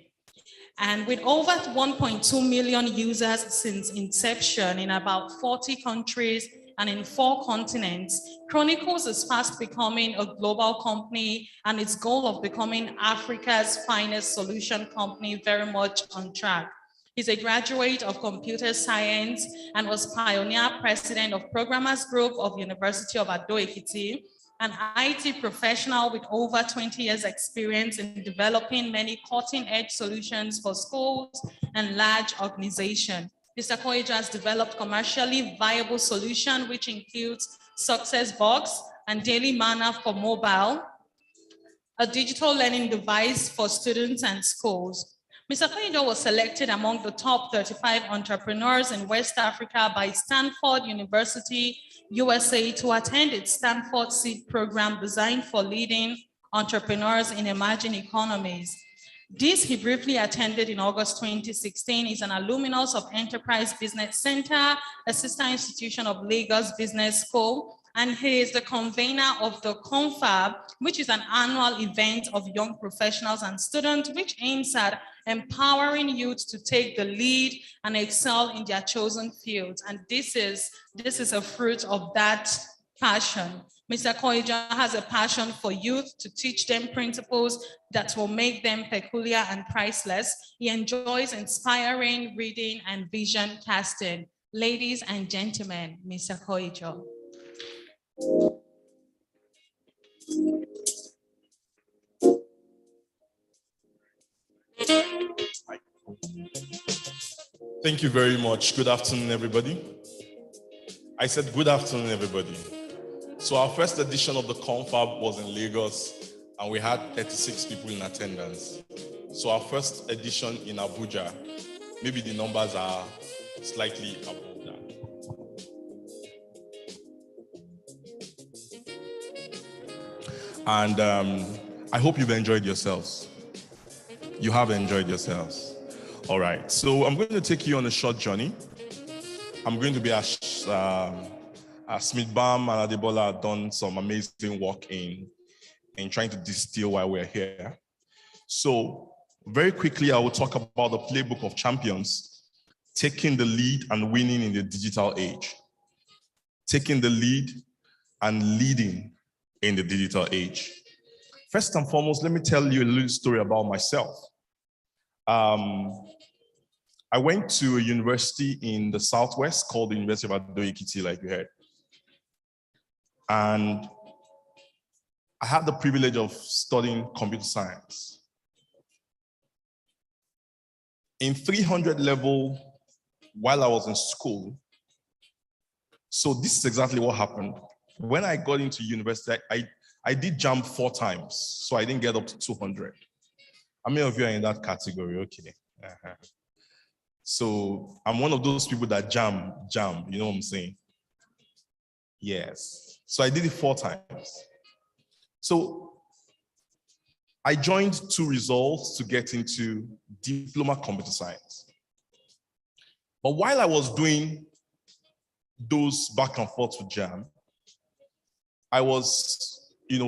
And with over 1.2 million users since inception in about 40 countries and in 4 continents, Chronicles is fast becoming a global company, and its goal of becoming Africa's finest solution company very much on track. He's a graduate of computer science and was pioneer president of Programmers Group of University of Ado-Ekiti, an IT professional with over 20 years experience in developing many cutting-edge solutions for schools and large organizations. Mr. Koyejo has developed commercially viable solution, which includes Success Box and Daily Manna for mobile, a digital learning device for students and schools. Mr. Koyejo was selected among the top 35 entrepreneurs in West Africa by Stanford University, USA, to attend its Stanford Seed Program designed for leading entrepreneurs in emerging economies. This he briefly attended in August 2016. He's an alumnus of Enterprise Business Center, a sister institution of Lagos Business School, and he is the convener of the Confab, which is an annual event of young professionals and students, which aims at empowering youth to take the lead and excel in their chosen fields. And this is a fruit of that passion. Mr. Koyejo has a passion for youth to teach them principles that will make them peculiar and priceless. He enjoys inspiring reading and vision casting. Ladies and gentlemen, Mr. Koyejo. Thank you very much. Good afternoon, everybody. I said good afternoon, everybody. So our first edition of the Confab was in Lagos, and we had 36 people in attendance. So our first edition in Abuja, maybe the numbers are slightly above that. And I hope you've enjoyed yourselves. You have enjoyed yourselves. All right, so I'm going to take you on a short journey. I'm going to be Smith Bam and Adebola have done some amazing work in trying to distill why we're here. So very quickly, I will talk about the playbook of champions, taking the lead and winning in the digital age. Taking the lead and leading in the digital age. First and foremost, let me tell you a little story about myself. I went to a university in the Southwest called the University of Ado-Ekiti, like you heard. And I had the privilege of studying computer science. In 300 level, while I was in school, so this is exactly what happened. When I got into university, I did jump 4 times, so I didn't get up to 200. How many of you are in that category? Okay. So I'm one of those people that jam, you know what I'm saying? Yes. So I did it 4 times. So I joined 2 results to get into diploma computer science. But while I was doing those back and forth with JAM, I was,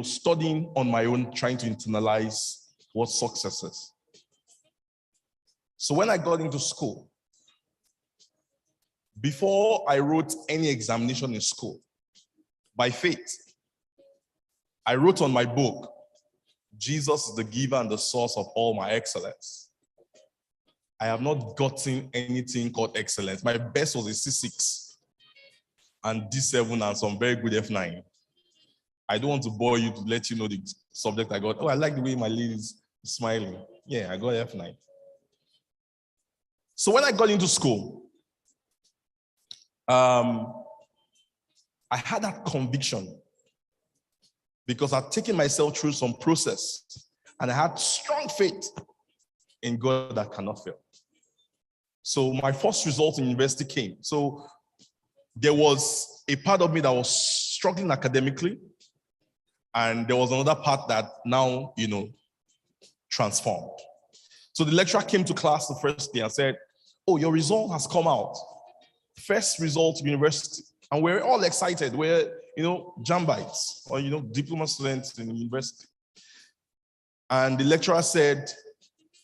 studying on my own, trying to internalize what success is. So when I got into school, before I wrote any examination in school, by faith, I wrote on my book, Jesus is the giver and the source of all my excellence. I have not gotten anything called excellence. My best was a C6 and D7 and some very good F9. I don't want to bore you to let you know the subject I got. Oh, I like the way my lady is smiling. Yeah, I got F9. So when I got into school, I had that conviction because I'd taken myself through some process and I had strong faith in God that cannot fail. So my first result in university came. So there was a part of me that was struggling academically, and there was another part that now, transformed. So the lecturer came to class the first day and said, oh, your result has come out. First result in university. And we're all excited. We're, Jambites or, diploma students in university. And the lecturer said,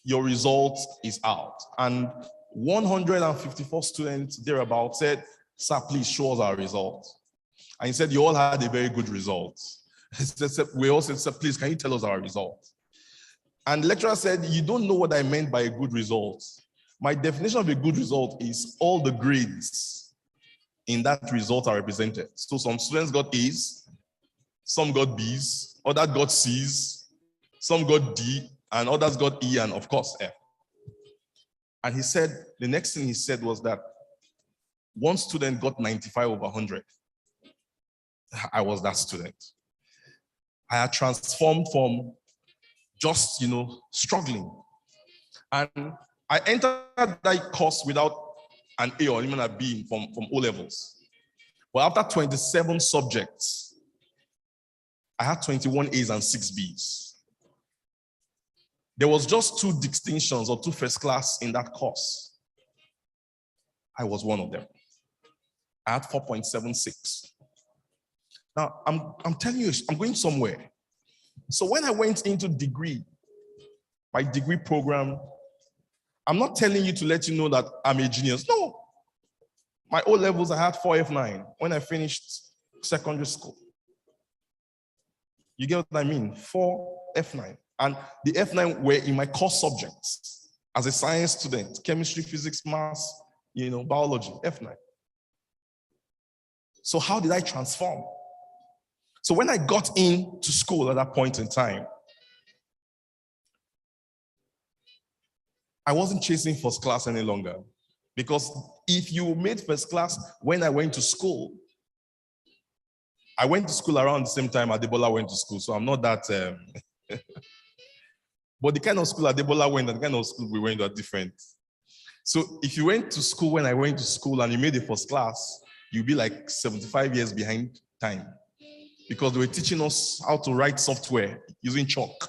your result is out. And 154 students thereabout said, sir, please show us our result. And he said, you all had a very good result. We all said, sir, please, can you tell us our result? And the lecturer said, you don't know what I meant by a good result. My definition of a good result is all the grades in that result are represented. So some students got A's, some got B's, others got C's, some got D, and others got E, and of course F. And he said, the next thing he said was that one student got 95 over 100. I was that student. I had transformed from just, struggling. And I entered that course without an A or even a B from O levels. But after 27 subjects, I had 21 A's and 6 B's. There was just 2 distinctions or 2 first class in that course. I was one of them. I had 4.76. Now, I'm telling you, I'm going somewhere. So when I went into my degree program, I'm not telling you to let you know that I'm a genius. No. My O levels, I had 4 F9 when I finished secondary school. You get what I mean? 4 F9. And the F9 were in my core subjects as a science student, chemistry, physics, maths, biology, F9. So how did I transform? So when I got into school at that point in time, I wasn't chasing first class any longer. Because if you made first class when I went to school, I went to school around the same time Adebola went to school, so I'm not that. But the kind of school Adebola went and the kind of school we went are different. So if you went to school when I went to school and you made the first class, you'd be like 75 years behind time. Because they were teaching us how to write software using chalk.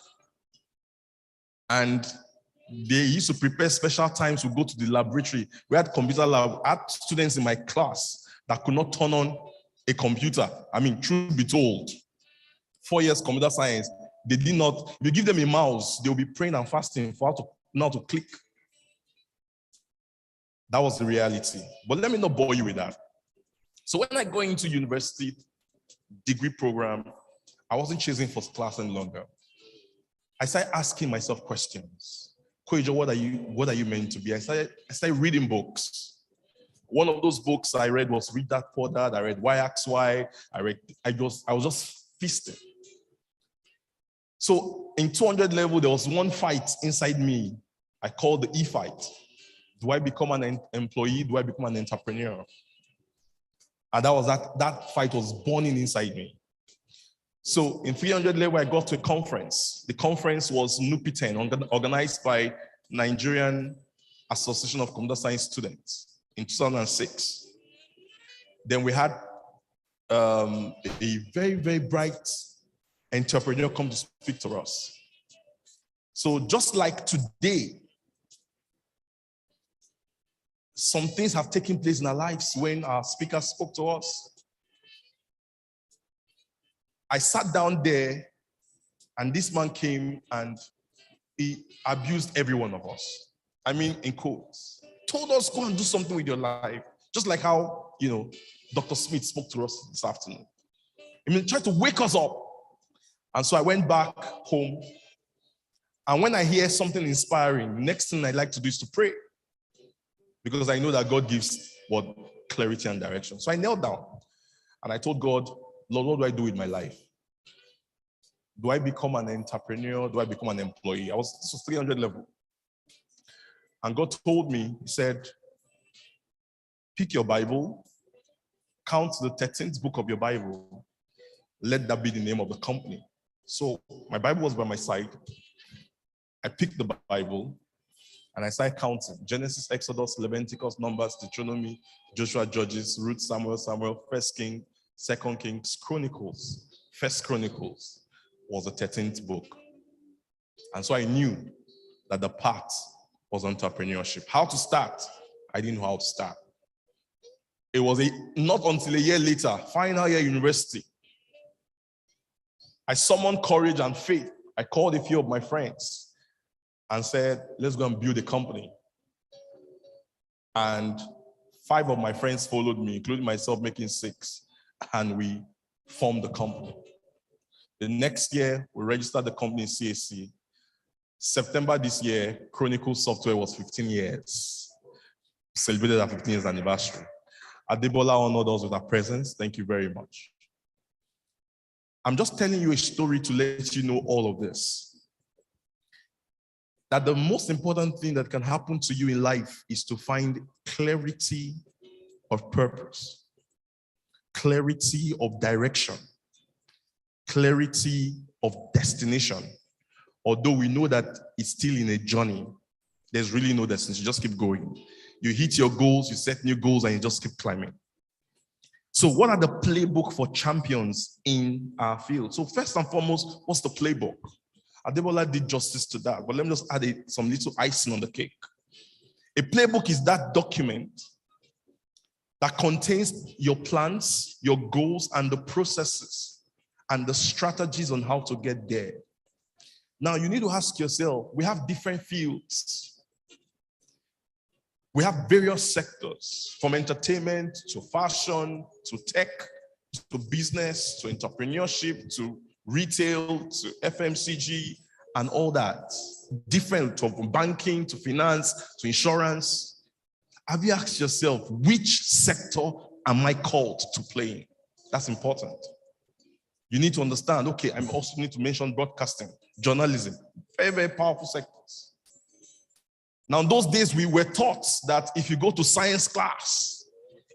And they used to prepare special times to go to the laboratory. We had computer lab. I had students in my class that could not turn on a computer. I mean, truth be told, 4 years computer science, they did not, if you give them a mouse, they'll be praying and fasting for how to know how to click. That was the reality. But let me not bore you with that. So when I go into university degree program, I wasn't chasing first class any longer. I started asking myself questions. Koijo, what are you meant to be? I started reading books. One of those books I read was Read That Poor Dad. I read YXY. I was just feasting. So in 200 level, there was one fight inside me. I called the E fight. Do I become an employee? Do I become an entrepreneur? And that fight was burning inside me. So in 300 level, I got to a conference. The conference was NUPI10, organized by Nigerian Association of Computer Science Students in 2006. Then we had a very, very bright entrepreneur come to speak to us. So just like today, some things have taken place in our lives when our speaker spoke to us. I sat down there, and this man came and he abused every one of us. I mean, in quotes. Told us, go and do something with your life. Just like how, Dr. Smith spoke to us this afternoon. I mean, tried to wake us up. And so I went back home. And when I hear something inspiring, the next thing I like to do is to pray. Because I know that God gives clarity and direction. So I knelt down and I told God, Lord, what do I do with my life? Do I become an entrepreneur? Do I become an employee? This was 300 level. And God told me, he said, pick your Bible, count the 13th book of your Bible. Let that be the name of the company. So my Bible was by my side. I picked the Bible and I started counting. Genesis, Exodus, Leviticus, Numbers, Deuteronomy, Joshua, Judges, Ruth, Samuel, First King, Second Kings, Chronicles. First Chronicles was the 13th book. And so I knew that the path was entrepreneurship. How to start? I didn't know how to start. It was not until a year later, final year university, I summoned courage and faith. I called a few of my friends and said, let's go and build a company. And 5 of my friends followed me, including myself, making 6, and we formed the company. The next year, we registered the company in CAC. September this year, Chronicle Software was 15 years. Celebrated our 15 years anniversary. Adebola honored us with our presence. Thank you very much. I'm just telling you a story to let you know all of this. That the most important thing that can happen to you in life is to find clarity of purpose, clarity of direction, clarity of destination. Although we know that it's still in a journey, there's really no destination. Just keep going. You hit your goals, you set new goals, and you just keep climbing. So what are the playbook for champions in our field? So first and foremost, what's the playbook? Adebola did justice to that, but let me just add some little icing on the cake. A playbook is that document that contains your plans, your goals, and the processes and the strategies on how to get there. Now, you need to ask yourself, we have different fields. We have various sectors, from entertainment to fashion, to tech, to business, to entrepreneurship, to retail, to FMCG, and all that. Different, from banking to finance to insurance. Have you asked yourself, which sector am I called to play in? That's important. You need to understand, okay, I also need to mention broadcasting, journalism, very, very powerful sectors. Now, in those days, we were taught that if you go to science class,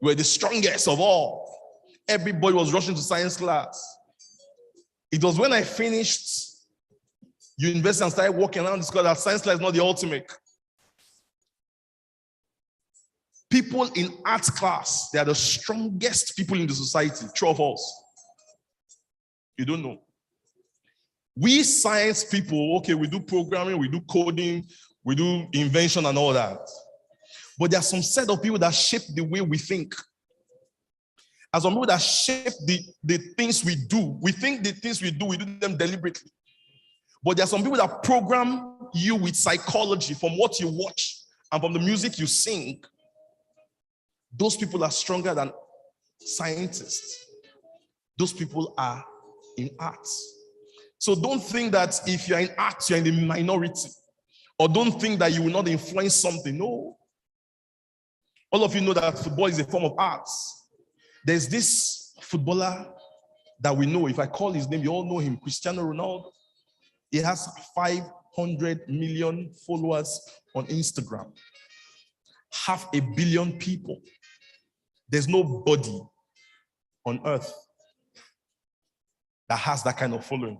you were the strongest of all. Everybody was rushing to science class. It was when I finished university and started walking around this class that science class is not the ultimate. People in arts class, they are the strongest people in the society, true of us. You don't know. We science people, okay, we do programming, we do coding, we do invention and all that. But there are some set of people that shape the way we think. As some people that shape the things we do. We think the things we do them deliberately. But there are some people that program you with psychology from what you watch and from the music you sing. Those people are stronger than scientists. Those people are in arts. So don't think that if you're in arts, you're in the minority. Or don't think that you will not influence something. No. All of you know that football is a form of arts. There's this footballer that we know. If I call his name, you all know him, Cristiano Ronaldo. He has 500 million followers on Instagram. 500 million people. There's nobody on earth that has that kind of following.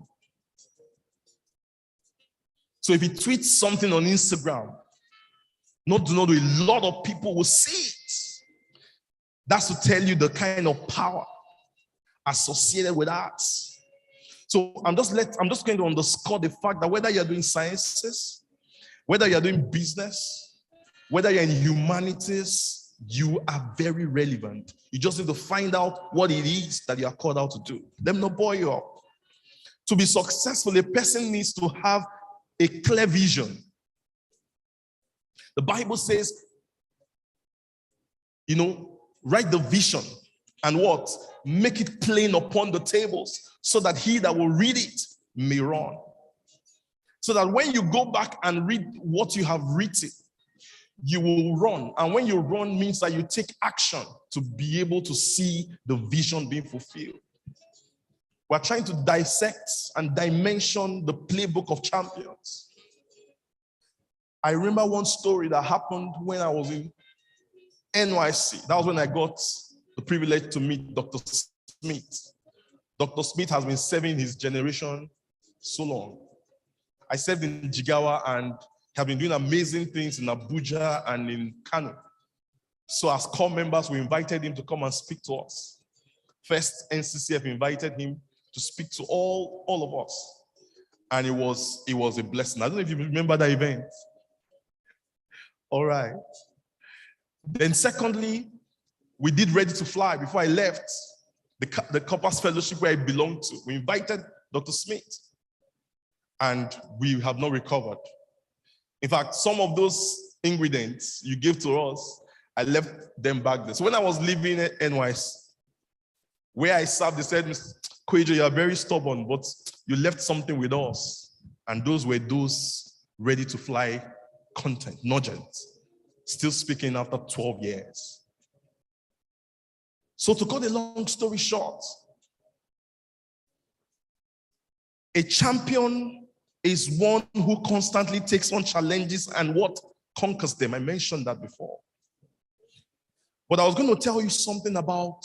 So if he tweets something on Instagram, not a lot of people will see it. That's to tell you the kind of power associated with arts. So I'm just going to underscore the fact that whether you're doing sciences, whether you're doing business, Whether you're in humanities, you are very relevant. You just need to find out what it is that you are called out to do. Let me not bore you up. To be successful, a person needs to have a clear vision. The Bible says, write the vision and what? Make it plain upon the tables so that he that will read it may run. So that when you go back and read what you have written, you will run. And when you run means that you take action to be able to see the vision being fulfilled. We're trying to dissect and dimension the playbook of champions. I remember one story that happened when I was in NYC. That was when I got the privilege to meet Dr. Smith. Dr. Smith has been serving his generation so long. I served in Jigawa and have been doing amazing things in Abuja and in Kano. So as core members, we invited him to come and speak to us. First, NCCF invited him to speak to all of us. And it was a blessing. I don't know if you remember that event. All right. Then secondly, we did Ready to Fly before I left the Corpus Fellowship where I belonged to. We invited Dr. Smith and we have not recovered. In fact, some of those ingredients you gave to us, I left them back there. So when I was leaving at NYC, where I served, they said, Mr. Kwejo, you are very stubborn, but you left something with us. And those were those Ready to Fly content, nugget. Still speaking after 12 years. So to cut a long story short, a champion is one who constantly takes on challenges and what? Conquers them. I mentioned that before. But I was going to tell you something about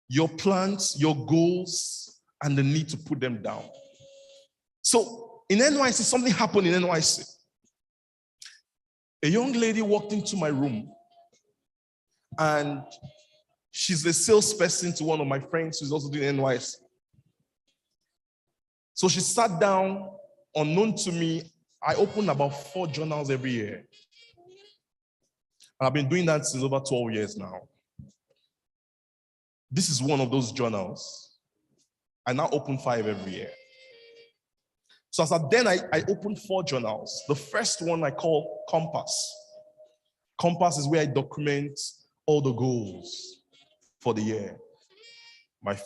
your plans, your goals, and the need to put them down. So in NYC, something happened in NYC. A young lady walked into my room and she's a salesperson to one of my friends who's also doing NYC. So she sat down, unknown to me. I open about 4 journals every year. And I've been doing that since over 12 years now. This is one of those journals. I now open 5 every year. So as then I opened 4 journals. The first one I call Compass. Compass is where I document all the goals for the year. My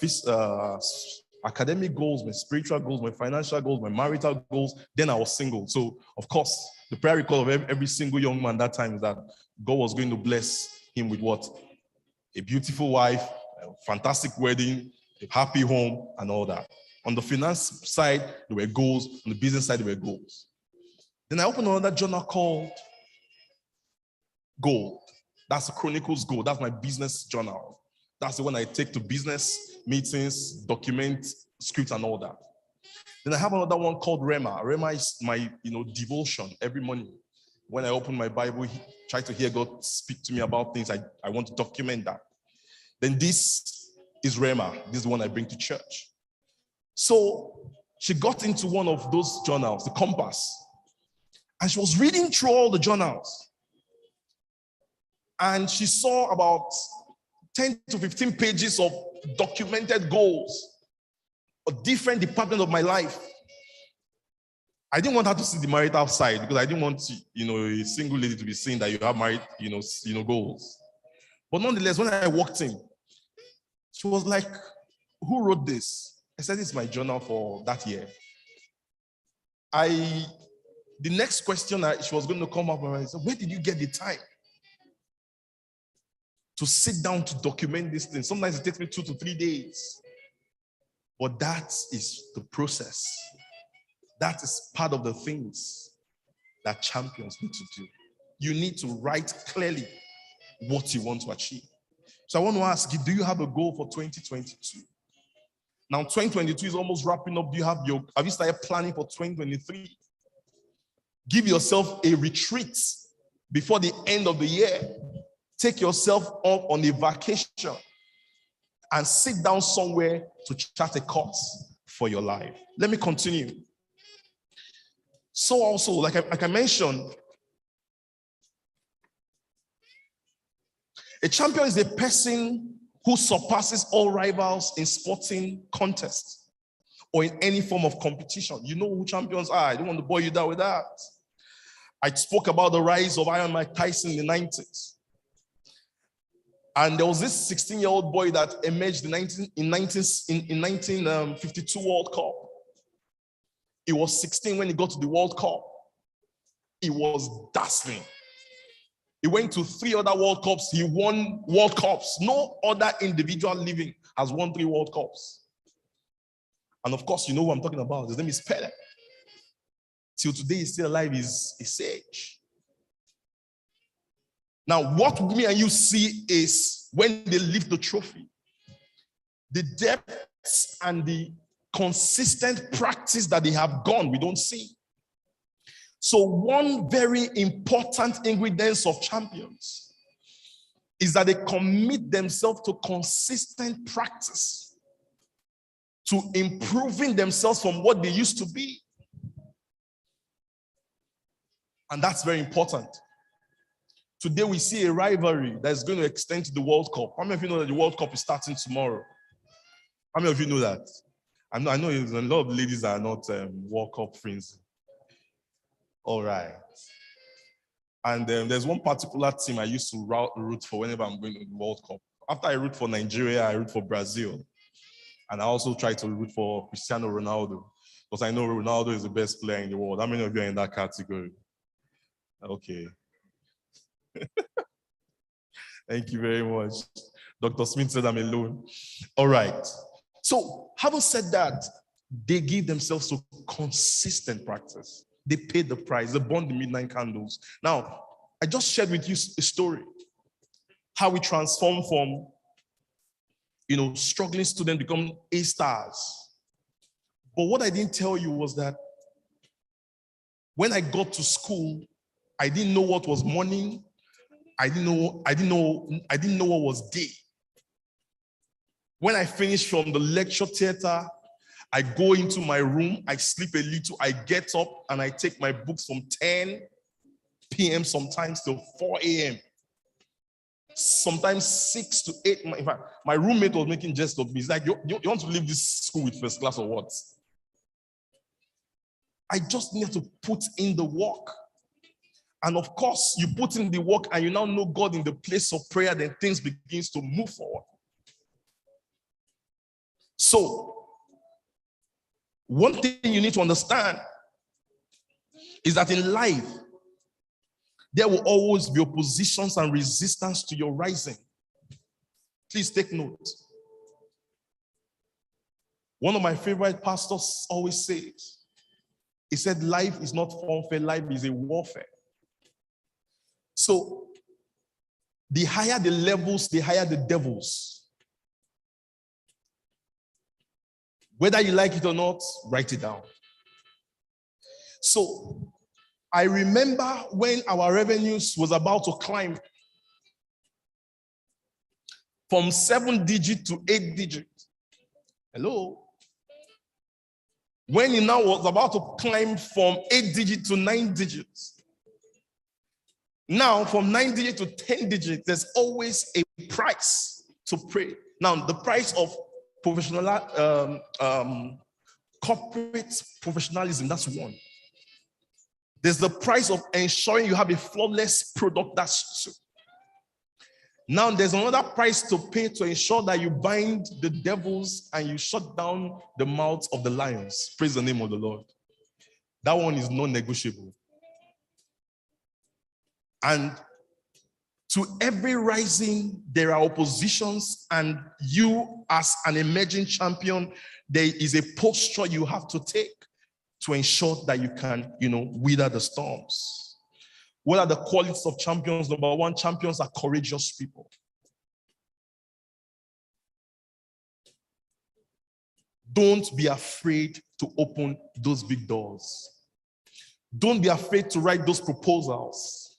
academic goals, my spiritual goals, my financial goals, my marital goals. Then I was single. So of course, the prayer record of every single young man that time is that God was going to bless him with what? A beautiful wife, a fantastic wedding, a happy home, and all that. On the finance side, there were goals. On the business side, there were goals. Then I opened another journal called Gold. That's the Chronicles Gold. That's my business journal. That's the one I take to business meetings, document, script, and all that. Then I have another one called Rema. Rema is my devotion every morning. When I open my Bible, try to hear God speak to me about things. I want to document that. Then this is Rema. This is the one I bring to church. So she got into one of those journals, the Compass, and she was reading through all the journals. And she saw about 10 to 15 pages of documented goals, a different department of my life. I didn't want her to see the marital side because I didn't want a single lady to be saying that you have married, goals. But nonetheless, when I walked in, she was like, "Who wrote this?" I said, "It's my journal for that year." The next question she was going to come up with, I said, "Where did you get the time to sit down to document this thing?" Sometimes it takes me 2 to 3 days. But that is the process. That is part of the things that champions need to do. You need to write clearly what you want to achieve. So I want to ask you, do you have a goal for 2022? Now 2022 is almost wrapping up. Have you started planning for 2023? Give yourself a retreat before the end of the year. Take yourself off on a vacation and sit down somewhere to chart a course for your life. Let me continue. So also, like I mentioned, A champion is a person who surpasses all rivals in sporting contests or in any form of competition. You know who champions are. I don't want to bore you down with that. I spoke about the rise of Iron Mike Tyson in the 90s. And there was this 16-year-old boy that emerged in 1952 World Cup. He was 16 when he got to the World Cup. He was dazzling. He went to 3 other World Cups. He won World Cups. No other individual living has won 3 World Cups. And of course, you know who I'm talking about. His name is Pele. Till today, he's still alive. He's a sage. Now, what me and you see is when they lift the trophy, the depths and the consistent practice that they have gone, we don't see. So one very important ingredient of champions is that they commit themselves to consistent practice, to improving themselves from what they used to be. And that's very important. Today we see a rivalry that is going to extend to the World Cup. How many of you know that the World Cup is starting tomorrow? How many of you know that? I know there's a lot of ladies that are not World Cup friends. All right. And there's one particular team I used to root for whenever I'm going to the World Cup. After I root for Nigeria, I root for Brazil. And I also try to root for Cristiano Ronaldo, because I know Ronaldo is the best player in the world. How many of you are in that category? Okay. Thank you very much. Dr. Smith said I'm alone. All right. So, having said that, they give themselves to consistent practice. They paid the price. They burned the midnight candles. Now, I just shared with you a story, how we transform from, struggling students become A-stars. But what I didn't tell you was that when I got to school, I didn't know what was morning. I didn't know what was day. When I finished from the lecture theater, I go into my room, I sleep a little, I get up and I take my books from 10 p.m. sometimes till 4 a.m. Sometimes 6 to 8. In fact, my roommate was making jest of me. He's like, you want to leave this school with first class or what? I just need to put in the work. And of course, you put in the work and you now know God in the place of prayer, then things begins to move forward. So, one thing you need to understand is that in life, there will always be oppositions and resistance to your rising. Please take note. One of my favorite pastors always says, he said, life is not funfair, life is a warfare. So, the higher the levels, the higher the devils. Whether you like it or not, write it down. So, I remember when our revenues was about to climb from 7 digit to 8 digit. Hello? When it now was about to climb from 8 digit to 9 digits. Now, from 9 digit to 10 digit, there's always a price to pray. Now, the price of corporate professionalism, that's one. There's the price of ensuring you have a flawless product, that's two. Now there's another price to pay to ensure that you bind the devils and you shut down the mouths of the lions. Praise the name of the Lord. That one is non-negotiable. And to every rising, there are oppositions, and you as an emerging champion, there is a posture you have to take to ensure that you can, weather the storms. What are the qualities of champions? Number one, champions are courageous people. Don't be afraid to open those big doors. Don't be afraid to write those proposals.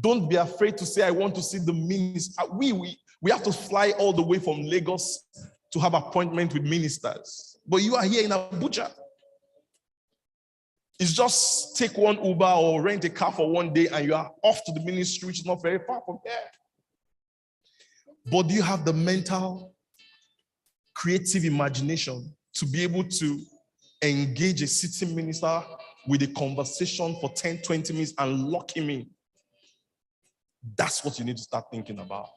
Don't be afraid to say, I want to see the minister. We have to fly all the way from Lagos to have appointment with ministers. But you are here in Abuja. It's just take one Uber or rent a car for one day and you are off to the ministry, which is not very far from there. But do you have the mental, creative imagination to be able to engage a sitting minister with a conversation for 10, 20 minutes and lock him in? That's what you need to start thinking about.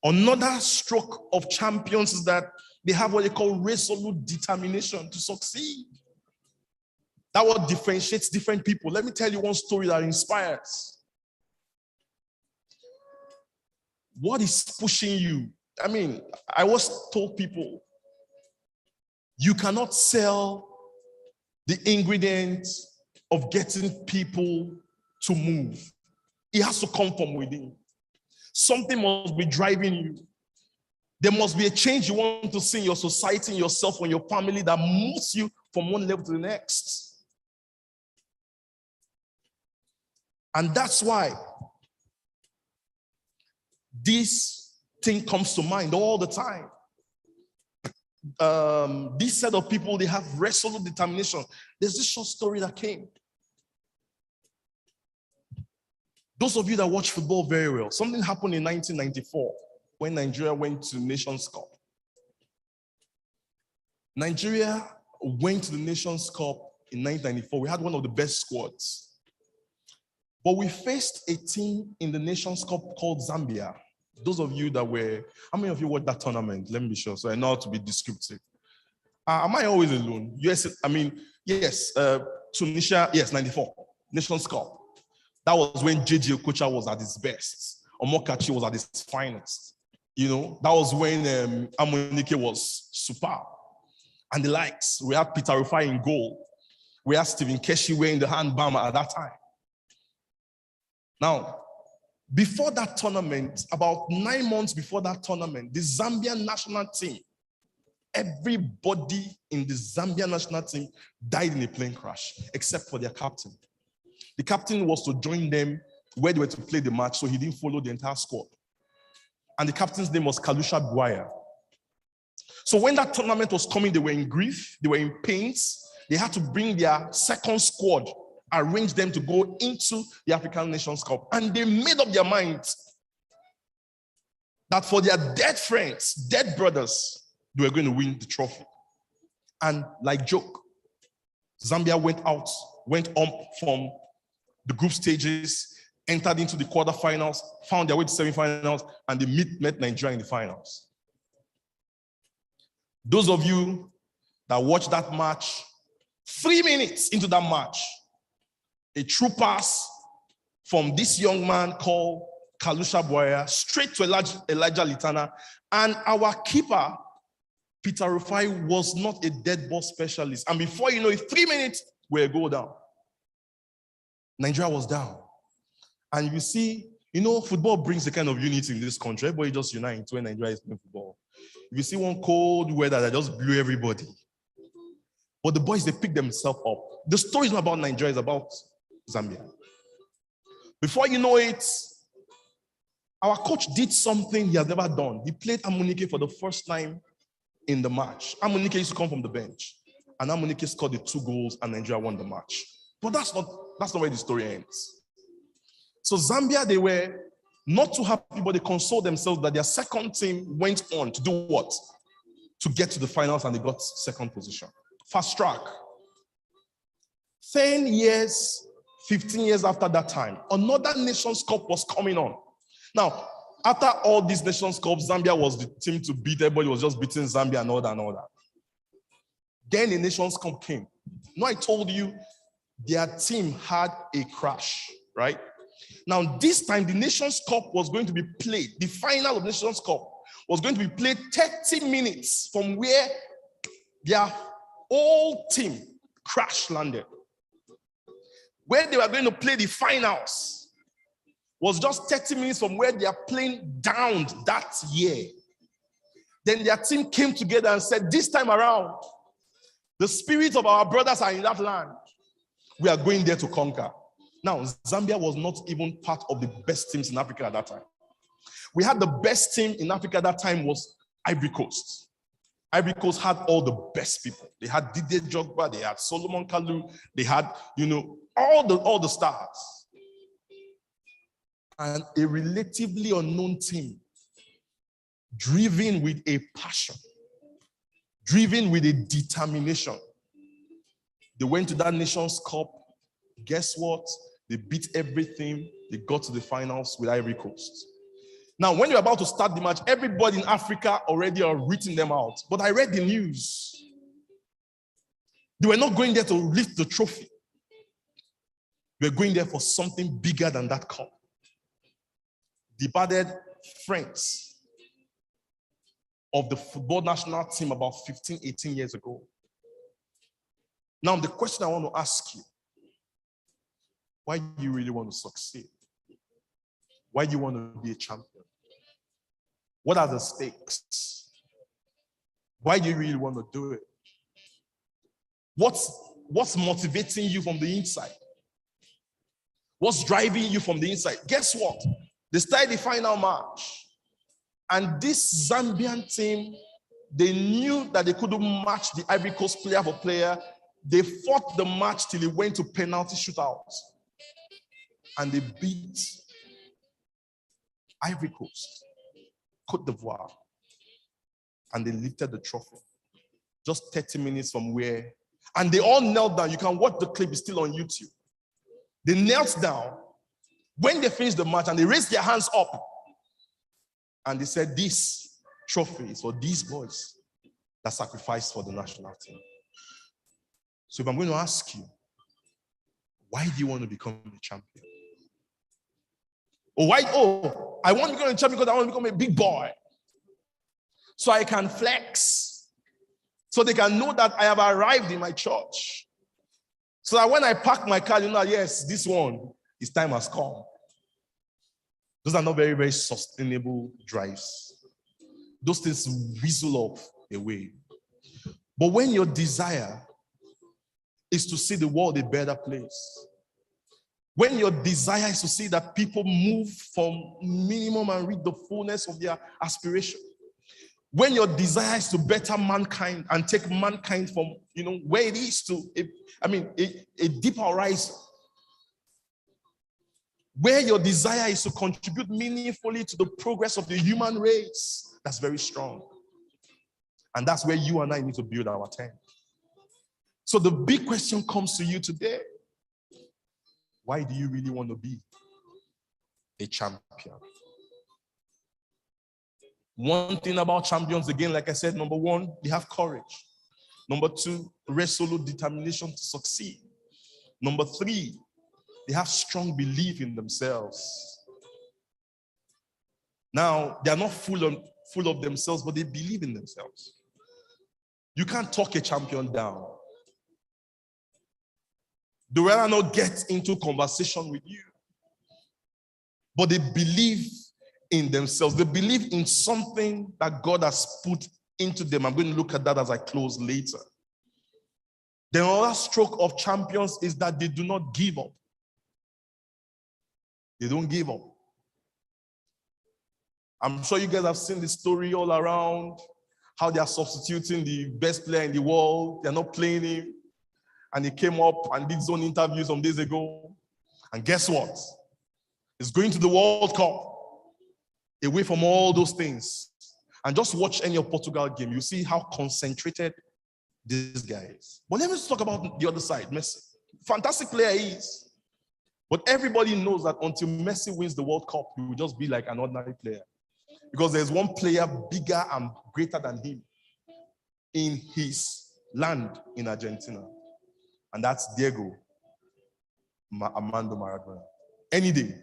Another stroke of champions is that they have what they call resolute determination to succeed. That what differentiates different people. Let me tell you one story that inspires. What is pushing you? I mean, I always told people, you cannot sell the ingredients of getting people to move. It has to come from within. Something must be driving you. There must be a change you want to see in your society, in yourself, or in your family that moves you from one level to the next. And that's why this thing comes to mind all the time. This set of people, they have resolute determination. There's this short story that came. Those of you that watch football very well, something happened in 1994 when Nigeria went to Nations Cup. Nigeria went to the Nations Cup in 1994. We had one of the best squads. But we faced a team in the Nations Cup called Zambia. Those of you that were, how many of you watched that tournament? Let me be sure, so I know how to be descriptive. Am I always alone? Yes, Tunisia, yes, 94, Nations Cup. That was when JJ Okocha was at his best. Omokachi was at his finest. You know, that was when Amunike was super. And the likes. We had Peter Rufai in goal. We had Stephen Keshi wearing the hand bomber at that time. Now, before that tournament, about 9 months before that tournament, the Zambian national team, everybody in the Zambian national team died in a plane crash, except for their captain. The captain was to join them where they were to play the match, so he didn't follow the entire squad. And the captain's name was Kalusha Bwaya. So when that tournament was coming, they were in grief, they were in pains. They had to bring their second squad, arrange them to go into the African Nations Cup. And they made up their minds that for their dead friends, dead brothers, they were going to win the trophy. And like joke, Zambia went up from the group stages, entered into the quarterfinals, found their way to semifinals, and they met Nigeria in the finals. Those of you that watched that match, 3 minutes into that match, a true pass from this young man called Kalusha Bwaya straight to Elijah Litana, and our keeper, Peter Rufai, was not a dead ball specialist. And before you know it, 3 minutes, we'll go down. Nigeria was down. And you see, you know, football brings a kind of unity in this country. Everybody just unites when Nigeria is playing football. If you see one cold weather that just blew everybody. But the boys, they picked themselves up. The story is not about Nigeria, it's about Zambia. Before you know it, our coach did something he has never done. He played Amunike for the first time in the match. Amunike used to come from the bench. And Amunike scored the 2 goals and Nigeria won the match. But that's not where the story ends. So Zambia, they were not too happy, but they consoled themselves that their second team went on to do what? To get to the finals, and they got second position. Fast track. 10 years, 15 years after that time, another Nations Cup was coming on. Now, after all these Nations Cups, Zambia was the team to beat. Everybody was just beating Zambia and all that. Then the Nations Cup came. Now, I told you, their team had a crash, right? Now, this time, the Nations Cup was going to be played. The final of Nations Cup was going to be played 30 minutes from where their whole team crash landed. Where they were going to play the finals was just 30 minutes from where their plane downed that year. Then their team came together and said, this time around, the spirits of our brothers are in that land. We are going there to conquer. Now, Zambia was not even part of the best teams in Africa at that time. We had the best team in Africa at that time was Ivory Coast. Ivory Coast had all the best people. They had Didier Drogba, they had Solomon Kalou, they had, all the stars. and a relatively unknown team, driven with a passion, driven with a determination. They went to that Nations Cup. Guess what? They beat everything. They got to the finals with Ivory Coast. Now, when you're about to start the match, everybody in Africa already are written them out. But I read the news. They were not going there to lift the trophy. They were going there for something bigger than that cup. Departed friends of the football national team about 15, 18 years ago. Now, the question I want to ask you, why do you really want to succeed? Why do you want to be a champion? What are the stakes? Why do you really want to do it? What's motivating you from the inside? What's driving you from the inside? Guess what? They started the final match. And this Zambian team, they knew that they couldn't match the Ivory Coast player for player. They fought the match till it went to penalty shootouts. And they beat Ivory Coast, Côte d'Ivoire. And they lifted the trophy. Just 30 minutes from where. And they all knelt down. You can watch the clip, it's still on YouTube. They knelt down when they finished the match and they raised their hands up. And they said, this trophy is for these boys that sacrificed for the national team. So if I'm going to ask you, why do you want to become a champion? Or why? Oh, I want to become a champion because I want to become a big boy. So I can flex. So they can know that I have arrived in my church. So that when I park my car, you know, yes, this one, its time has come. Those are not very, very sustainable drives. Those things whizzle off away. But when your desire is to see the world a better place, when your desire is to see that people move from minimum and reach the fullness of their aspiration, when your desire is to better mankind and take mankind from, where it is to, a deeper horizon, where your desire is to contribute meaningfully to the progress of the human race, that's very strong. And that's where you and I need to build our tent. So the big question comes to you today. Why do you really want to be a champion? One thing about champions, again, like I said, number one, they have courage. Number two, resolute determination to succeed. Number three, they have strong belief in themselves. Now, they are not full of themselves, but they believe in themselves. You can't talk a champion down. They will rather not get into conversation with you, but they believe in themselves. They believe in something that God has put into them. I'm going to look at that as I close later. The other stroke of champions is that they do not give up. They don't give up. I'm sure you guys have seen the story all around, how they are substituting the best player in the world. They're not playing him. And he came up and did his own interview some days ago. And guess what? He's going to the World Cup, away from all those things. And just watch any of Portugal game. You see how concentrated this guy is. But let me talk about the other side, Messi. Fantastic player he is. But everybody knows that until Messi wins the World Cup, he will just be like an ordinary player. Because there's one player bigger and greater than him in his land in Argentina. And that's Diego Armando Maradona. Any day.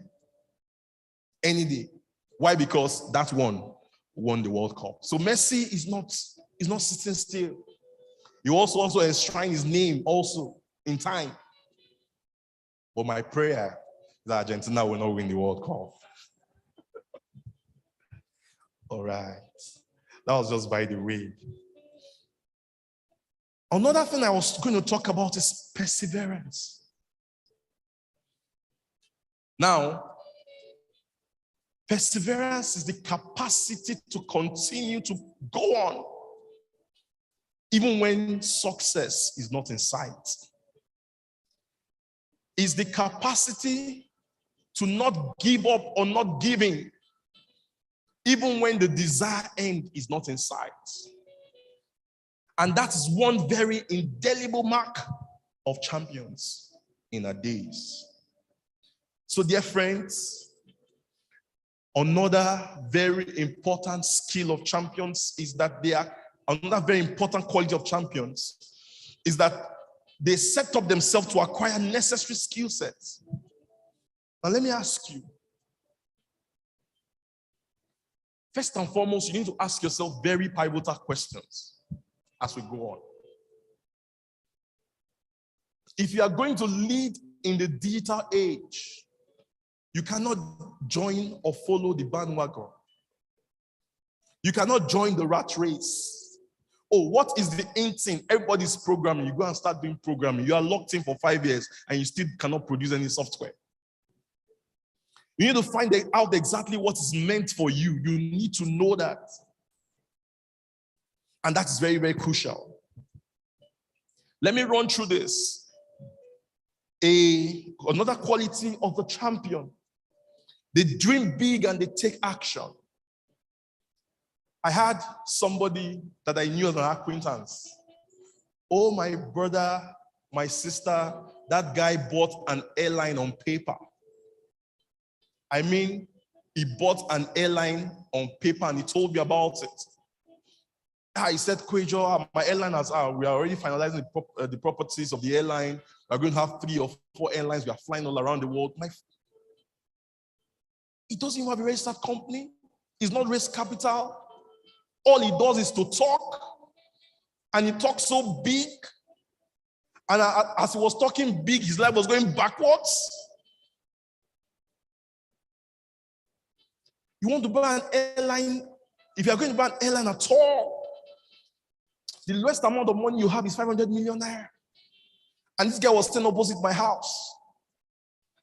Any day. Why? Because that one won the World Cup. So Messi is not sitting still. He also enshrine his name also in time. But my prayer is that Argentina will not win the World Cup. All right. That was just by the way. Another thing I was going to talk about is perseverance. Now, perseverance is the capacity to continue to go on, even when success is not in sight. It's the capacity to not give up or not giving, even when the desired end is not in sight. And that is one very indelible mark of champions in our days. So, dear friends, another very important skill of champions is that another very important quality of champions is that they set up themselves to acquire necessary skill sets. Now, let me ask you, first and foremost, you need to ask yourself very pivotal questions as we go on. If you are going to lead in the digital age, you cannot join or follow the bandwagon. You cannot join the rat race. Oh, what is the in thing? Everybody's programming. You go and start doing programming. You are locked in for 5 years and you still cannot produce any software. You need to find out exactly what is meant for you. You need to know that. And that is very, very crucial. Let me run through this. Another quality of the champion. They dream big and they take action. I had somebody that I knew as an acquaintance. Oh, my brother, my sister, that guy bought an airline on paper. I mean, he bought an airline on paper and he told me about it. He said, Kwejo, my airline we are already finalizing the properties of the airline. We're going to have 3 or 4 airlines. We are flying all around the world. He doesn't even have a registered company. He's not raised capital. All he does is to talk. And he talks so big. And as he was talking big, his life was going backwards. You want to buy an airline? If you're going to buy an airline at all, the lowest amount of money you have is 500 million naira. And this guy was staying opposite my house.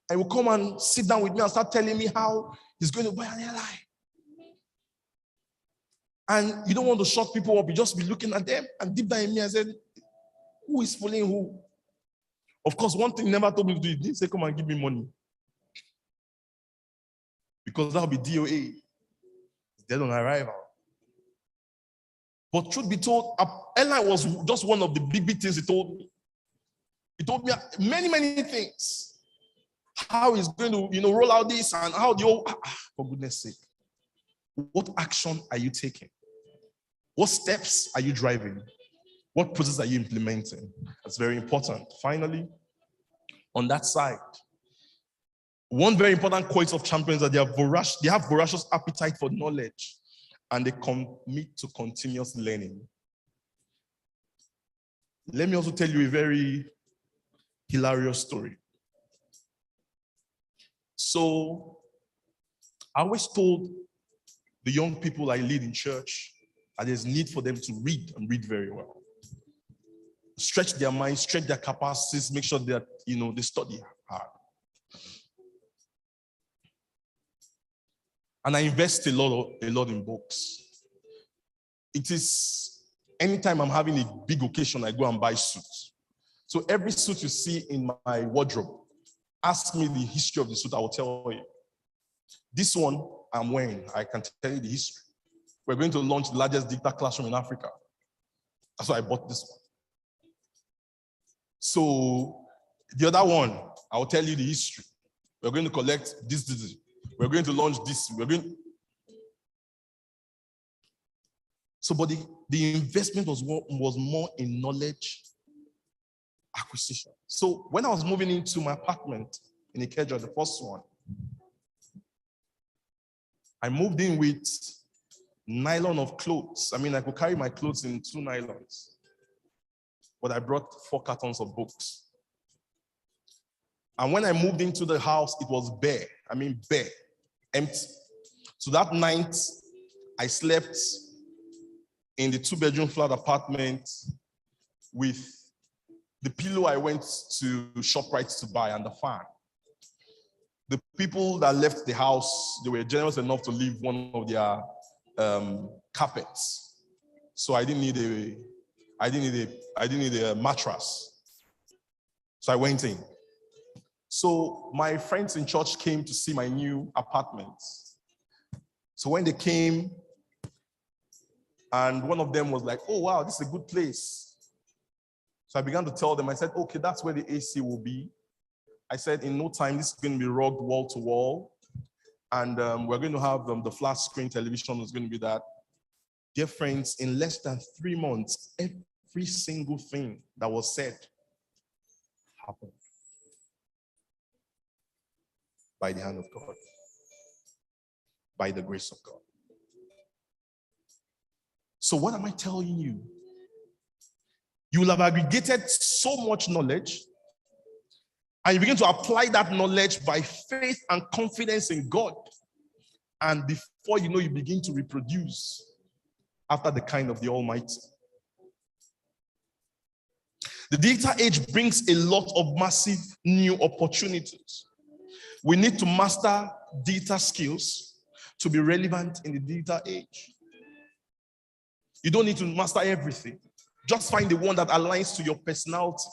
And he will come and sit down with me and start telling me how he's going to buy an airline. And you don't want to shut people up. You just be looking at them. And deep down in me, I said, who is fooling who? Of course, one thing he never told me to do, he didn't say, come and give me money. Because that will be DOA. It's dead on arrival. But truth be told, airline was just one of the big things he told me. He told me many, many things. How he's going to, roll out this and how for goodness sake. What action are you taking? What steps are you driving? What process are you implementing? That's very important. Finally, on that side, one very important quality of champions is that they have voracious appetite for knowledge and they commit to continuous learning. Let me also tell you a very hilarious story. So I always told the young people I lead in church that there's need for them to read and read very well. Stretch their minds, stretch their capacities, make sure that, they study hard. And I invest a lot in books. It is, anytime I'm having a big occasion, I go and buy suits. So every suit you see in my wardrobe, ask me the history of the suit, I will tell you. This one I'm wearing, I can tell you the history. We're going to launch the largest digital classroom in Africa. That's why I bought this one. So the other one, I will tell you the history. We're going to collect this. We're going to launch this. So, but the investment was more in knowledge acquisition. So when I was moving into my apartment in Ikeja, the first one, I moved in with nylon of clothes. I mean, I could carry my clothes in 2 nylons. But I brought 4 cartons of books. And when I moved into the house, it was bare. I mean, bare, empty. So that night, I slept in the 2-bedroom flat apartment with the pillow I went to ShopRite to buy and the fan. The people that left the house, they were generous enough to leave one of their carpets. So I didn't need a mattress. So I went in. So my friends in church came to see my new apartment. So when they came, and one of them was like, oh, wow, this is a good place. So I began to tell them, I said, okay, that's where the AC will be. I said, in no time, this is going to be rugged wall to wall. And we're going to have the flat screen television is going to be that. Dear friends, in less than 3 months, every single thing that was said happened by the hand of God, by the grace of God. So what am I telling you? You will have aggregated so much knowledge, and you begin to apply that knowledge by faith and confidence in God. And before you know, you begin to reproduce after the kind of the Almighty. The digital age brings a lot of massive new opportunities. We need to master digital skills to be relevant in the digital age. You don't need to master everything. Just find the one that aligns to your personality.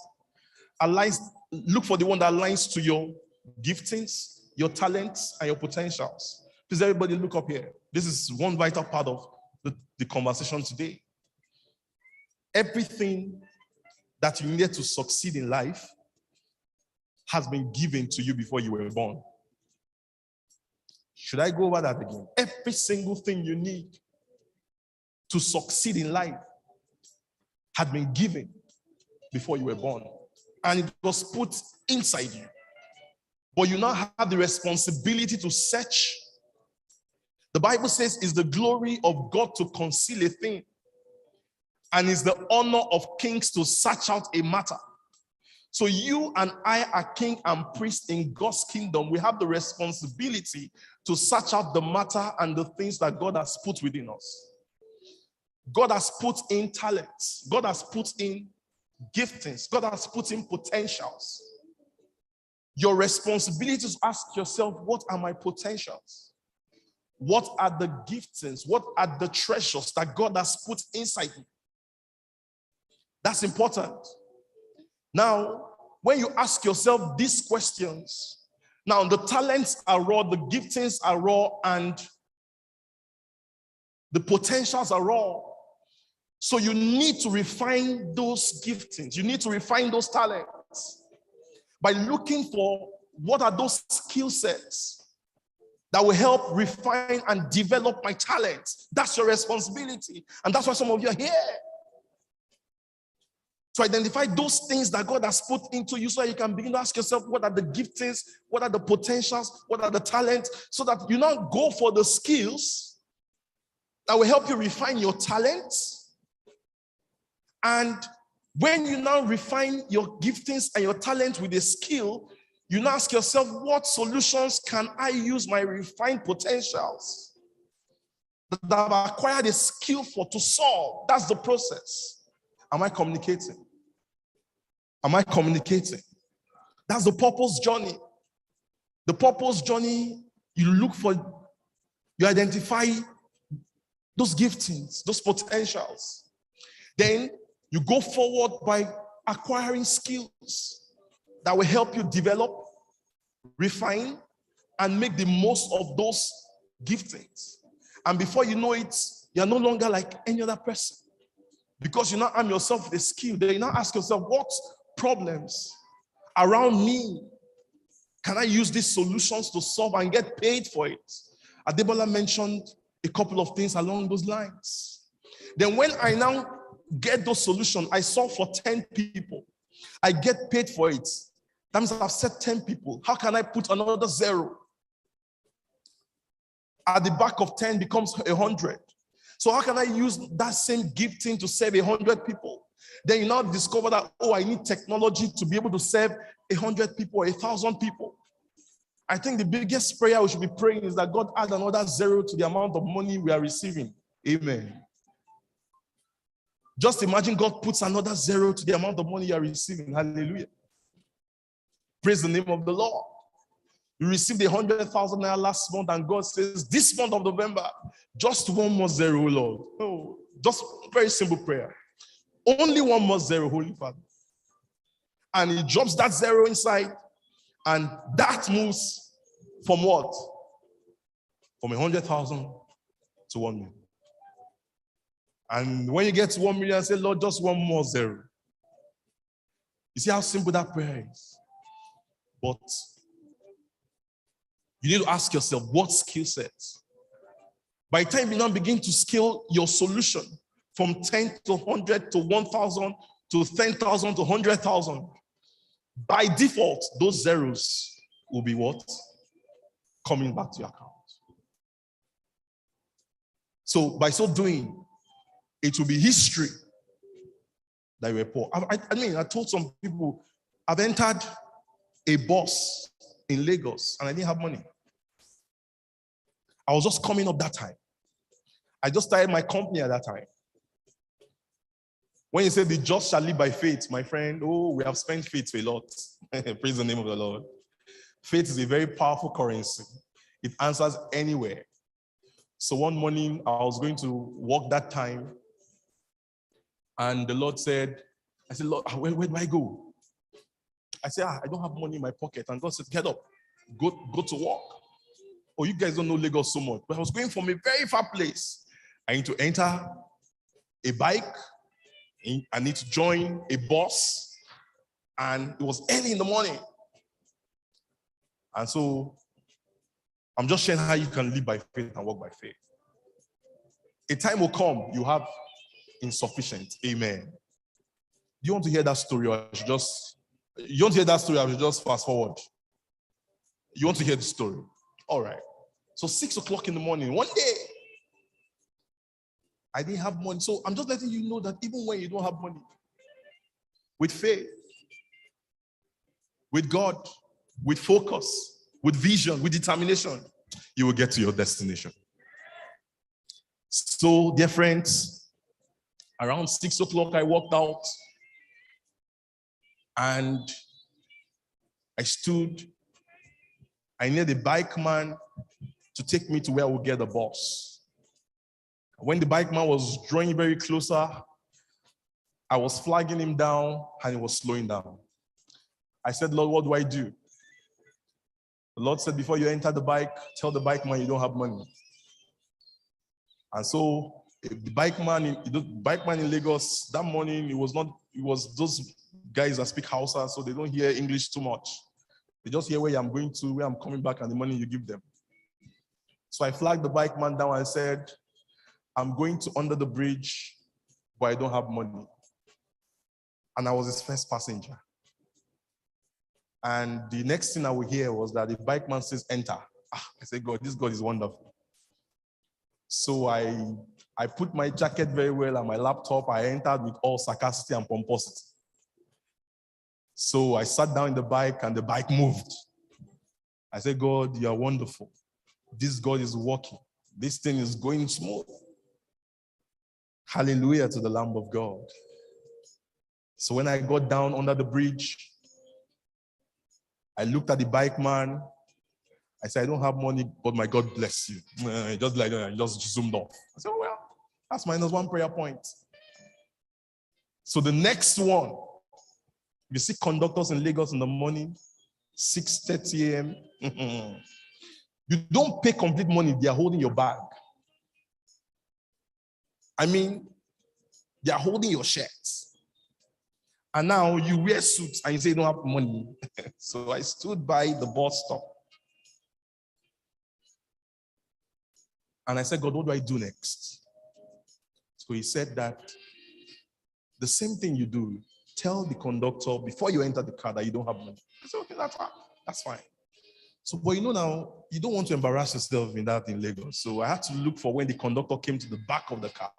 Look for the one that aligns to your giftings, your talents, and your potentials. Please, everybody look up here. This is one vital part of the conversation today. Everything that you needed to succeed in life has been given to you before you were born. Should I go over that again? Every single thing you need to succeed in life had been given before you were born. And it was put inside you. But you now have the responsibility to search. The Bible says it's the glory of God to conceal a thing, and it's the honor of kings to search out a matter. So you and I are king and priest in God's kingdom. We have the responsibility to search out the matter and the things that God has put within us. God has put in talents. God has put in giftings. God has put in potentials. Your responsibility is to ask yourself, what are my potentials? What are the giftings? What are the treasures that God has put inside me? That's important. Now, when you ask yourself these questions, now the talents are raw, the giftings are raw, and the potentials are raw. So you need to refine those giftings. You need to refine those talents by looking for what are those skill sets that will help refine and develop my talents. That's your responsibility. And that's why some of you are here. To identify those things that God has put into you so that you can begin to ask yourself, what are the giftings? What are the potentials? What are the talents? So that you now go for the skills that will help you refine your talents. And when you now refine your giftings and your talent with a skill, you now ask yourself, what solutions can I use my refined potentials that I've acquired a skill for to solve? That's the process. Am I communicating? Am I communicating? That's the purpose journey. The purpose journey, you look for, you identify those giftings, those potentials. Then you go forward by acquiring skills that will help you develop, refine, and make the most of those giftings. And before you know it, you're no longer like any other person. Because you now arm yourself with a skill. Then you now ask yourself, what problems around me can I use these solutions to solve and get paid for it? Adebola mentioned a couple of things along those lines. Then when I now get those solutions, I solve for 10 people. I get paid for it. That means I've set 10 people. How can I put another 0? At the back of 10 becomes 100. So how can I use that same gifting to serve 100 people? Then you now discover that, oh, I need technology to be able to serve 100 people or 1,000 people. I think the biggest prayer we should be praying is that God add another 0 to the amount of money we are receiving. Amen. Just imagine God puts another 0 to the amount of money you are receiving. Hallelujah. Praise the name of the Lord. You received 100,000 naira last month, and God says, this month of November, just one more 0, Lord. Oh, just very simple prayer. Only one more 0, Holy Father. And he drops that 0 inside, And that moves from what? From 100,000 to 1 million. And when you get to 1 million, say, Lord, just one more zero. You see how simple that prayer is? But you need to ask yourself, what skill sets? By the time you now begin to scale your solution from 10 to 100 to 1,000 to 10,000 to 100,000, by default, those zeros will be what? Coming back to your account. So by so doing, it will be history that you were poor. I told some people, I've entered a bus in Lagos and I didn't have money. I was just coming up that time. I just started my company at that time. When you say the just shall live by faith, my friend, we have spent faith a lot. Praise the name of the Lord. Faith is a very powerful currency. It answers anywhere. So one morning, I was going to walk that time, and the Lord said, I said, Lord, where do I go? I said, I don't have money in my pocket. And God said, get up, go to work. Oh, you guys don't know Lagos so much. But I was going from a very far place. I need to enter a bike. I need to join a bus. And it was early in the morning. And so I'm just sharing how you can live by faith and walk by faith. A time will come, you have insufficient. Amen. Do you want to hear that story, or I should just fast forward? You want to hear the story? All right. So 6 o'clock in the morning, one day, I didn't have money. So I'm just letting you know that even when you don't have money, with faith, with God, with focus, with vision, with determination, you will get to your destination. So, dear friends, around 6 o'clock, I walked out and I needed a bike man to take me to where I would get the bus. When the bike man was drawing very closer, I was flagging him down and he was slowing down. I said, Lord, what do I do? The Lord said, before you enter the bike, tell the bike man you don't have money. And so the bike man in Lagos, that morning, it was those guys that speak Hausa, so they don't hear English too much. They just hear where I'm going to, where I'm coming back, and the money you give them. So I flagged the bike man down and said, I'm going to under the bridge, but I don't have money. And I was his first passenger. And the next thing I would hear was that the bike man says, enter. I said, God, this God is wonderful. So I put my jacket very well and my laptop. I entered with all sarcasm and pomposity. So I sat down in the bike and the bike moved. I said, God, you are wonderful. This God is working. This thing is going smooth. Hallelujah to the Lamb of God. So when I got down under the bridge, I looked at the bike man. I said, I don't have money, but my God bless you. Just like that, I just zoomed off. I said, oh, well, that's -1 prayer point. So the next one, you see conductors in Lagos in the morning, 6:30 a.m. You don't pay complete money, they are holding your bag. I mean, they are holding your shirts. And now you wear suits and you say you don't have money. So I stood by the bus stop. And I said, God, what do I do next? So he said that the same thing you do, tell the conductor before you enter the car that you don't have money. I said, okay, that's fine. So, but you know now, you don't want to embarrass yourself in Lagos. So I had to look for when the conductor came to the back of the car.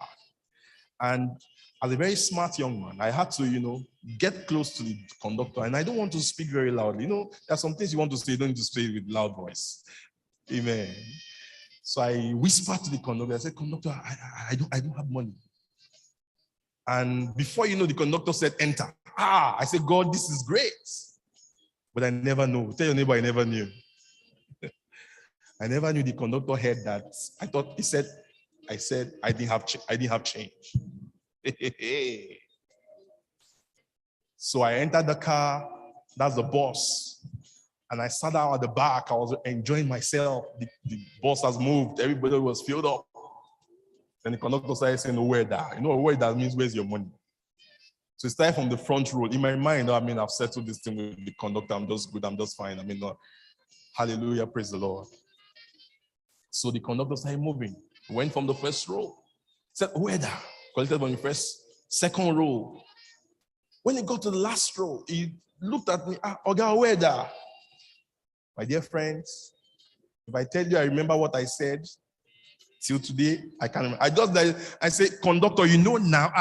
And as a very smart young man, I had to, get close to the conductor. And I don't want to speak very loudly. There are some things you want to say, you don't need to say with loud voice. Amen. So I whispered to the conductor. I said, conductor, I don't have money. And before you know, the conductor said, enter. I said, God, this is great. But I never know. Tell your neighbor I never knew. I never knew the conductor heard that. I said I didn't have change. So I entered the car. That's the boss. And I sat down at the back. I was enjoying myself. The bus has moved. Everybody was filled up. Then the conductor started saying, "Oh, where that?" You know, where that means, where's your money? So it started from the front row. In my mind, I mean, I've settled this thing with the conductor. I'm just good. I'm just fine. I mean, hallelujah, praise the Lord. So the conductor started moving. Went from the first row. Said, "Where that?" Collected from the second row. When he got to the last row, he looked at me. "Oga, where that?" My dear friends, if I tell you I remember what I said, till today, I can't remember. I say, "Conductor, you know now."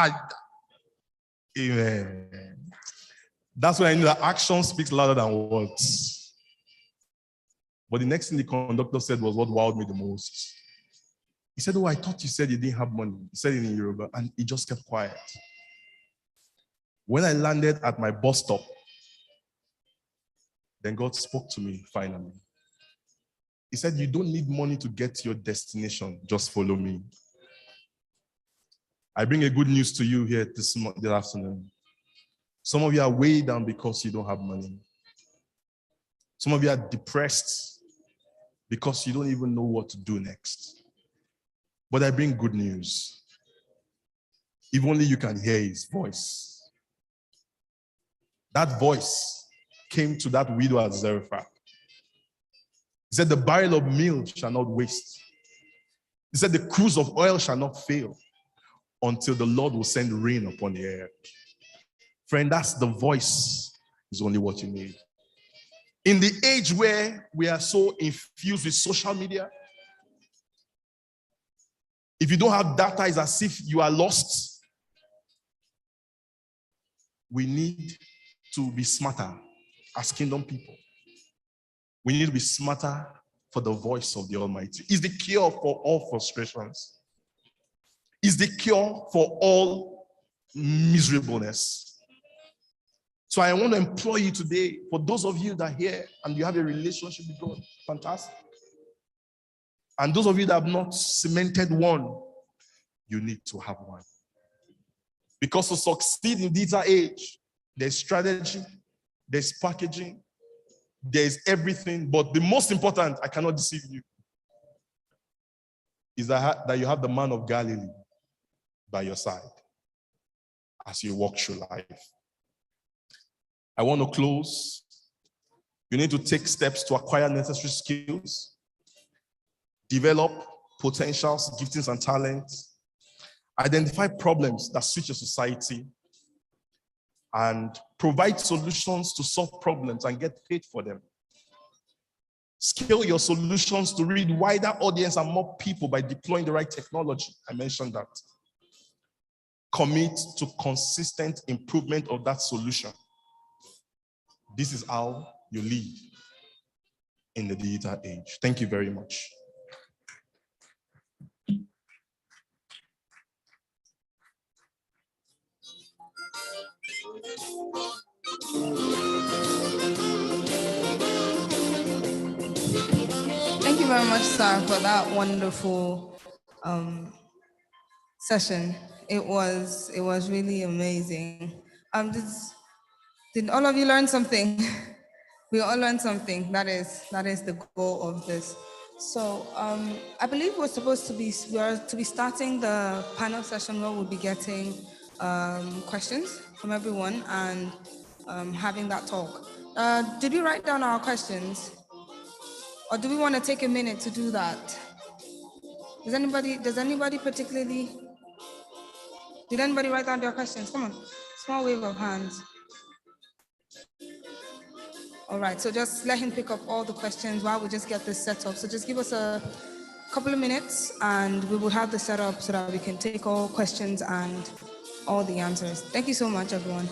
Amen. That's when I knew that action speaks louder than words. But the next thing the conductor said was what wowed me the most. He said, "Oh, I thought you said you didn't have money." He said it in Yoruba, and he just kept quiet. When I landed at my bus stop, then God spoke to me finally. He said, "You don't need money to get to your destination. Just follow me." I bring a good news to you here this afternoon. Some of you are way down because you don't have money. Some of you are depressed because you don't even know what to do next. But I bring good news. If only you can hear his voice. That voice came to that widow at Zarephath. He said, "The barrel of meal shall not waste." He said, "The cruse of oil shall not fail until the Lord will send rain upon the earth." Friend, that's the voice, is only what you need. In the age where we are so infused with social media, if you don't have data, it's as if you are lost. We need to be smarter as kingdom people. We need to be smarter for the voice of the Almighty. It's the cure for all frustrations. It's the cure for all miserableness. So I want to implore you today, for those of you that are here and you have a relationship with God, fantastic. And those of you that have not cemented one, you need to have one. Because to succeed in this age, there's strategy, there's packaging, there's everything. But the most important, I cannot deceive you, is that you have the man of Galilee by your side as you walk through life. I want to close. You need to take steps to acquire necessary skills, develop potentials, giftings, and talents, identify problems that suit your society, and provide solutions to solve problems and get paid for them. Scale your solutions to reach wider audience and more people by deploying the right technology. I mentioned that. Commit to consistent improvement of that solution. This is how you live in the digital age. Thank you very much. Thank you very much, sir, for that wonderful session. It was really amazing. Did all of you learn something? We all learned something. That is the goal of this. So I believe we are to be starting the panel session where we'll be getting questions from everyone and having that talk. Did we write down our questions? Or do we want to take a minute to do that? Does anybody particularly, did anybody write down their questions? Come on, small wave of hands. All right, so just let him pick up all the questions while we just get this set up. So just give us a couple of minutes and we will have the setup so that we can take all questions and all the answers. Thank you so much, everyone.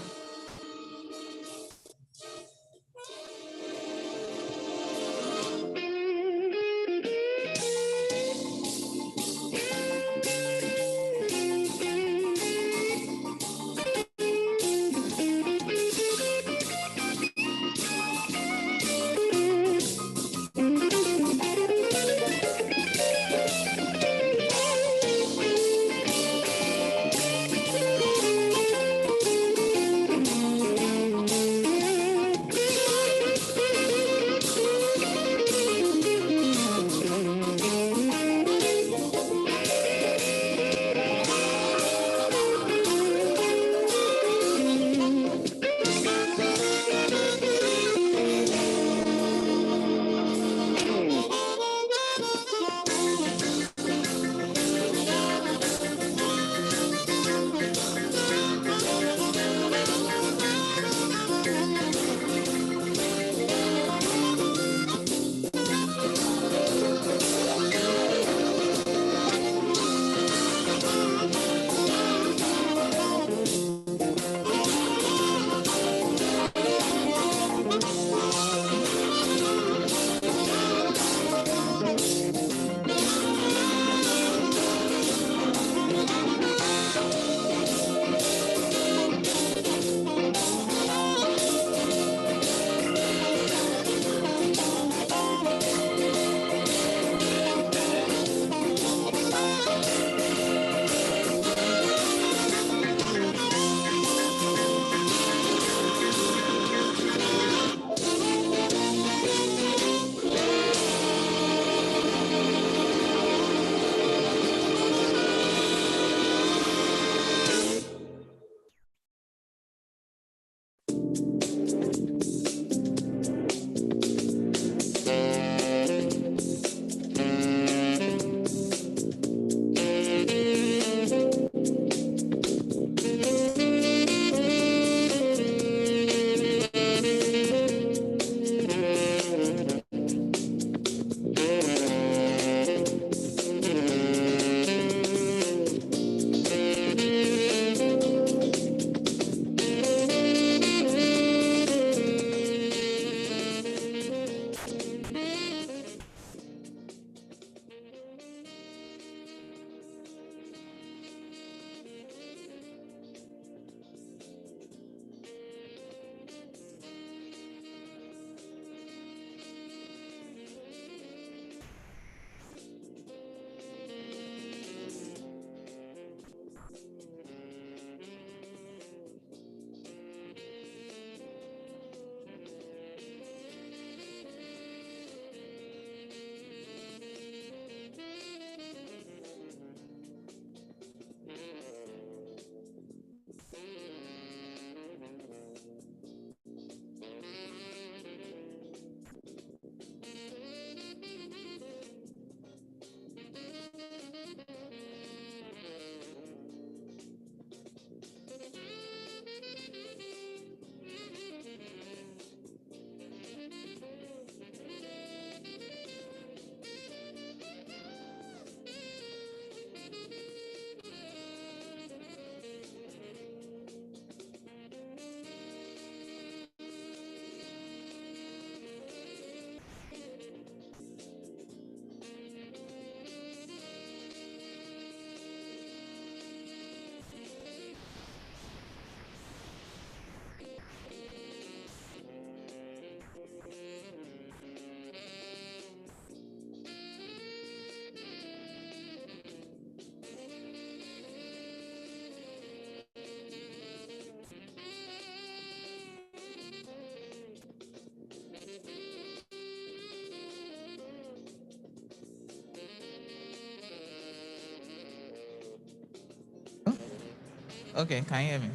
Okay, can you hear me?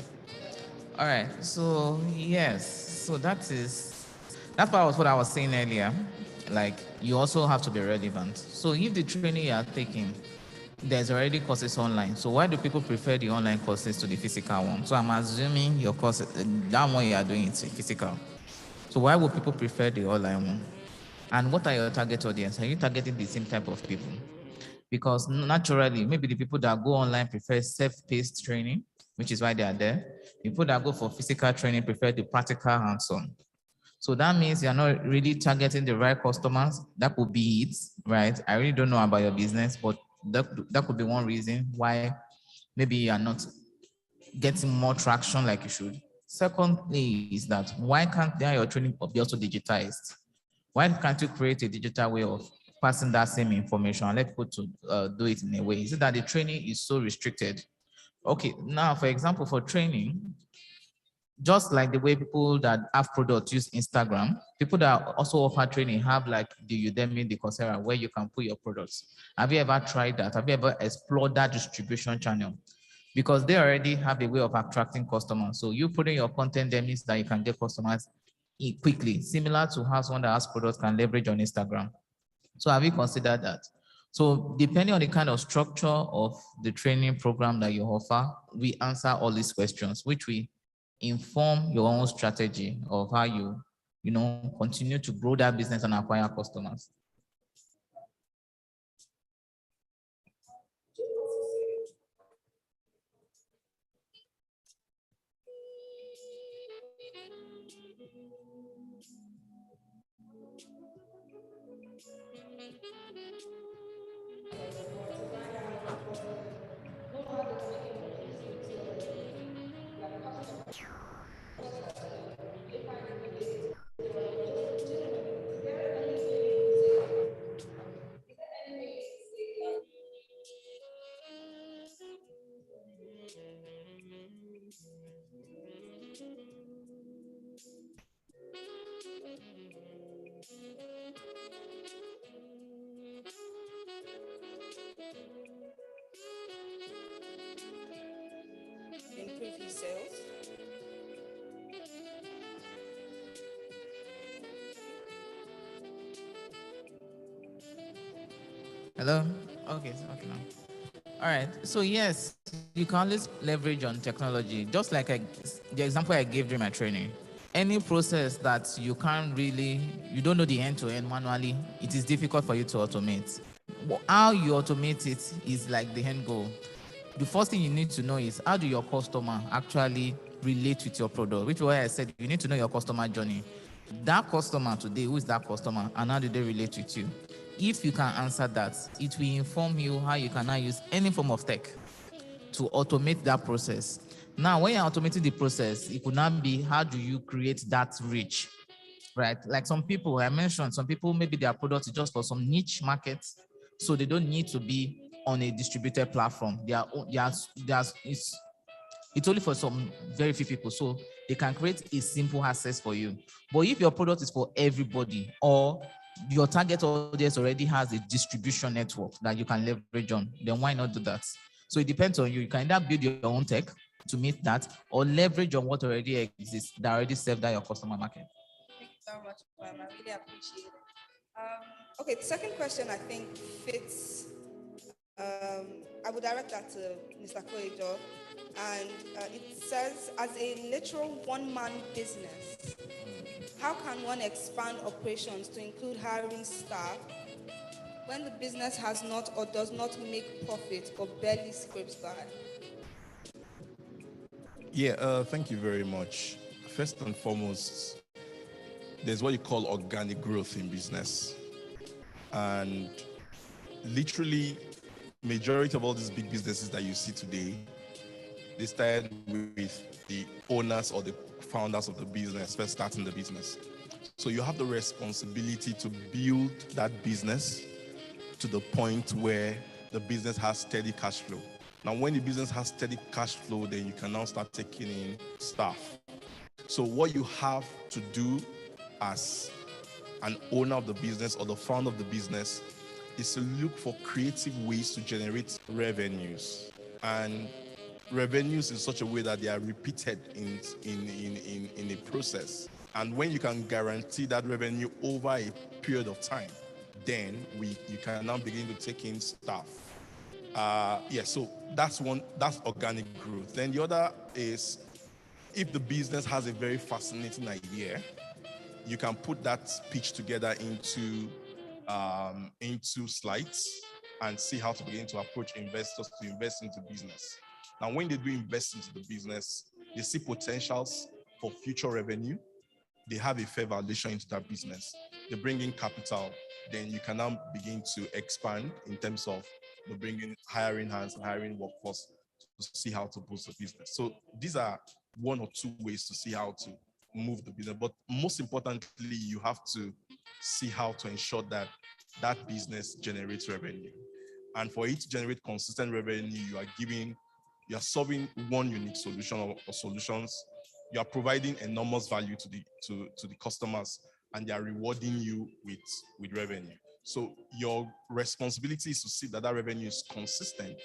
All right. So yes, so that's what I was saying earlier. Like you also have to be relevant. So if the training you are taking, there's already courses online. So why do people prefer the online courses to the physical one? So I'm assuming your course, that one you are doing is physical. So why would people prefer the online one? And what are your target audience? Are you targeting the same type of people? Because naturally, maybe the people that go online prefer self-paced training, which is why they are there. People that go for physical training prefer the practical hands-on. So that means you're not really targeting the right customers. That could be it, right? I really don't know about your business, but that could be one reason why maybe you're not getting more traction like you should. Secondly, is that why can't your training be also digitized? Why can't you create a digital way of passing that same information and let people to do it in a way? Is it that the training is so restricted? Okay, now for example, for training, just like the way people that have products use Instagram, people that also offer training have like the Udemy, the Coursera, where you can put your products. Have you ever tried that? Have you ever explored that distribution channel? Because they already have a way of attracting customers. So you putting your content there means that you can get customers quickly, similar to how someone that has products can leverage on Instagram. So have you considered that? So depending on the kind of structure of the training program that you offer, we answer all these questions, which we inform your own strategy of how you continue to grow that business and acquire customers. Improve his sales. Hello? Okay, okay now. All right. So yes, you can always leverage on technology, just like the example I gave during my training. Any process that you don't know the end to end manually, it is difficult for you to automate. How you automate it is like the end goal. The first thing you need to know is how do your customer actually relate with your product, which is why I said you need to know your customer journey. That customer today, who is that customer and how do they relate with you? If you can answer that, it will inform you how you can now use any form of tech to automate that process. Now, when you're automating the process, it could now be how do you create that reach, right? Like some people, I mentioned, some people maybe their product is just for some niche markets, so they don't need to be on a distributed platform. It's only for some very few people, so they can create a simple access for you. But if your product is for everybody, or your target audience already has a distribution network that you can leverage on, then why not do that? So it depends on you. You can either build your own tech to meet that, or leverage on what already exists that already serves that your customer market. Thank you so much, ma'am. I really appreciate it. Okay, the second question I think fits. I would direct that to Mr. Koijo. And it says, as a literal one-man business, how can one expand operations to include hiring staff when the business has not or does not make profit or barely scrapes by? Yeah, thank you very much. First and foremost, there's what you call organic growth in business. And literally, majority of all these big businesses that you see today, they started with the owners or the founders of the business first starting the business. So you have the responsibility to build that business to the point where the business has steady cash flow. Now, when the business has steady cash flow, then you can now start taking in staff. So what you have to do as an owner of the business or the founder of the business is to look for creative ways to generate revenues. And revenues in such a way that they are repeated in a process. And when you can guarantee that revenue over a period of time, then you can now begin to take in staff. So that's one, that's organic growth. Then the other is, if the business has a very fascinating idea, you can put that pitch together into slides and see how to begin to approach investors to invest into business. Now, when they do invest into the business, they see potentials for future revenue. They have a fair valuation into that business. They bring in capital. Then you can now begin to expand in terms of bringing, hiring hands and hiring workforce to see how to boost the business. So these are one or two ways to see how to move the business. But most importantly, you have to see how to ensure that that business generates revenue. And for it to generate consistent revenue, you are solving one unique solution or solutions. You are providing enormous value to the customers, and they are rewarding you with revenue. So your responsibility is to see that that revenue is consistent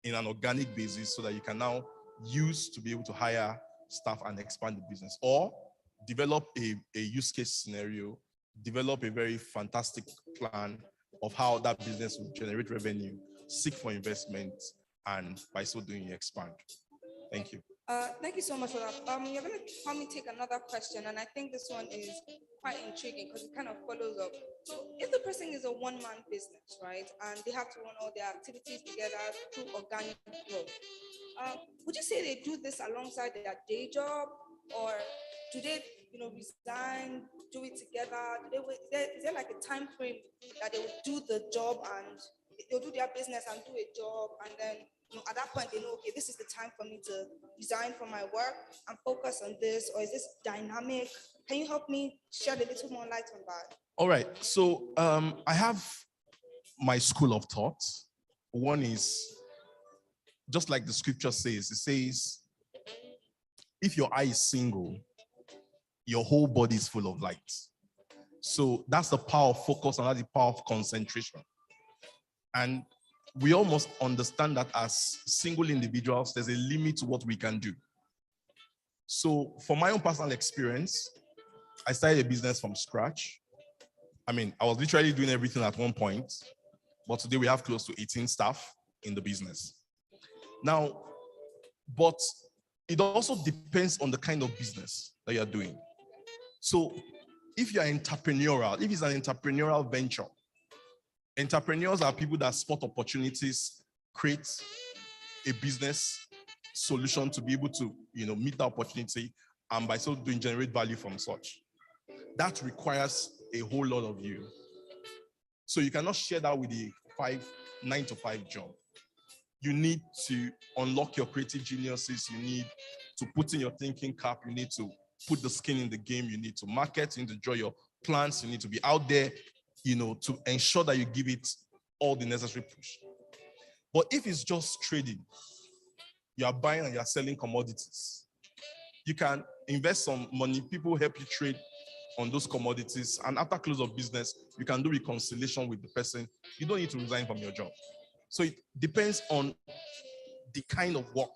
in an organic basis, so that you can now use to be able to hire staff and expand the business, or develop a use case scenario, develop a very fantastic plan of how that business will generate revenue, seek for investment, and by so doing, you expand. Thank you. Thank you so much for that. You're going to help me take another question, and I think this one is quite intriguing because it kind of follows up. So, if the person is a one-man business, right, and they have to run all their activities together through organic growth, would you say they do this alongside their day job, or do they, resign, do it together? Is there like a time frame that they will do the job and they'll do their business and do a job, and then at that point they know, okay, this is the time for me to resign from my work and focus on this? Or is this dynamic? Can you help me shed a little more light on that? All right. So I have my school of thought. One is, just like the scripture says, it says, if your eye is single, your whole body is full of light. So that's the power of focus, and that's the power of concentration. And we almost understand that as single individuals, there's a limit to what we can do. So for my own personal experience, I started a business from scratch. I mean, I was literally doing everything at one point, but today we have close to 18 staff in the business. Now, but it also depends on the kind of business that you're doing. So if you're entrepreneurial, if it's an entrepreneurial venture, entrepreneurs are people that spot opportunities, create a business solution to be able to, meet the opportunity, and by so doing, generate value from such. That requires a whole lot of you. So you cannot share that with a 9-to-5 job. You need to unlock your creative geniuses. You need to put in your thinking cap. You need to put the skin in the game. You need to market. You need to draw your plans. You need to be out there, to ensure that you give it all the necessary push. But if it's just trading, you are buying and you are selling commodities, you can invest some money. People help you trade on those commodities. And after close of business, you can do reconciliation with the person. You don't need to resign from your job. So it depends on the kind of work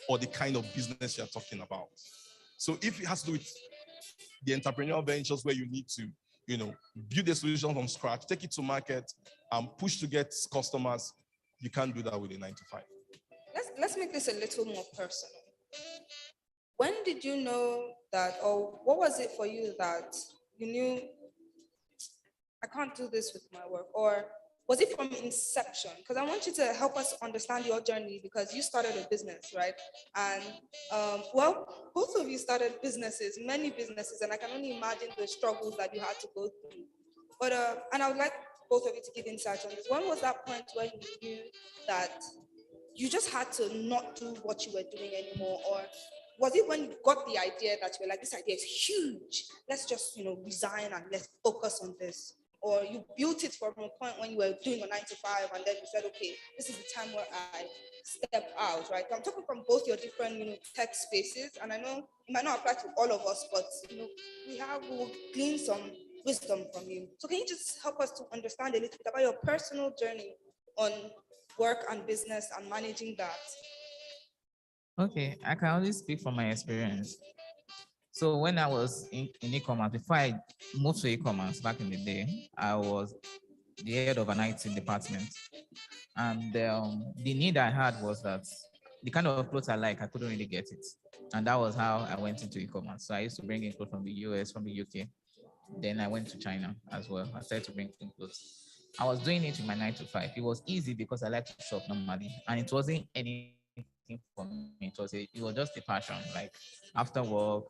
or the kind of business you're talking about. So if it has to do with the entrepreneurial ventures where you need to, build a solution from scratch, take it to market, and push to get customers, you can't do that with a 9-to-5. Let's make this a little more personal. When did you know that, or what was it for you that you knew, I can't do this with my work? Or was it from inception? Because I want you to help us understand your journey, because you started a business, right? And both of you started businesses, many businesses, and I can only imagine the struggles that you had to go through. But and I would like both of you to give insight on this. When was that point where you knew that you just had to not do what you were doing anymore? Or was it when you got the idea that you were like, this idea is huge, let's just resign and let's focus on this? Or you built it from a point when you were doing a 9-to-5, and then you said, okay, this is the time where I step out, right? I'm talking from both your different tech spaces, and I know it might not apply to all of us, but we'll glean some wisdom from you. So can you just help us to understand a little bit about your personal journey on work and business and managing that? Okay, I can only speak from my experience. So when I was in e-commerce, before I moved to e-commerce back in the day, I was the head of an IT department. And the need I had was that the kind of clothes I like, I couldn't really get it. And that was how I went into e-commerce. So I used to bring in clothes from the US, from the UK. Then I went to China as well. I started to bring in clothes. I was doing it in my 9 to 5. It was easy because I like to shop normally. And it wasn't anything for me. It was just a passion. Like after work,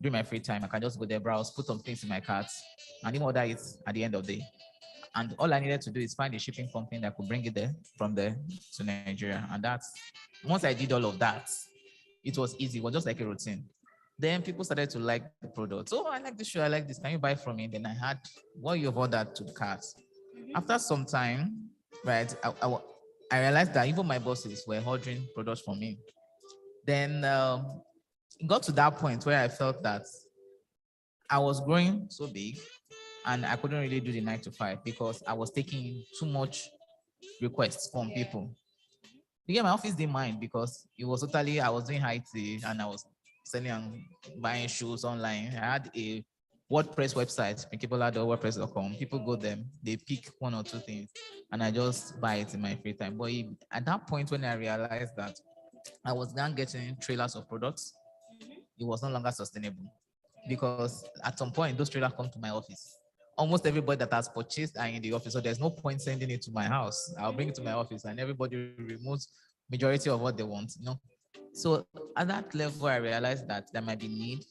during my free time, I can just go there, browse, put some things in my cart, and even order it at the end of the day. And all I needed to do is find a shipping company that could bring it there from there to Nigeria. And that's once I did all of that, it was easy. It was just like a routine. Then people started to like the product. Oh, I like this shoe. I like this. Can you buy from me? Then I had what you've ordered to the cart. After some time, right, I realized that even my bosses were ordering products from me. Then it got to that point where I felt that I was growing so big and I couldn't really do the 9 to 5 because I was taking too much requests from people. Yeah, my office didn't mind because it was totally, I was doing IT and I was selling and buying shoes online. I had a WordPress website, pinkable.wordpress.com. People go there, they pick one or two things, and I just buy it in my free time. But at that point, when I realized that I was now getting trailers of products, it was no longer sustainable because at some point, those trailers come to my office. Almost everybody that has purchased are in the office, so there's no point sending it to my house. I'll bring it to my office, and everybody removes majority of what they want. So at that level, I realized that there might be need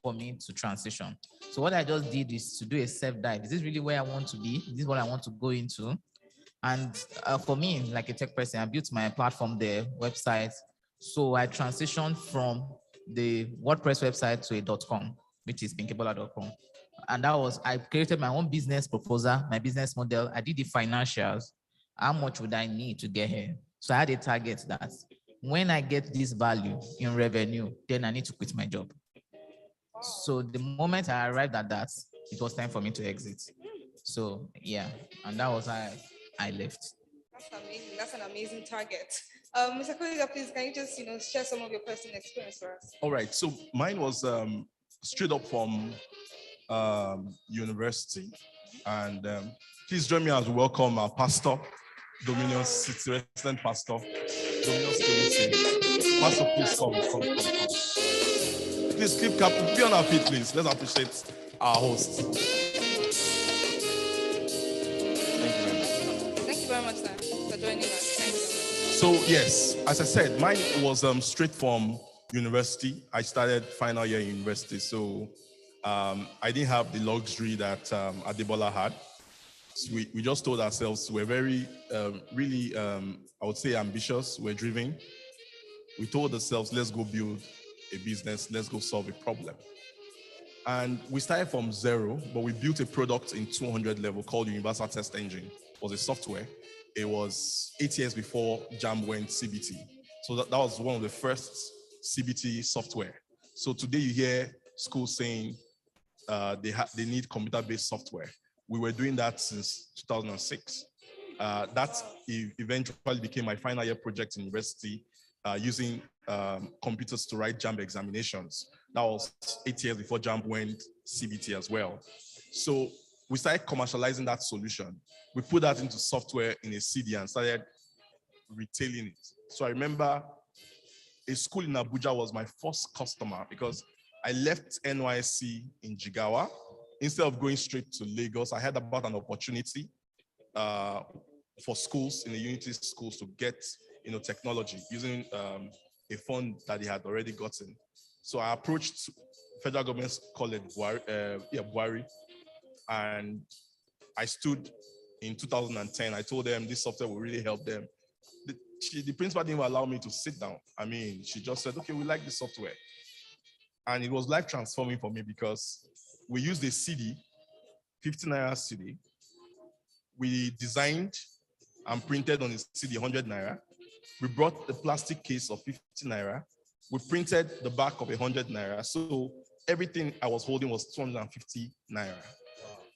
for me to transition. So what I just did is to do a self dive. Is this really where I want to be? Is this what I want to go into? And for me, like a tech person, I built my platform there, website. So I transitioned from the WordPress website to a .com, which is pinkebola.com. And that was, I created my own business proposal, my business model. I did the financials. How much would I need to get here? So I had a target that when I get this value in revenue, then I need to quit my job. So the moment I arrived at that, it was time for me to exit. So yeah, and that was how I left. That's amazing. That's an amazing target. Mr. Kolega, please, can you just, share some of your personal experience for us? All right. So mine was straight up from university. And please join me as we welcome our pastor, Dominion City, resident pastor, Dominion City. Pastor, please come. Please keep cap, be on our feet, please. Let's appreciate our host. Thank you very much, sir, for joining us. Thank you. So yes, as I said, mine was straight from university. I started final year university, so I didn't have the luxury that Adebola had. So we just told ourselves we're very, really, I would say ambitious, we're driven. We told ourselves, let's go build a business, let's go solve a problem. And we started from zero, but we built a product in 200 level called Universal Test Engine. It was a software. It was 8 years before JAM went CBT. So that was one of the first CBT software. So today you hear schools saying they need computer-based software. We were doing that since 2006. That eventually became my final year project in university, using computers to write JAMB examinations. That was 8 years before JAMB went CBT as well. So we started commercializing that solution. We put that into software in a CD and started retailing it. So I remember a school in Abuja was my first customer because I left NYSC in Jigawa. Instead of going straight to Lagos, I heard about an opportunity for schools in the Unity schools to get technology using a fund that they had already gotten. So I approached federal government college Buhari, and I stood in 2010. I told them this software will really help them. The principal didn't allow me to sit down. I mean, she just said, okay, we like the software. And it was life transforming for me because we used a CD, 15 naira CD. We designed and printed on the CD 100 naira. We brought the plastic case of 50 naira. We printed the back of 100 naira. So everything I was holding was 250 naira.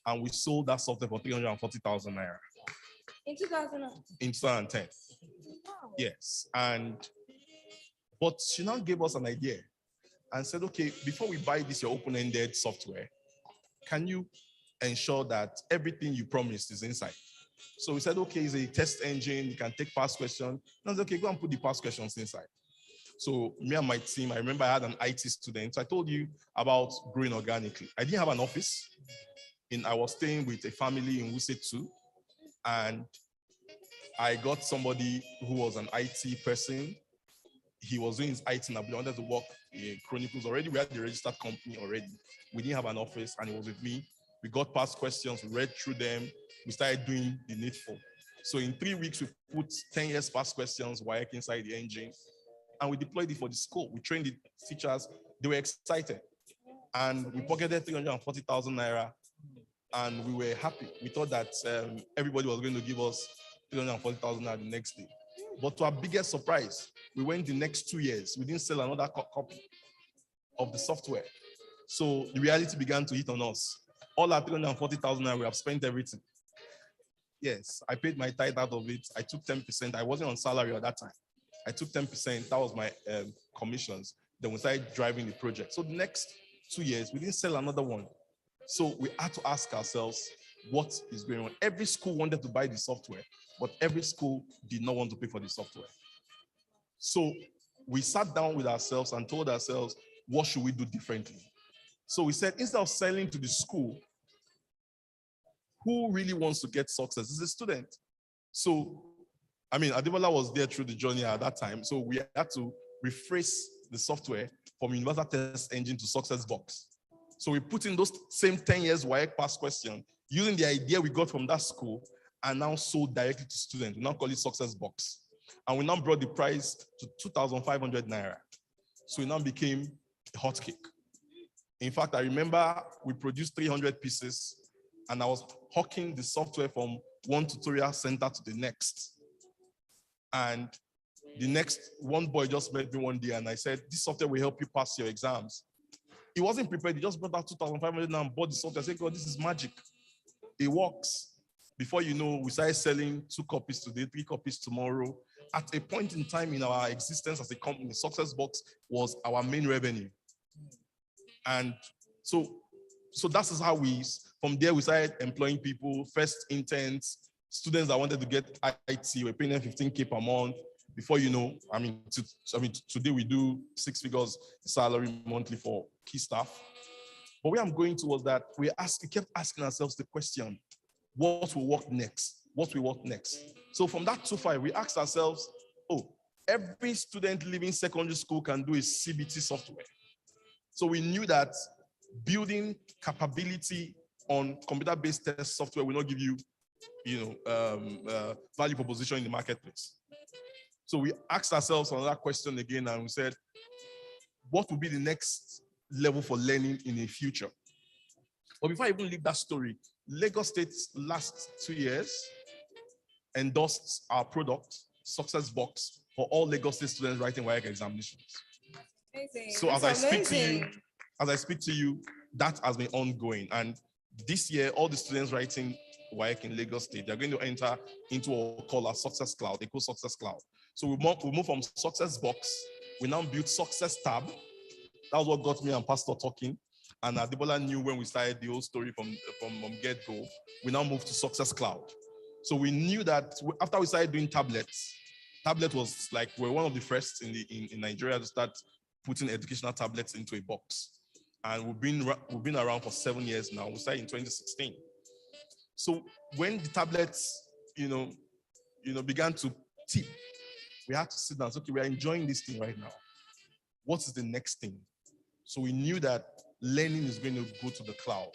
And we sold that software for 340,000 naira. In 2000? In 2010. Wow. Yes. And But she now gave us an idea and said, okay, before we buy this your open-ended software, can you ensure that everything you promised is inside? So we said, okay, it's a test engine, you can take past questions. And I said, okay, go and put the past questions inside. So me and my team, I remember I had an IT student. So I told you about growing organically. I didn't have an office. I was staying with a family in Wuse too. And I got somebody who was an IT person. He was doing his IT in Abuja. I wanted to work in Chronicles already. We had the registered company already. We didn't have an office, and he was with me. We got past questions, we read through them. We started doing the needful. So in 3 weeks, we put 10 years past questions, WIAC inside the engine, and we deployed it for the school. We trained the teachers. They were excited. And we pocketed 340,000 naira, and we were happy. We thought that everybody was going to give us 340,000 naira the next day. But to our biggest surprise, we went the next 2 years. We didn't sell another copy of the software. So the reality began to hit on us. All our 340,000 naira, we have spent everything. Yes, I paid my tithe out of it. I took 10%. I wasn't on salary at that time. I took 10%. That was my commissions. Then we started driving the project. So the next 2 years, we didn't sell another one. So we had to ask ourselves, what is going on? Every school wanted to buy the software, but every school did not want to pay for the software. So we sat down with ourselves and told ourselves, what should we do differently? So we said, instead of selling to the school, who really wants to get success is a student. So, I mean, Ademola was there through the journey at that time. So we had to rephrase the software from Universal Test Engine to Success Box. So we put in those same 10 years WIAC past question using the idea we got from that school and now sold directly to students. We now call it Success Box. And we now brought the price to 2,500 naira. So it now became a hot cake. In fact, I remember we produced 300 pieces and I was hawking the software from one tutorial center to the next. And the next, one boy just met me one day and I said, this software will help you pass your exams. He wasn't prepared. He just brought out 2,500 and bought the software. I said, God, this is magic. It works. Before you know, we started selling 2 copies today, 3 copies tomorrow. At a point in time in our existence as a company, Success Box was our main revenue. And so that is how from there we started employing people, first interns, students that wanted to get IT, we're paying them 15K per month. Before you know, today we do 6 figures salary monthly for key staff. But where I'm going to was that we kept asking ourselves the question, what will work next? What will work next? So from that 2.5, we asked ourselves, every student leaving secondary school can do a CBT software. So we knew that building capability on computer-based test software will not give you, value proposition in the marketplace. So we asked ourselves another question again, and we said, what will be the next level for learning in the future? But before I even leave that story, Lagos State's last 2 years endorsed our product, Success Box, for all Lagos State students writing WIAC examinations. Amazing. So as I speak to you, that has been ongoing. And this year, all the students writing WIAC in Lagos State, they're going to enter into what we call our Success Cloud, Eco Success Cloud. So we move from Success Box, we now build Success Tab. That was what got me and Pastor talking. And Adebola knew when we started the whole story from get-go, we now moved to Success Cloud. So we knew that after we started doing tablets, tablet was like, we're one of the first in Nigeria to start putting educational tablets into a box. And we've been around for 7 years now. We started in 2016. So when the tablets, began to tip, we had to sit down and say, okay, we're enjoying this thing right now. What is the next thing? So we knew that learning is going to go to the cloud.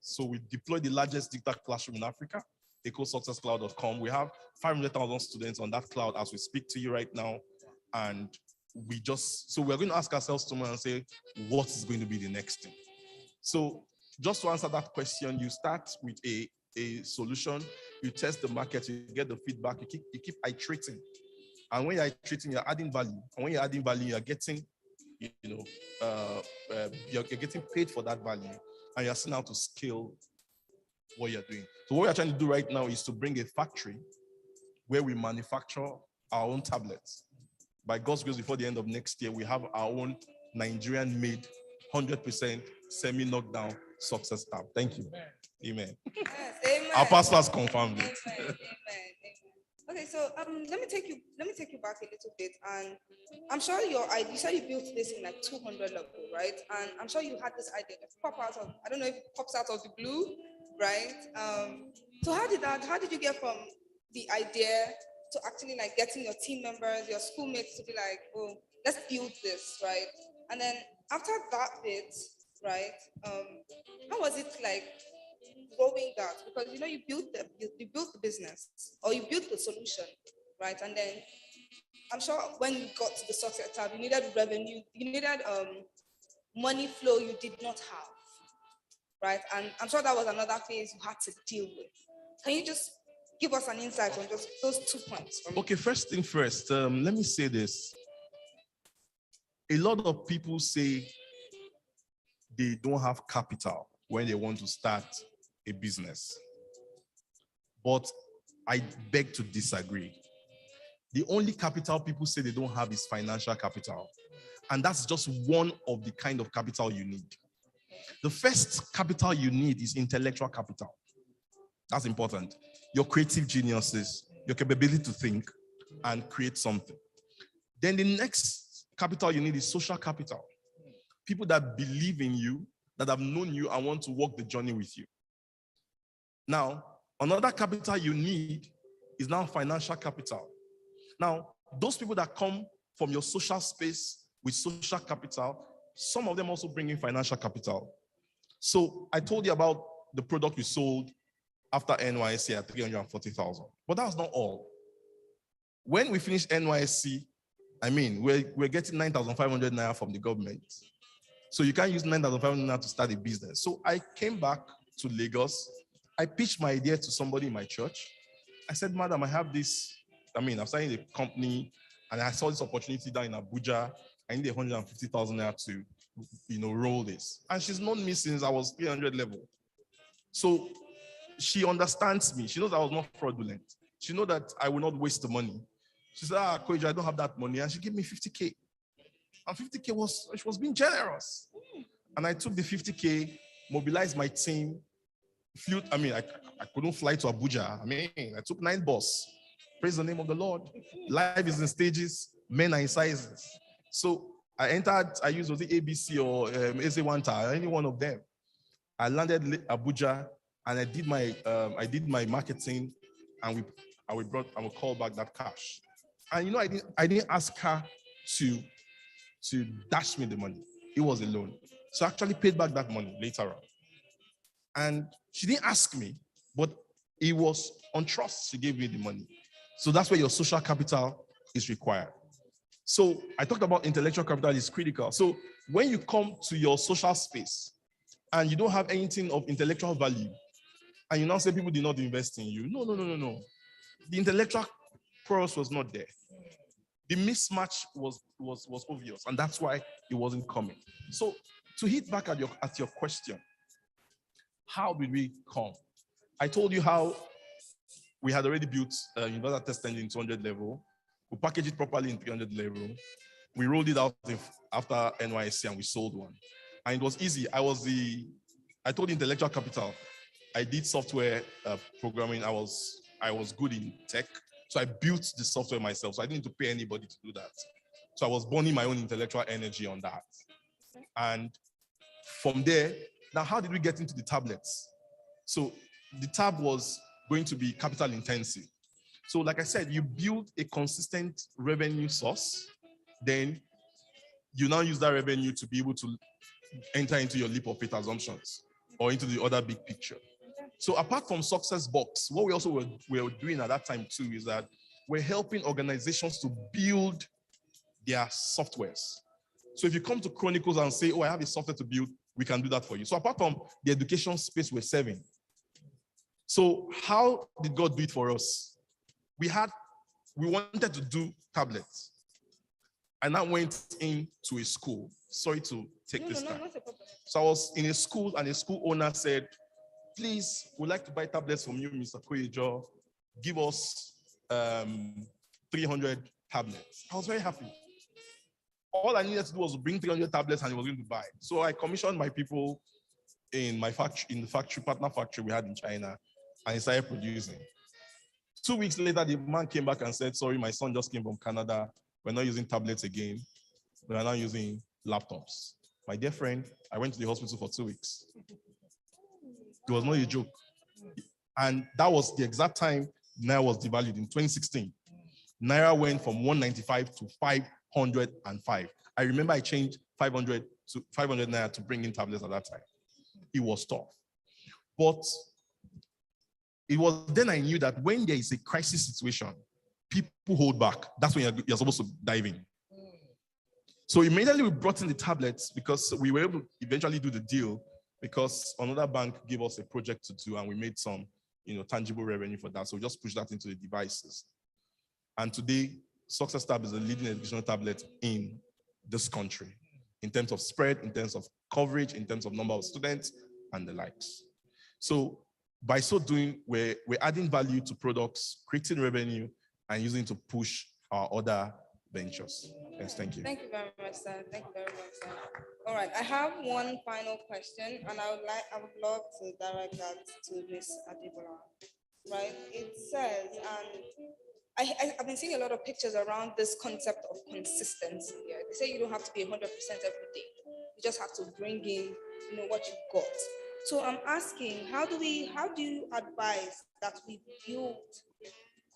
So we deployed the largest digital classroom in Africa, ecosuccesscloud.com. We have 500,000 students on that cloud as we speak to you right now. And we're going to ask ourselves tomorrow and say, what is going to be the next thing? So just to answer that question, you start with a solution, you test the market, you get the feedback, you keep iterating. And when you're iterating, you're adding value. And when you're adding value, you're getting, you're getting paid for that value. And you're seeing how to scale what you're doing. So what we're trying to do right now is to bring a factory where we manufacture our own tablets. by God's grace, before the end of next year, we have our own Nigerian-made, 100% semi-knockdown success tab. Thank you. Amen. Yes, amen. Our pastor has confirmed Amen. it. Amen. Okay, so let me take you back a little bit, and I'm sure you said you built this in like 200 level, right? And I'm sure you had this idea that pop out of, I don't know if it pops out of the blue, right? So how did you get from the idea to actually like getting your team members, your schoolmates to be like, oh, let's build this, right? And then after that bit, right? How was it like growing that? Because you built the business, or you built the solution, right? And then I'm sure when you got to the success tab, you needed revenue, you needed money flow you did not have, right? And I'm sure that was another phase you had to deal with. Can you just give us an insight on just those 2 points? Okay, first thing first, let me say this. A lot of people say they don't have capital when they want to start a business. But I beg to disagree. The only capital people say they don't have is financial capital. And that's just one of the kind of capital you need. The first capital you need is intellectual capital. That's important. Your creative geniuses, your capability to think and create something. Then the next capital you need is social capital. People that believe in you, that have known you and want to walk the journey with you. Now, another capital you need is now financial capital. Now, those people that come from your social space with social capital, some of them also bring in financial capital. So I told you about the product we sold after NYSC at 340,000, but that was not all. When we finished NYSC, we're getting 9,500 naira from the government. So you can't use 9,500 naira to start a business. So I came back to Lagos. I pitched my idea to somebody in my church. I said, madam, I have this, I'm starting a company and I saw this opportunity down in Abuja. I need 150,000 naira to, roll this. And she's known me since I was 300 level. So she understands me. She knows I was not fraudulent. She knows that I will not waste the money. She said, Coach, I don't have that money. And she gave me 50K. And 50K she was being generous. And I took the 50K, mobilized my team, flew, I couldn't fly to Abuja. I took 9 buses. Praise the name of the Lord. Life is in stages, men are in sizes. So I used was the ABC or AC1, any one of them. I landed Abuja and I did my marketing, and I will call back that cash. And I didn't ask her to dash me the money. It was a loan. So I actually paid back that money later on. And she didn't ask me, but it was on trust she gave me the money. So that's where your social capital is required. So I talked about intellectual capital is critical. So when you come to your social space and you don't have anything of intellectual value, and you now say people did not invest in you, no. The intellectual prowess was not there. The mismatch was obvious, and that's why it wasn't coming. So to hit back at your question, how did we come? I told you how we had already built universal test engine in 200 level. We packaged it properly in 300 level. We rolled it out after NYSC and we sold one. And it was easy. I told intellectual capital. I did software programming. I was good in tech. So I built the software myself. So I didn't need to pay anybody to do that. So I was burning my own intellectual energy on that. And from there, now how did we get into the tablets? So the tab was going to be capital intensive. So like I said, you build a consistent revenue source, then you now use that revenue to be able to enter into your leap of faith assumptions or into the other big picture. So apart from Success Box, what we also were doing at that time too is that we're helping organizations to build their softwares. So if you come to Chronicles and say, oh, I have a software to build, we can do that for you. So apart from the education space we're serving. So how did God do it for us? We wanted to do tablets. And I went into a school. Sorry to take this time. So I was in a school and a school owner said, please, we'd like to buy tablets from you, Mr. Koyejo. Give us 300 tablets. I was very happy. All I needed to do was bring 300 tablets and he was going to buy. So I commissioned my people in my factory, in the factory, partner factory we had in China, and he started producing. 2 weeks later, the man came back and said, sorry, my son just came from Canada. We're not using tablets again. We are now using laptops. My dear friend, I went to the hospital for 2 weeks. It was not a joke. And that was the exact time Naira was devalued in 2016. Naira went from 195 to 505. I remember I changed 500 Naira to bring in tablets at that time. It was tough. But it was then I knew that when there is a crisis situation, people hold back. That's when you're supposed to dive in. So immediately we brought in the tablets because we were able to eventually do the deal because another bank gave us a project to do and we made some tangible revenue for that. So we just pushed that into the devices. And today, Success Tab is the leading educational tablet in this country in terms of spread, in terms of coverage, in terms of number of students and the likes. So by so doing, we're adding value to products, creating revenue, and using it to push our other ventures. Yes, thank you. Thank you very much, sir. Thank you very much, sir. All right, I have one final question, and I would love to direct that to Ms. Adibola. Right? It says, I've been seeing a lot of pictures around this concept of consistency here. They say you don't have to be 100% every day. You just have to bring in, what you've got. So I'm asking, how do you advise that we build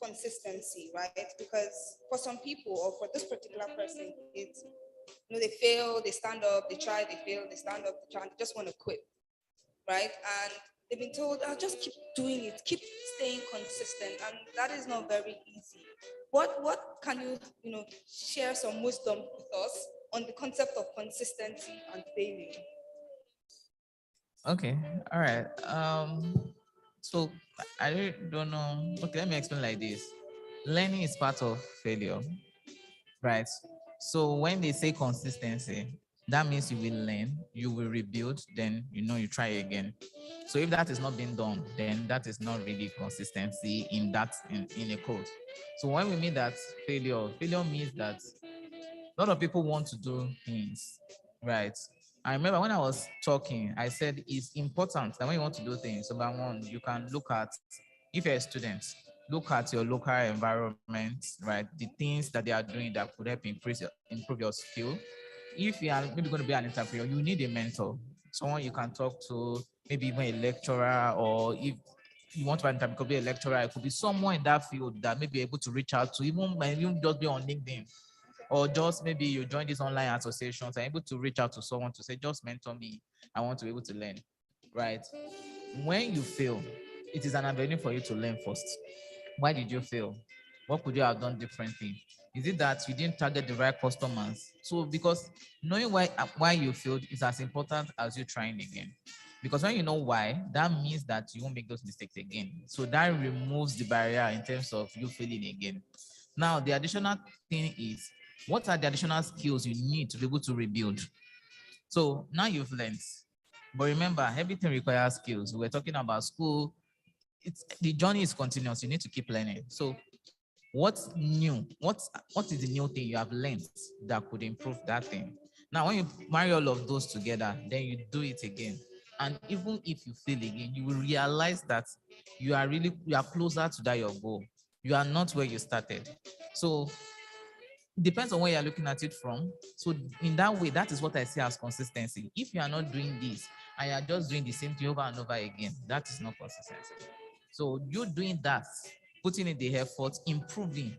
consistency, right? Because for some people, or for this particular person, it's, they fail, they stand up, they try, they fail, they stand up, they try, and they just want to quit, right? And they've been told, just keep doing it, keep staying consistent, and that is not very easy. What can you, share some wisdom with us on the concept of consistency and failing? Okay, all right. So I really don't know. Okay, let me explain like this. Learning is part of failure, right? So when they say consistency, that means you will learn, you will rebuild, then you try again. So if that is not being done, then that is not really consistency in a code. So when we mean that failure means that a lot of people want to do things, right? I remember when I was talking, I said it's important that when you want to do things, number one, you can look at, if you're a student, look at your local environment, right? The things that they are doing that could help improve your skill. If you are maybe going to be an entrepreneur, you need a mentor, someone you can talk to, maybe even a lecturer, or if you want to be an entrepreneur, it could be a lecturer, it could be someone in that field that may be able to reach out to, even just be on LinkedIn. Or just maybe you join these online associations and able to reach out to someone to say, just mentor me. I want to be able to learn, right? When you fail, it is an avenue for you to learn first. Why did you fail? What could you have done differently? Is it that you didn't target the right customers? So because knowing why you failed is as important as you trying again. Because when you know why, that means that you won't make those mistakes again. So that removes the barrier in terms of you failing again. Now, the additional thing is, what are the additional skills you need to be able to rebuild? So now you've learned, but remember, everything requires skills. We're talking about school. The journey is continuous. You need to keep learning. So what's new? What is the new thing you have learned that could improve that thing? Now, when you marry all of those together, then you do it again. And even if you fail again, you will realize that you are closer to that your goal. You are not where you started. So it depends on where you're looking at it from. So in that way, that is what I see as consistency. If you are not doing this and you are just doing the same thing over and over again, that is not consistency. So you doing that, putting in the effort, improving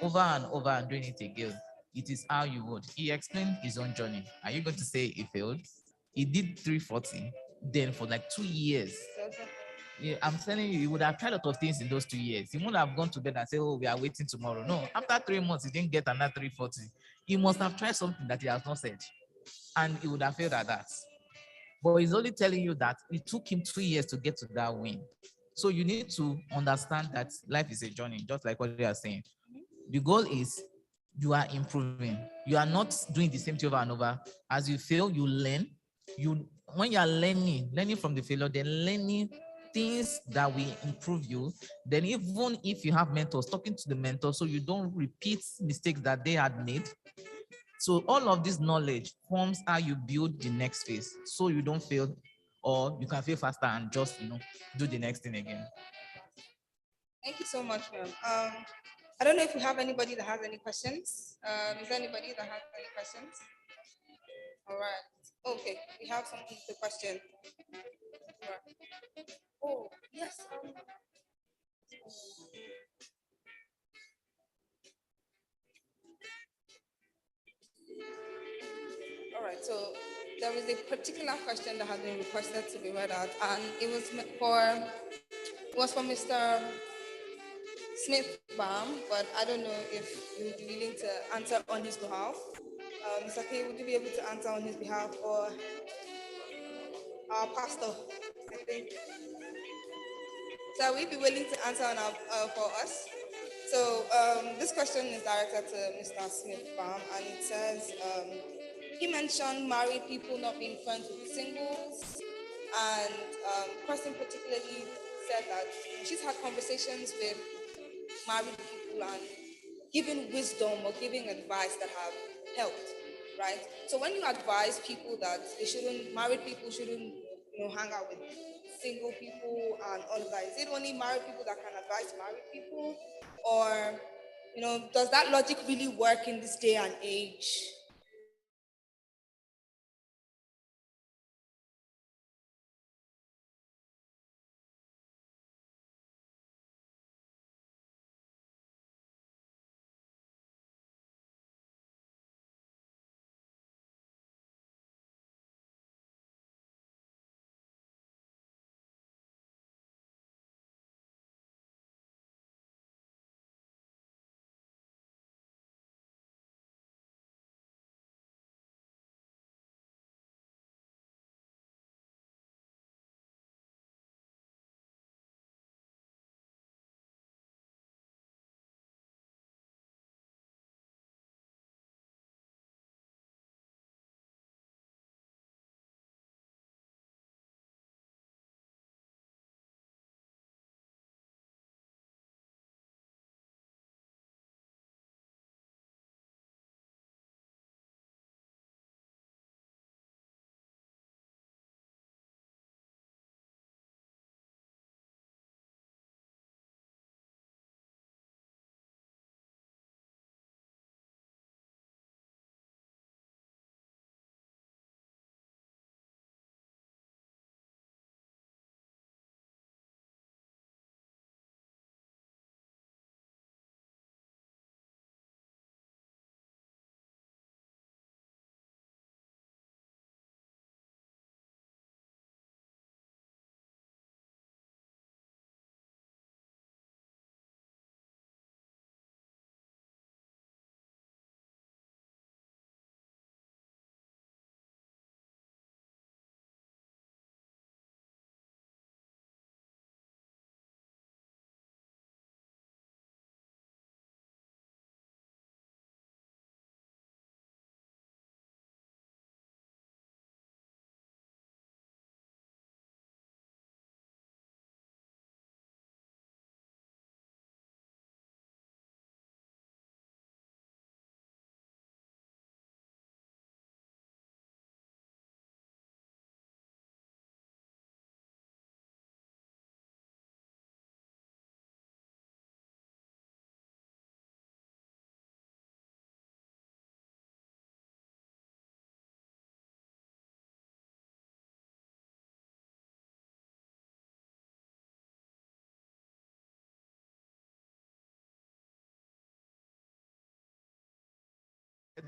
over and over and doing it again, it is how you would. He explained his own journey. Are you going to say he failed? He did 340, then for like 2 years. Yeah, I'm telling you, he would have tried a lot of things in those 2 years. He wouldn't have gone to bed and say, oh, we are waiting tomorrow. No, after 3 months, he didn't get another 340. He must have tried something that he has not said. And he would have failed at that. But he's only telling you that it took him 2 years to get to that win. So you need to understand that life is a journey, just like what they are saying. The goal is you are improving. You are not doing the same thing over and over. As you fail, you learn. When you are learning from the failure, then learning things that will improve you. Then even if you have mentors, talking to the mentor so you don't repeat mistakes that they had made. So all of this knowledge forms how you build the next phase, so you don't fail, or you can fail faster and just do the next thing again. Thank you so much, ma'am. I don't know if we have anybody that has any questions. Is there anybody that has any questions? All right. Okay, we have someone with a question. All right. Oh, yes. All right, so there was a particular question that has been requested to be read out, and it was for Mr. Smith Bam, but I don't know if you would be willing to answer on his behalf. Mr. K, would you be able to answer on his behalf, or our pastor? I think. So will you be willing to answer on our, for us? So this question is directed to Mr. Smith Bam, and it says, he mentioned married people not being friends with singles, and the person particularly said that she's had conversations with married people and giving wisdom or giving advice that have helped, right? So when you advise people that married people shouldn't, hang out with single people and all of that, is it only married people that can advise married people? Or, does that logic really work in this day and age?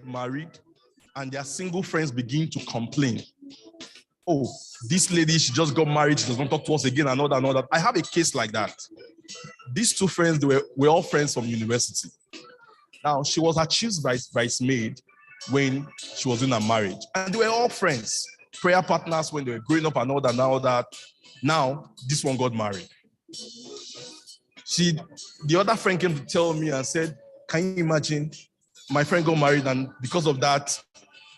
Married, and their single friends begin to complain. Oh, this lady, she just got married, she does not talk to us again, and all that. I have a case like that. These two friends, they were all friends from university. Now, she was her chief's bridesmaid when she was in her marriage, and they were all friends, prayer partners when they were growing up and all that. Now, this one got married. The other friend came to tell me and said, can you imagine? My friend got married, and because of that,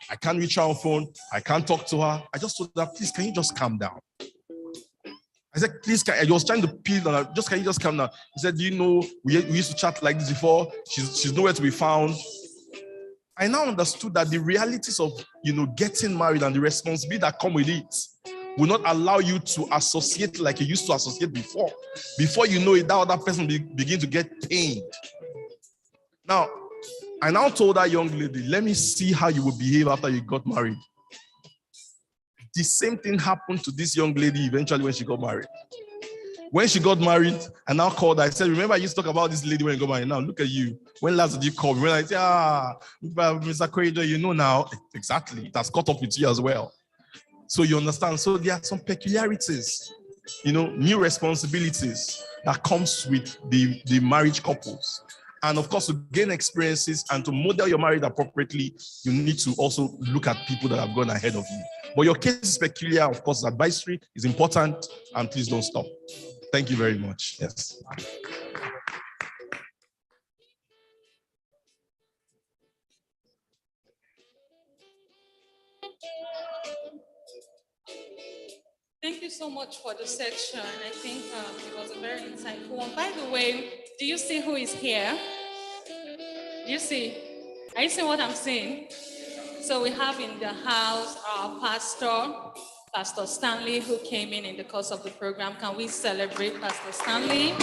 I can't reach her on phone. I can't talk to her. I just told her, please, can you just calm down? I said, please, he was trying to peel and can you just come now? He said, do you know, we used to chat like this before. She's nowhere to be found. I now understood that the realities of, getting married and the responsibility that come with it will not allow you to associate like you used to associate before. Before you know it, that other person begin to get pained. Now, I now told that young lady, let me see how you will behave after you got married. The same thing happened to this young lady eventually when she got married. When she got married, I now called her. I said, remember I used to talk about this lady when you got married. Now look at you. When last did you call me? When I said, Mr. Corridor, you know now. Exactly. It has caught up with you as well. So you understand. So there are some peculiarities, new responsibilities that comes with the marriage couples. And of course, to gain experiences and to model your marriage appropriately, you need to also look at people that have gone ahead of you. But your case is peculiar. Of course, advisory is important, and please don't stop. Thank you very much. Yes. Thank you so much for the section. I think it was a very insightful one. By the way, do you see who is here? Do you see? Are you seeing what I'm saying? So we have in the house our Pastor Stanley, who came in the course of the program. Can we celebrate Pastor Stanley?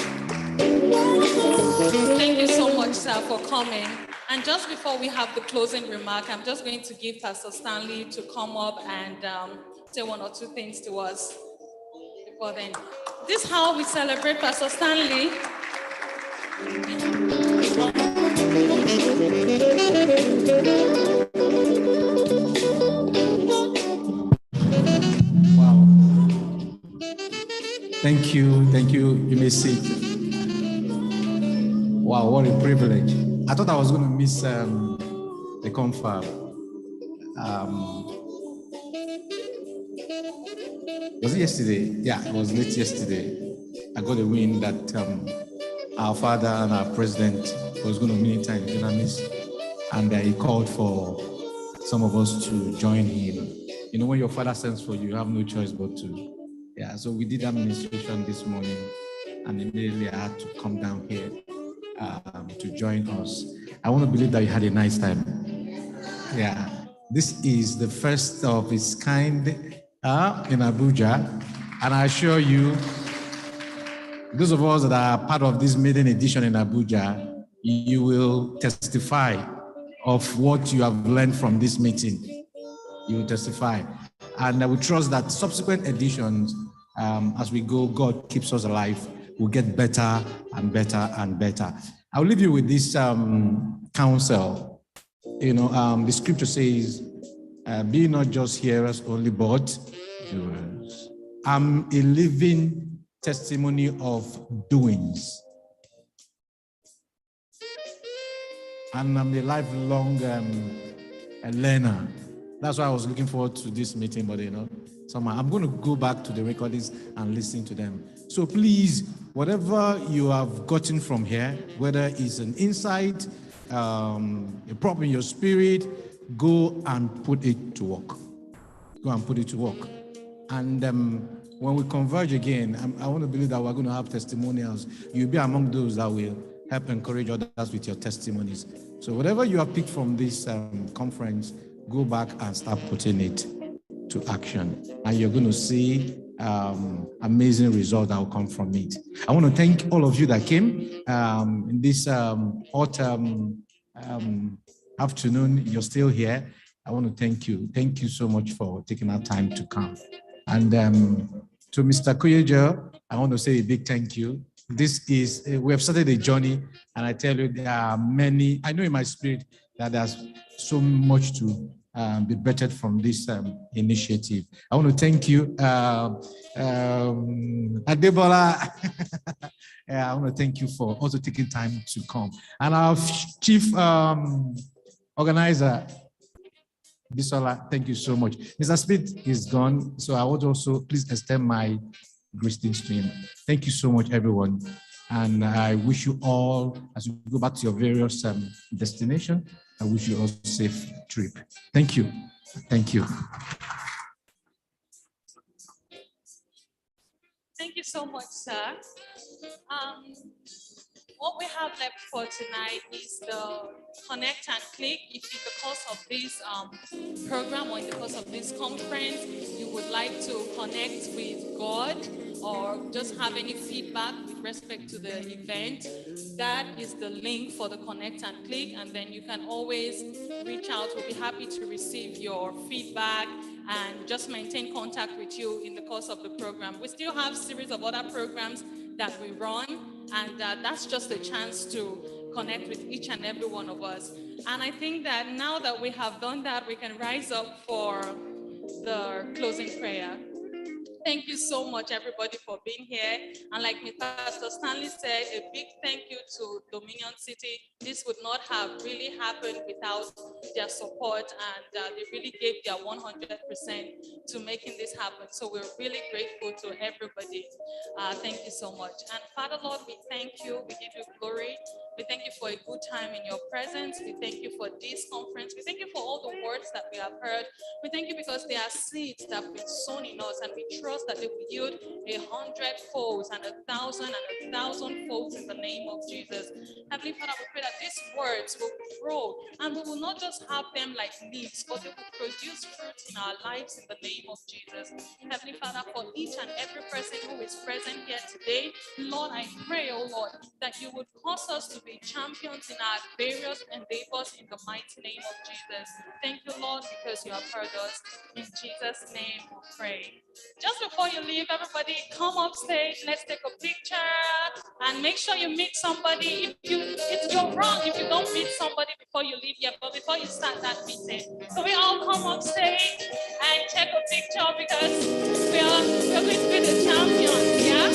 Thank you so much, sir, for coming. And just before we have the closing remark, I'm just going to give Pastor Stanley to come up and say one or two things to us before then. This is how we celebrate Pastor Stanley. Wow. Thank you. You may sit. Wow, what a privilege. I thought I was going to miss the Confab. Was it yesterday? Yeah, it was late yesterday. I got a wind that our father and our president was going to meet in Vietnamese, and he called for some of us to join him. When your father sends for you, you have no choice but to. Yeah, so we did administration this morning, and immediately I had to come down here to join us. I want to believe that you had a nice time. Yeah, this is the first of its kind in Abuja, and I assure you, those of us that are part of this maiden edition in Abuja, you will testify of what you have learned from this meeting. You will testify. And I will trust that subsequent editions, as we go, God keeps us alive, will get better and better and better. I'll leave you with this counsel. The scripture says, be not just hearers only, but doers. I'm a living testimony of doings. And I'm a lifelong learner. That's why I was looking forward to this meeting, but somehow I'm going to go back to the recordings and listen to them. So please, whatever you have gotten from here, whether it's an insight, a prop in your spirit, go and put it to work. Go and put it to work. And when we converge again, I want to believe that we're going to have testimonials. You'll be among those that will help encourage others with your testimonies. So whatever you have picked from this conference, go back and start putting it to action. And you're going to see amazing results that will come from it. I want to thank all of you that came in this hot afternoon. You're still here. I want to thank you. Thank you so much for taking our time to come. And to Mr. Kuyejo, I want to say a big thank you. This is, we have started a journey, and I tell you, there are many, I know in my spirit that there's so much to be bettered from this initiative. I want to thank you, Adebola. I want to thank you for also taking time to come. And our chief organizer, Bisola, thank you so much. Mr. Smith is gone, so I would also please extend my greetings to him. Thank you so much, everyone. And I wish you all, as you go back to your various destinations, I wish you all a safe trip. Thank you. Thank you. Thank you. you so much, sir. What we have left for tonight is the connect and click. If in the course of this program or in the course of this conference, you would like to connect with God or just have any feedback with respect to the event, that is the link for the connect and click. And then you can always reach out. We'll be happy to receive your feedback and just maintain contact with you in the course of the program. We still have a series of other programs that we run, and that's just a chance to connect with each and every one of us. And I think that now that we have done that, we can rise up for the closing prayer. Thank you so much, everybody, for being here. And like Pastor Stanley said, a big thank you to Dominion City. This would not have really happened without their support, and they really gave their 100% to making this happen. So we're really grateful to everybody. Thank you so much. And Father, Lord, we thank you. We give you glory. We thank you for a good time in your presence. We thank you for this conference. We thank you for all the words that we have heard. We thank you because they are seeds that have been sown in us, and we trust that they will yield 100 folds and 1,000 and 1,000 folds in the name of Jesus. Heavenly Father, we pray that these words will grow, and we will not just have them like leaves, but they will produce fruit in our lives in the name of Jesus. Heavenly Father, for each and every person who is present here today, Lord, I pray, oh Lord, that you would cause us to be champions in our various endeavors in the mighty name of Jesus. Thank you, Lord, because you have heard us. In Jesus' name we pray. Just before you leave, everybody come up stage. Let's take a picture and make sure you meet somebody. It's your wrong if you don't meet somebody before you leave here, but before you start that meeting. So we all come up stage and take a picture because we're going to be the champions, yeah?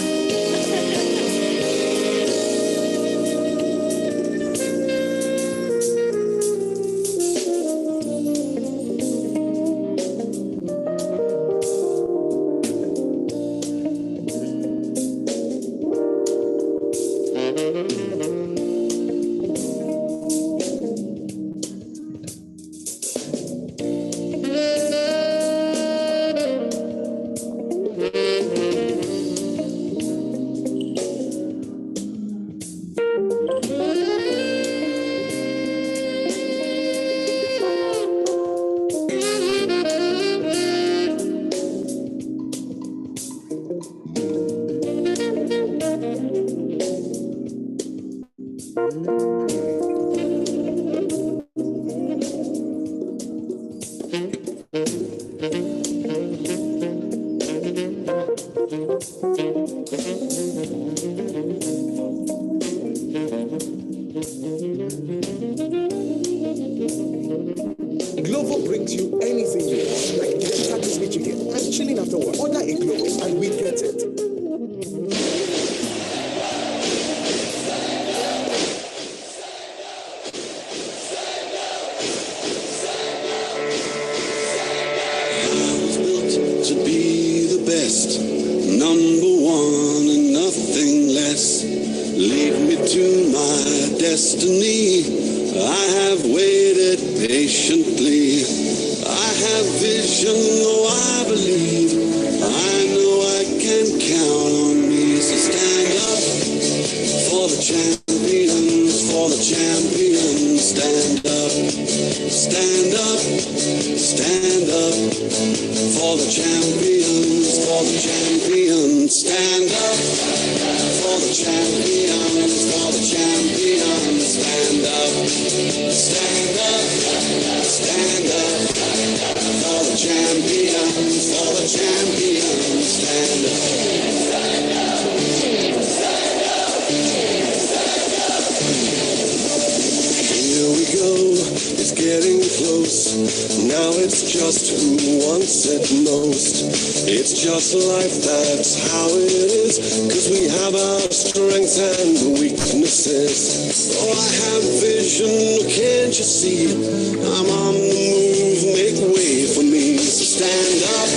Glovo brings you anything you want, like the package that you get and chilling after work. Order a Glovo and we get it. To be the best, number one and nothing less. Lead me to my destiny. I have waited patiently. I have vision, oh I believe. I know I can count on me. So stand up for the champions, for the champions. Stand up, stand up, stand up. For the champions, for the champions, stand up. For the champions, for the champions, stand up. Stand up, stand up. For the champions, stand up. Here we go, it's getting close. Now it's just who wants it most. It's just life, that's how it is. Cause we have our strengths and weaknesses. Oh, I have vision, can't you see? I'm on the move, make way for me. So stand up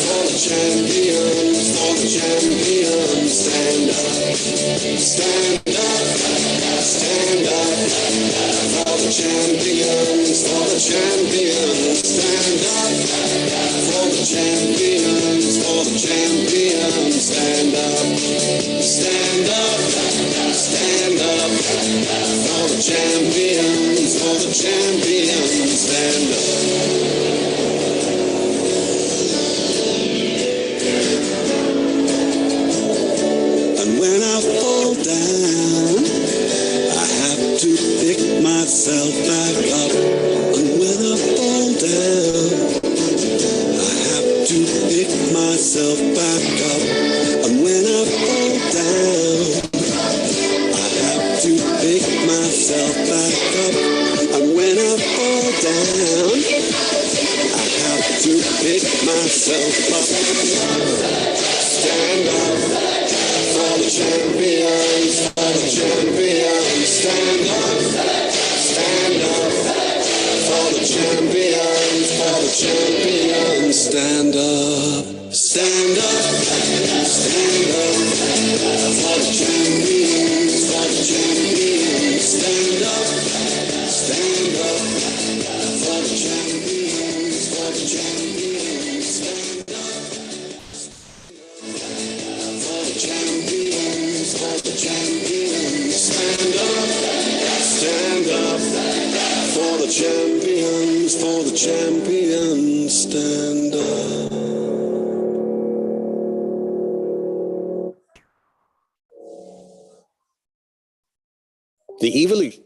for the champions, for the champions. Stand up, stand up, stand up. For the champions, for the champions. Stand up for the champions, for the champions. Stand up, stand up, stand up for the champions, for the champions. Stand up. And when I fall down, I have to pick myself back up. And when I fall down, I have to pick myself back up. And when I fall down, I have to pick myself back up. And when I fall down, I have to pick myself up. Stand up for the champions, for the champions. Stand up for the champions, for the champions. Stand up, stand up, stand up for the champions, for the champions. Stand up for the champions, for the champions. Stand up for the champions, for the champions. Stand up for the champions, for the champions. Stand up. The evolution.